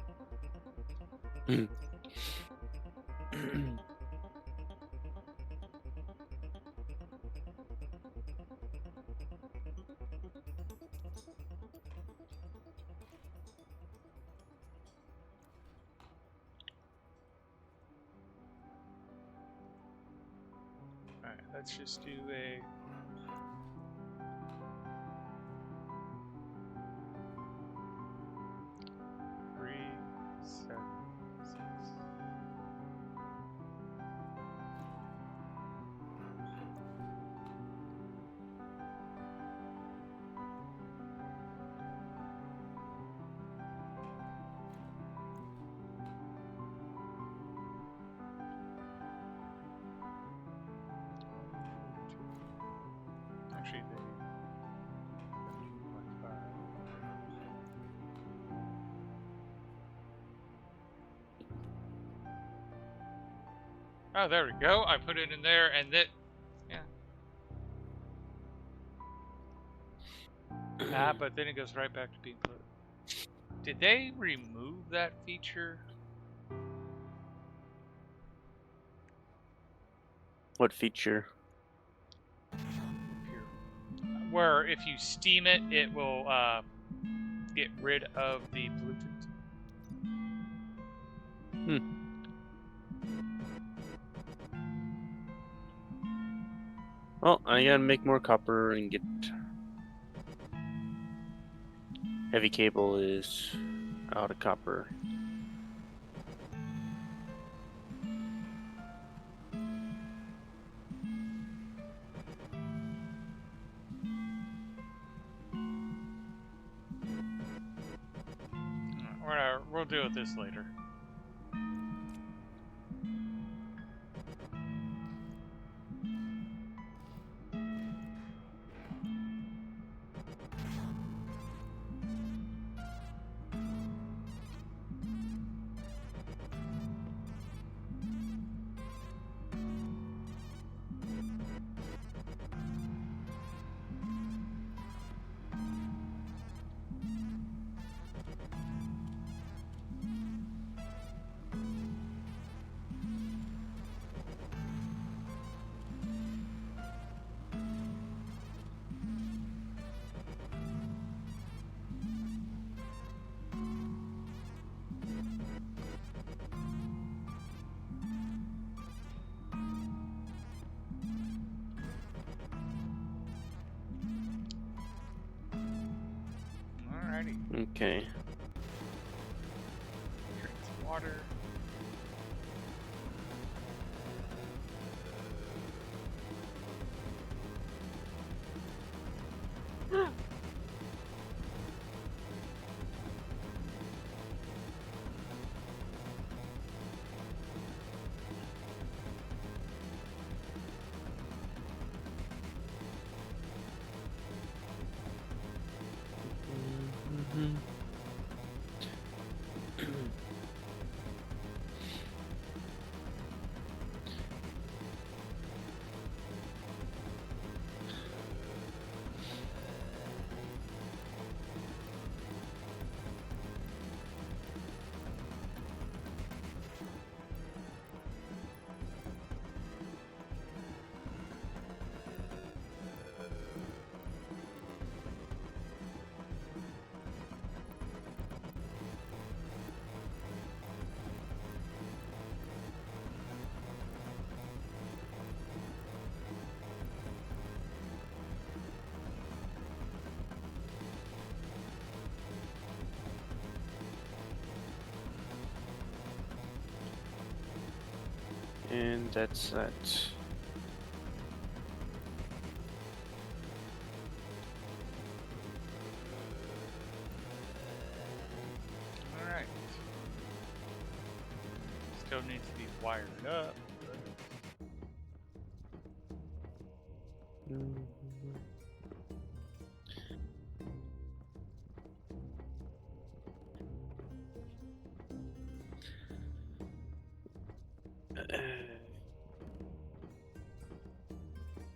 Alright, let's just do a... Three, 7, 6. Actually, they 17.5. Oh, there we go. I put it in there, and that, yeah. Ah, but then it goes right back to being put. Did they remove that feature? What feature? Where if you steam it, it will get rid of the pollutants. Well, I gotta make more copper and get heavy cable is out of copper. We'll deal with this later. Alrighty. Okay. Drink some water. Mhm. And that's that. Alright. Still needs to be wired up.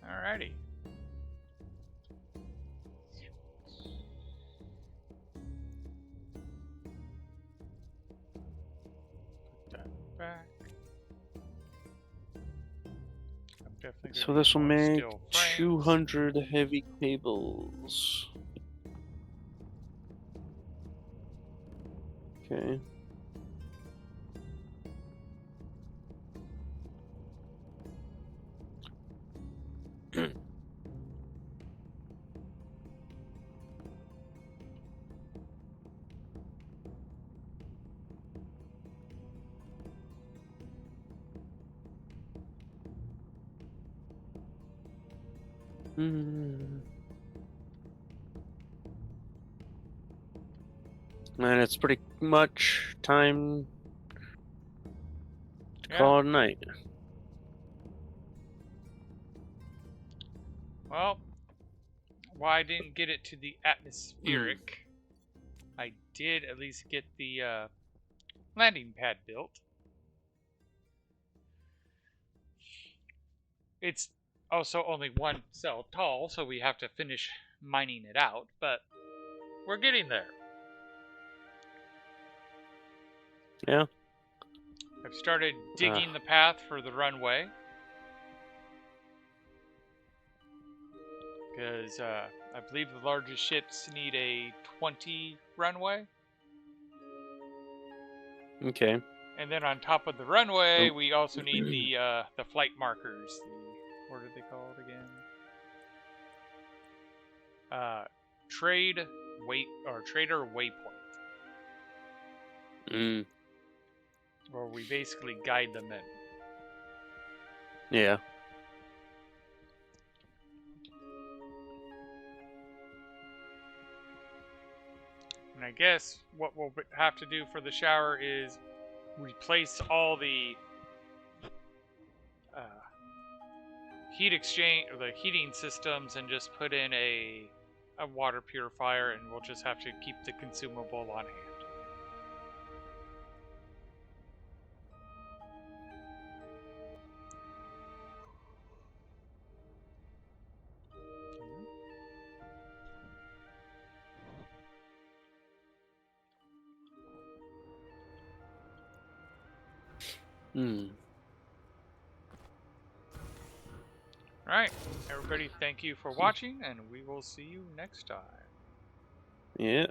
Alrighty. Put that back. I'm definitely So gonna this will need more make steel frames. 200 heavy cables. Okay. And it's pretty much time to Yeah. call it a night. Well, while I didn't get it to the atmospheric, I did at least get the landing pad built. It's also only one cell tall, so we have to finish mining it out, but we're getting there. Yeah. I've started digging the path for the runway. Because I believe the largest ships need a 20 runway. Okay. And then on top of the runway, Oh. we also need the flight markers. What are they called again? Trader waypoint, where we basically guide them in. Yeah. I guess what we'll have to do for the shower is replace all the heat exchange or the heating systems and just put in a water purifier, and we'll just have to keep the consumable on hand. Hmm. Alright, everybody, thank you for watching, and we will see you next time. Yeah.